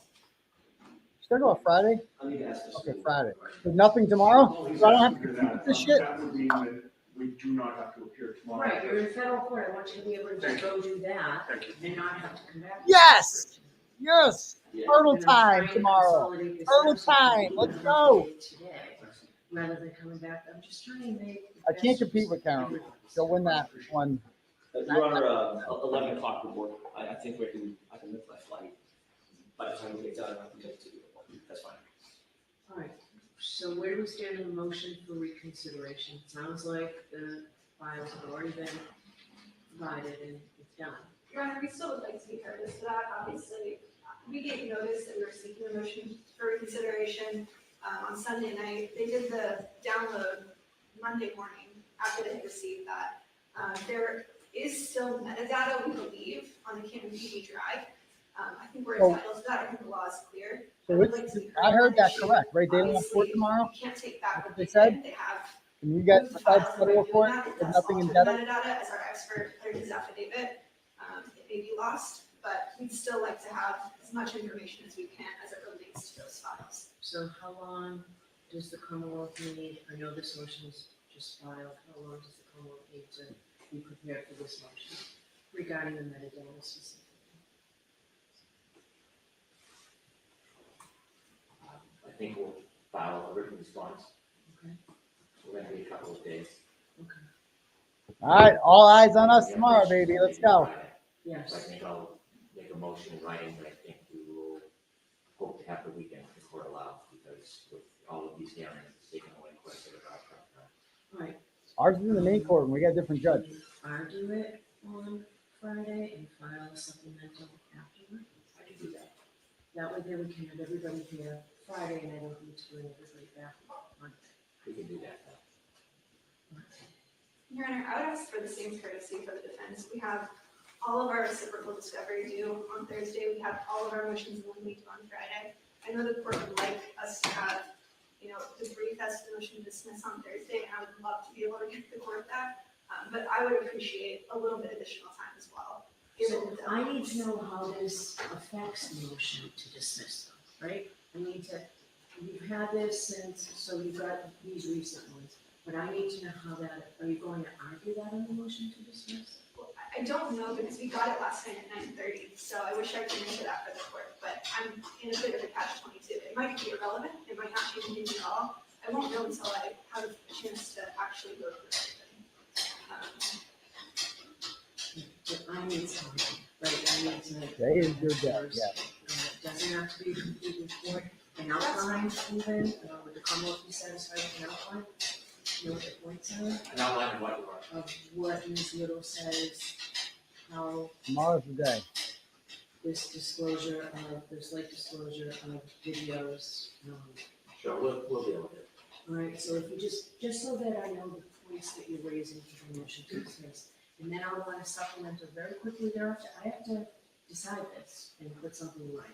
She's talking about Friday? I need to ask this. Okay, Friday. There's nothing tomorrow? So I don't have to compete with this shit? That would mean that we do not have to appear tomorrow. Right, you're in federal court. I want you to be able to just go do that and not have to come back. Yes! Yes! Yeah. Hurdle And I'm time trying to tomorrow. consolidate this Hurdle down so we time. can Let's do go. it today, rather than coming back. I'm just trying to make. the I can't best compete with Karen. She'll win that one. Your Honor, 11 o'clock would work. I think I can lift my flight. By the time we get done, I can get to you. That's fine. All right, so where do we stand on the motion for reconsideration? Sounds like the files have already been provided and it's done. Your Honor, we still would like to be heard as to that. Obviously, we gave notice that we were seeking a motion for reconsideration on Sunday night. They did the download Monday morning after they had received that. There is still metadata, we believe, on the Canon PD drive. I think we're entitled to that. I think the law is clear. So it's, I heard that correct, right? They don't have court tomorrow? You can't take back what They said? They have. Can you get besides federal court? There's nothing in data? Metadata, as our expert cleared his affidavit, it may be lost, but we'd still like to have as much information as we can as it relates to those files. So how long does the Commonwealth need? I know this motion is just filed. How long does the Commonwealth need to be prepared for this motion regarding the metadata specifically? I think we'll file a written response. Okay. We're gonna be a couple of days. All right, all eyes on us tomorrow, baby. Let's go. Yes. I think I'll make a motion in writing, but I think we will hope to have the weekend if the court allows, because with all of these hearings, it's taken away quite a bit of our time. All right. Ours is in the main court and we got a different judge. Argue it on Friday and file a supplemental afterward. I can do that. That way then we can have everybody here Friday and I don't need to bring everybody back Monday. We can do that. Your Honor, I would ask for the same courtesy for the defense. We have all of our reciprocal discovery due on Thursday. We have all of our motions one week on Friday. I know the court would like us to have, debrief as to the motion to dismiss on Thursday, and I would love to be able to get the court that. But I would appreciate a little bit additional time as well. So I need to know how this affects the motion to dismiss them, right? You've had this since, so you've got these recent ones, but I need to know how that, are you going to argue that in the motion to dismiss? Well, I don't know because we got it last night at 9:30, so I wish I could answer that for the court, but I'm in a bit of a catch-22. It might be irrelevant, it might not change anything at all. I won't know until I have a chance to actually go through everything. But I need something, right? I need to. That is your job, yeah. It doesn't have to be a complete report, an outline even, would the Commonwealth be satisfied with an outline? You know what the points are? An outline of what you are. Of what Ms. Little says, how. Tomorrow's the day. this disclosure of, this late disclosure of videos. Sure, we'll deal with it. All right, so if you just so that I know the points that you're raising for the motion to dismiss, and then I'll want to supplement it very quickly thereafter. I have to decide this and put something right.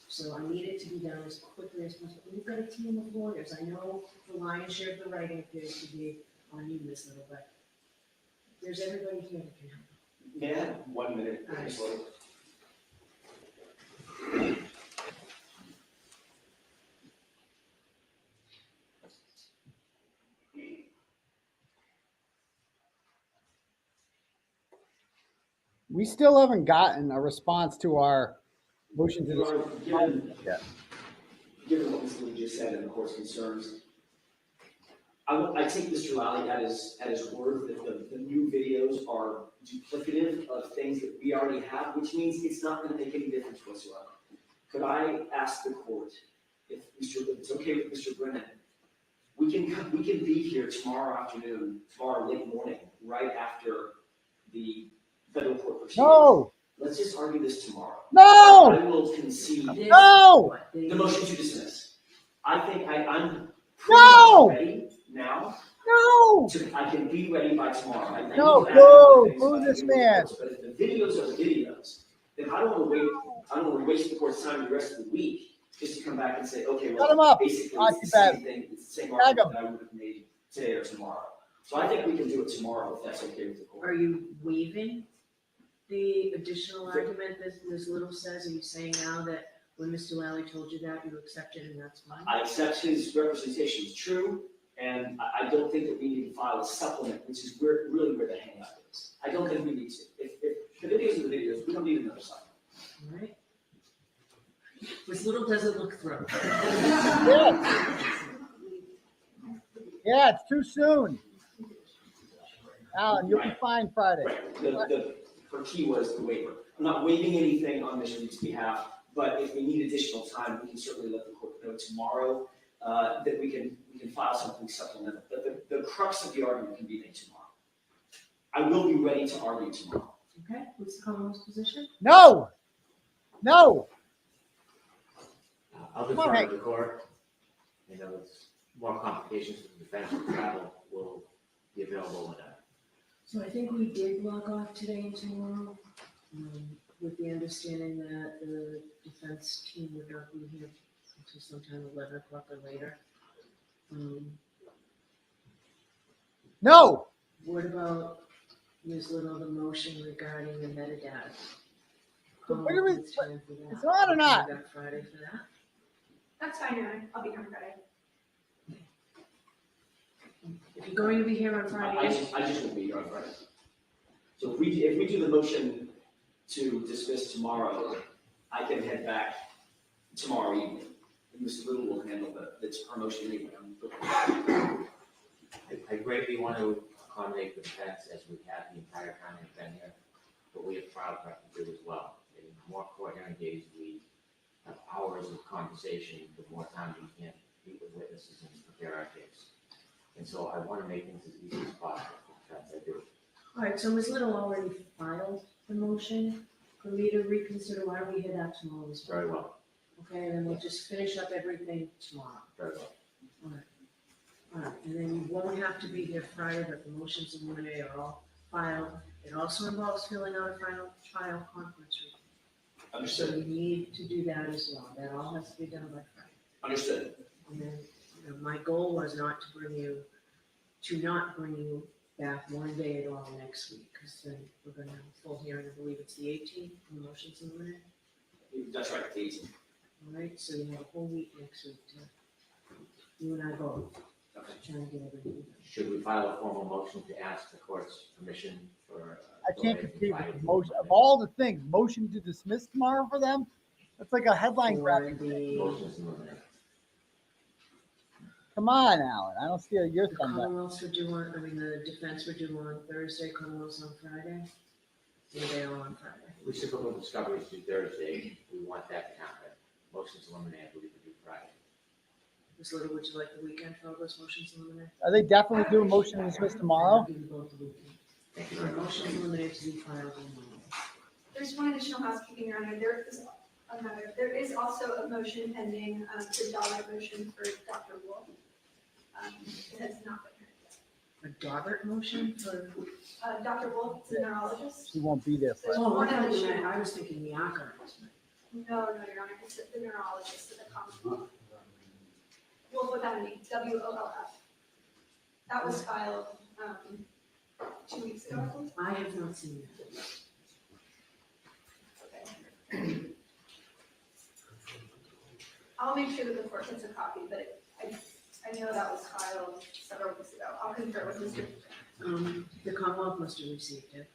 So I need it to be done as quickly as possible. We've got a team of lawyers. I know the lion's share of the writing appears to be on you, Ms. Little, but there's everybody here that can help. May I have 1 minute? All right. Ms. Little? We still haven't gotten a response to our motion to Your Honor, Yeah. given what Ms. Lee just said and the court's concerns, I take Mr. Lally at his word that the new videos are duplicative of things that we already have, which means it's not gonna make any difference whatsoever. Could I ask the court, if it's okay with Mr. Brennan, we can be here tomorrow afternoon, tomorrow late morning, right after the federal court proceedings. No! Let's just argue this tomorrow. No! I will concede. No! The motion to dismiss. I think I'm No! ready now. No! I can be ready by tomorrow. I No, need to add boo, things boo about this the man. videos, but if the videos are the videos, then I don't want to waste the court's time the rest of the week just to come back and say, okay, Shut him well, up. basically Not it's too the bad. same thing, it's the same Tag argument him. that I would have made today or tomorrow. So I think we can do it tomorrow if that's okay with the court. Are you waiving the additional argument that Ms. Little says? Are you saying now that when Mr. Lally told you that, you accepted and that's fine? I accept his representation is true, and I don't think that we need to file a supplement, which is really where the hang-up is. I don't think we need to. If the videos are the videos, we don't need another supplement. All right. Ms. Little doesn't look thrilled. Yeah, it's too soon. Alan, you'll be fine Friday. Her key was the waiver. I'm not waiving anything on Ms. Reed's behalf, but if we need additional time, we can certainly let the court know tomorrow that we can file something supplemental. But the crux of the argument can be made tomorrow. I will be ready to argue tomorrow. Okay, what's the Commonwealth's position? No! No! I'll Come on, defer Hank. to the court. You know, it's more complications with the defense and travel will be available in that. So I think we did log off today and tomorrow, with the understanding that the defense team would not be here until sometime 11 o'clock or later. No! What about Ms. Little, the motion regarding the metadata? What do we- It's time for that. is it on or not? We got Friday for that. That's fine, Your Honor. I'll be here on Friday. If you're going to be here on I Friday, just won't be here on Friday. So if we do the motion to dismiss tomorrow, I can head back tomorrow evening. And Mr. Little will handle that's her motion anyway. I greatly want to accommodate the defense as we have the entire time we've been here, but we have trial prep to do as well. And the more court hearing days we have hours of conversation, the more time we can meet with witnesses and prepare our case. And so I want to make things as easy as possible for the defense. I do. all right, so Ms. Little already filed the motion for me to reconsider. Why don't we hear that tomorrow as well? Very well. Okay, and then we'll just finish up everything tomorrow. Very well. All right. All right, and then you won't have to be here Friday, but the motions eliminated are all filed. It also involves filling out a final trial conference report. So Understood. you need to do that as well. That all has to be done by Friday. Understood. And then, my goal was not to bring you back one day at all next week, because then we're gonna have a full hearing. I believe it's the 18th, the motions eliminated. That's right, the 18th. All right, so you have a whole week next week to, you and I both, trying to get everything done. Should we file a formal motion to ask the court's permission for? I can't compete with the motion. Of all the things, motion to dismiss tomorrow for them? That's like a headline graphic. Motions eliminated. Come on, Alan. I don't steal your The thunder. Commonwealths would do one, the defense would do one Thursday, Commonwealths on Friday. Or they all on Friday. Reciprocal discovery is due Thursday. We want that to happen. Motions eliminated, we could do Friday. Ms. Little, would you like the weekend for all those motions eliminated? Are they definitely doing motion to dismiss tomorrow? Give you both the weekend. Thank you very much. Motions eliminated to be filed on Monday. There's one additional housekeeping, Your Honor. There is also a motion pending, the dollar motion for Dr. Wolf. It has not been heard yet. A Daubert motion for? Dr. Wolf, the neurologist. She won't be there. There's Oh, one I thought you additional. meant, I was thinking the archivist. No, Your Honor, it's the neurologist of the common. Wolf without an E, WOLF. That was filed, 2 weeks ago, I think. I have not seen that. I'll make sure that the court gets a copy, but I know that was filed several weeks ago. I'll confer with Mr. The Commonwealth must have received it.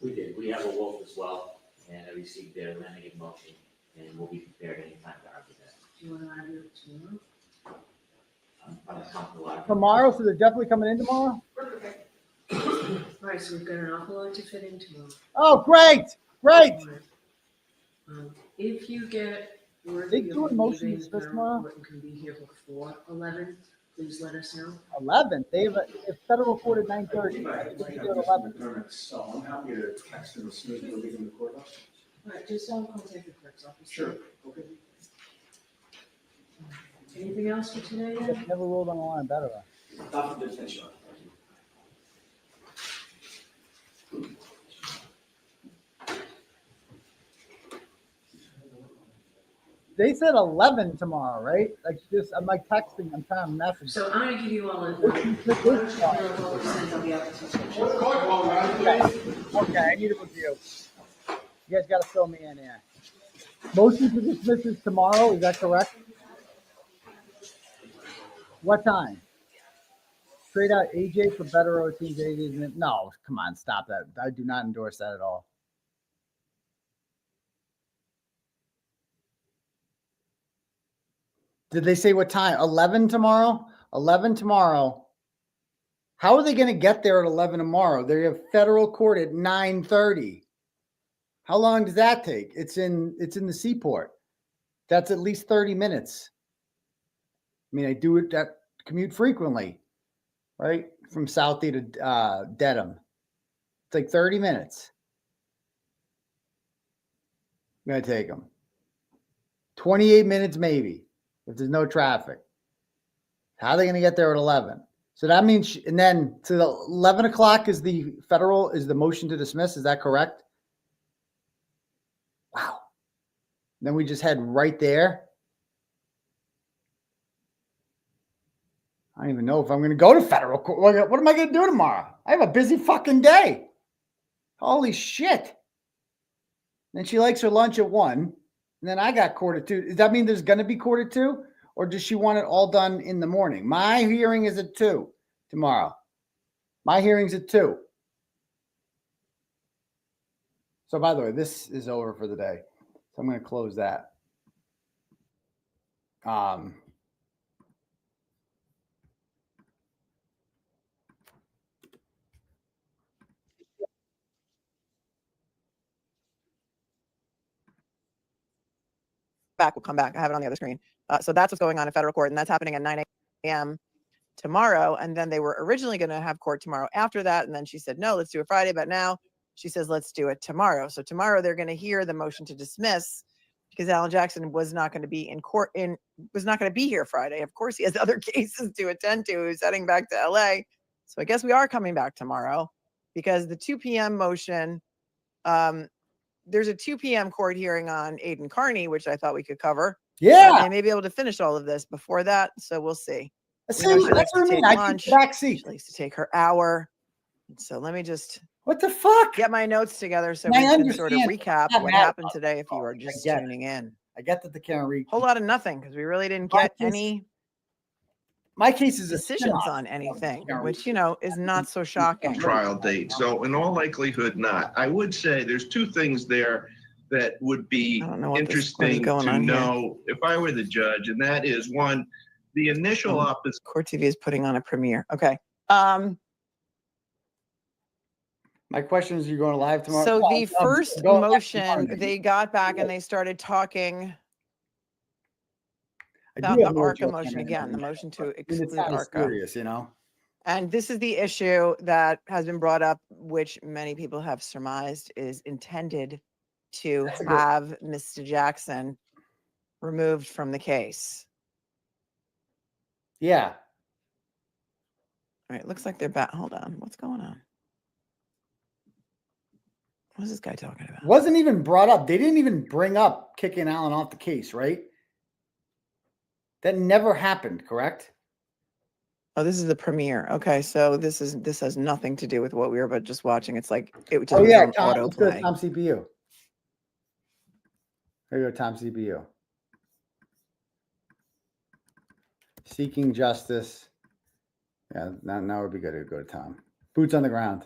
We did. We have a Wolf as well, and I received their amended motion, and we'll be prepared anytime to argue that. Do you want to argue it tomorrow? I'm comfortable arguing. Tomorrow, so they're definitely coming in tomorrow? All right, so we've got an awful lot to fit in tomorrow. Oh, great, great. If you get word They that do you'll a be motion leaving to dismiss federal tomorrow? court and can be here before 11, please let us know. 11. They have a federal court at 9:30. I think they do at 11. So I'm happy to text them as soon as we're leaving the courthouse. All right, just don't contact the clerk's office. Sure, okay. Anything else for today then? They've never rolled on the line better. Not for the detention. They said 11 tomorrow, right? Like this, I'm like texting, I'm trying to message. So I'm gonna give you all a. Okay, I need a review. You guys gotta fill me in here. Motion to dismiss is tomorrow, is that correct? What time? Straight out AJ for better routines, AJ, no, come on, stop that. I do not endorse that at all. Did they say what time? 11 tomorrow? 11 tomorrow. How are they going to get there at 11 tomorrow? They have federal court at 9:30. How long does that take? It's in the seaport. That's at least 30 minutes. I mean, I do it that commute frequently, right? From Southie to Dedham. It's like 30 minutes. I'm going to take them. 28 minutes maybe, if there's no traffic. How are they going to get there at 11? So that means, and then to the 11 o'clock is the motion to dismiss. Is that correct? Wow. Then we just head right there. I don't even know if I'm going to go to federal court. What am I going to do tomorrow? I have a busy fucking day. Holy shit. Then she likes her lunch at 1. And then I got court at 2. Does that mean there's going to be court at 2? Or does she want it all done in the morning? My hearing is at 2 tomorrow. My hearing's at 2. So by the way, this is over for the day. So I'm going to close that. Back, we'll come back. I have it on the other screen. So that's what's going on in federal court, and that's happening at 9 a.m. tomorrow. And then they were originally going to have court tomorrow after that. And then she said, no, let's do it Friday. But now she says, let's do it tomorrow. So tomorrow they're going to hear the motion to dismiss because Alan Jackson was not going to be in court was not going to be here Friday. Of course, he has other cases to attend to. He's heading back to LA. So I guess we are coming back tomorrow because the 2 p.m. motion, there's a 2 p.m. court hearing on Aiden Carney, which I thought we could cover. Yeah. They may be able to finish all of this before that. So we'll see. That's We know she what likes I to mean. take I lunch. keep the back seat. She likes to take her hour. So let me just what the fuck? Get my notes together so I we can sort of understand. recap I'm what mad happened about today if you are just get it. tuning in. I get that they can't read. Whole lot of nothing because we really didn't get any my case is decisions on anything, which is not so shocking. Trial date. So in all likelihood, not. I would say there's 2 things there that would be interesting to know if I were the judge, and that is 1, the initial opposition. Court TV is putting on a premiere. Okay. My question is, you're going live tomorrow? So No, the I'm first going live motion, tomorrow. they got back and they started talking I about do the have more ARCA jokes motion on it. again, the motion to I mean, exclude it's not as ARCA. serious, And this is the issue that has been brought up, which many people have surmised is intended to have Mr. Jackson removed from the case. Yeah. All right, looks like they're back. Hold on. What's going on? What is this guy talking about? Wasn't even brought up. They didn't even bring up kicking Allen off the case, right? That never happened, correct? Oh, this is the premiere. Okay, so this has nothing to do with what we were but just watching. It's like it just Oh was yeah, on Tom, let's go to autoplay. Tom CPU. Here you go, Tom CPU. Seeking justice. Yeah, now would be good to go to Tom. Boots on the ground.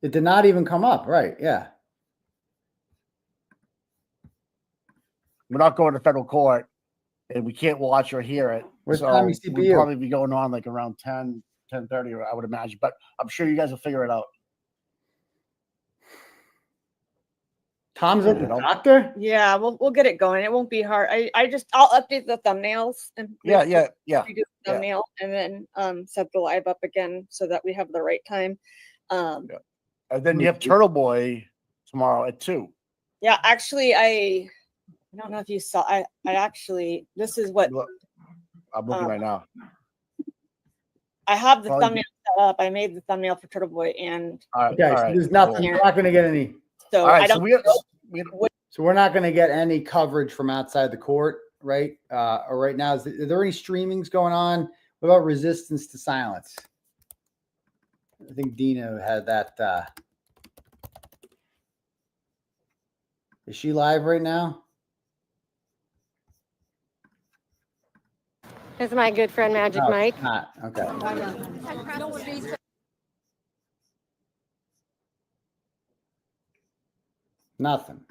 It did not even come up, right? Yeah. We're not going to federal court, and we can't watch or hear it. Where's so Tommy we'll CPU? probably be going on like around 10:30, I would imagine. But I'm sure you guys will figure it out. Tom's a doctor? Yeah, we'll get it going. It won't be hard. I'll update the thumbnails and Yeah. redo the Yeah. thumbnail and then set the live up again so that we have the right time. And then you have Turtle Boy tomorrow at 2. Yeah, actually, I don't know if you saw. I actually, this is what I'm looking right now. I have the Probably thumbnail set up. I made the thumbnail for Turtle Boy, and Okay, so there's nothing. We're not going to get any. So I I don't. So we're not going to get any coverage from outside the court, right? Or right now, are there any streamings going on? What about resistance to silence? I think Dina had that. Is she live right now? This is my good friend Magic No, Mike. it's not. Okay. Nothing.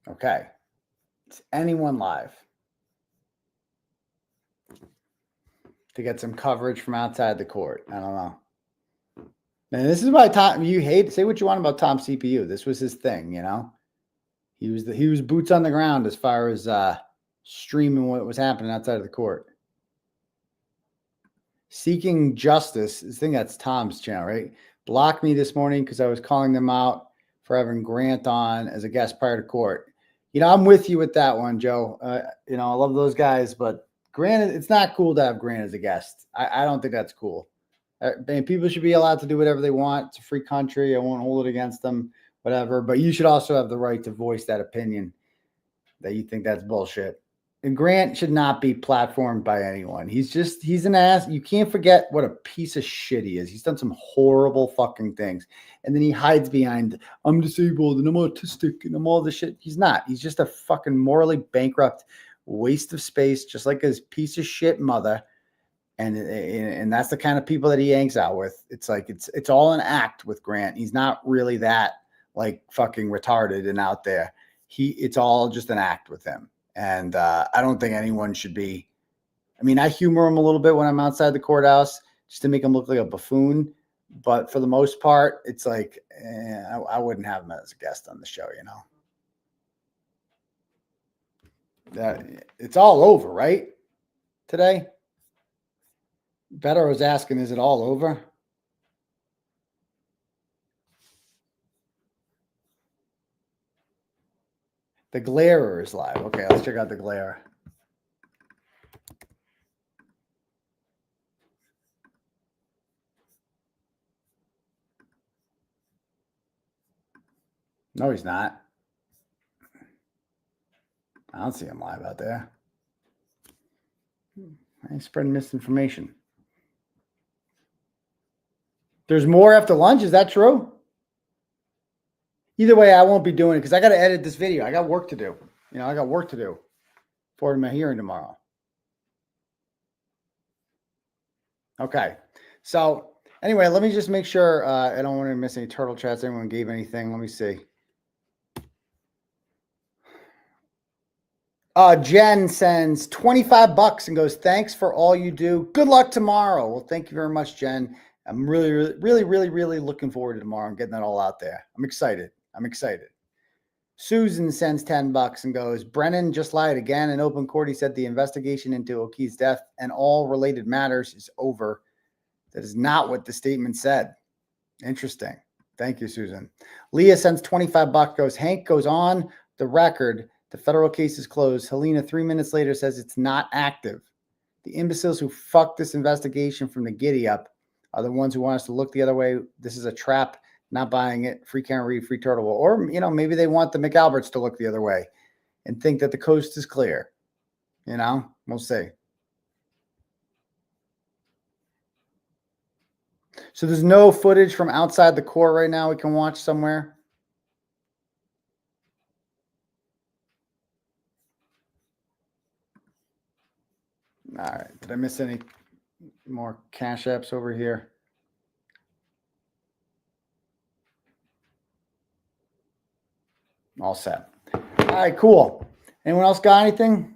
Okay. Is anyone live to get some coverage from outside the court? I don't know. And this is why Tom, you hate, say what you want about Tom CPU. This was his thing, you know. He was boots on the ground as far as streaming what was happening outside of the court. Seeking justice. I think that's Tom's channel, right? Blocked me this morning because I was calling them out for having Grant on as a guest prior to court. You know, I'm with you with that one, Joe. You know, I love those guys, but Grant, it's not cool to have Grant as a guest. I don't think that's cool. And people should be allowed to do whatever they want. It's a free country. I won't hold it against them, whatever. But you should also have the right to voice that opinion that you think that's bullshit. And Grant should not be platformed by anyone. He's an ass. You can't forget what a piece of shit he is. He's done some horrible fucking things. And then he hides behind, I'm disabled and I'm autistic and I'm all this shit. He's not. He's just a fucking morally bankrupt waste of space, just like his piece of shit mother. And that's the kind of people that he hangs out with. It's like, it's all an act with Grant. He's not really that like fucking retarded and out there. It's all just an act with him. And I don't think anyone should be. I mean, I humor him a little bit when I'm outside the courthouse just to make him look like a buffoon. But for the most part, it's like I wouldn't have him as a guest on the show, you know. That it's all over, right? Today. Better was asking, is it all over? The Glarer is live. Okay, let's check out the Glarer. No, he's not. I don't see him live out there. He's spreading misinformation. There's more after lunch. Is that true? Either way, I won't be doing it because I got to edit this video. I got work to do. You know, I got work to do for my hearing tomorrow. Okay. So anyway, let me just make sure I don't want to miss any turtle chats. Anyone gave anything? Let me see. Jen sends $25 and goes, thanks for all you do. Good luck tomorrow. Well, thank you very much, Jen. I'm really looking forward to tomorrow and getting that all out there. I'm excited. Susan sends $10 and goes, Brennan just lied again in open court. He said the investigation into O'Keefe's death and all related matters is over. That is not what the statement said. Interesting. Thank you, Susan. Leah sends $25, goes, Hank goes on the record. The federal case is closed. Helena 3 minutes later says it's not active. The imbeciles who fucked this investigation from the giddy up are the ones who want us to look the other way. This is a trap. Not buying it. Free Karen Reed, free Turtle. Or, maybe they want the McAlberts to look the other way and think that the coast is clear. We'll see. So there's no footage from outside the court right now we can watch somewhere. All right. Did I miss any more Cash Apps over here? All set. All right, cool. Anyone else got anything?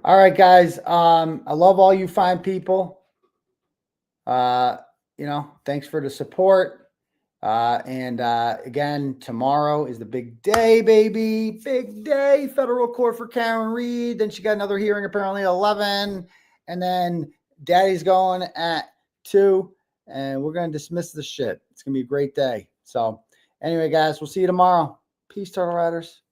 All right, guys. I love all you fine people. Thanks for the support. Again, tomorrow is the big day, baby. Big day. Federal court for Karen Reed. Then she got another hearing apparently at 11. And then Daddy's going at 2. And we're going to dismiss the shit. It's going to be a great day. So anyway, guys, we'll see you tomorrow. Peace, Turtle Riders.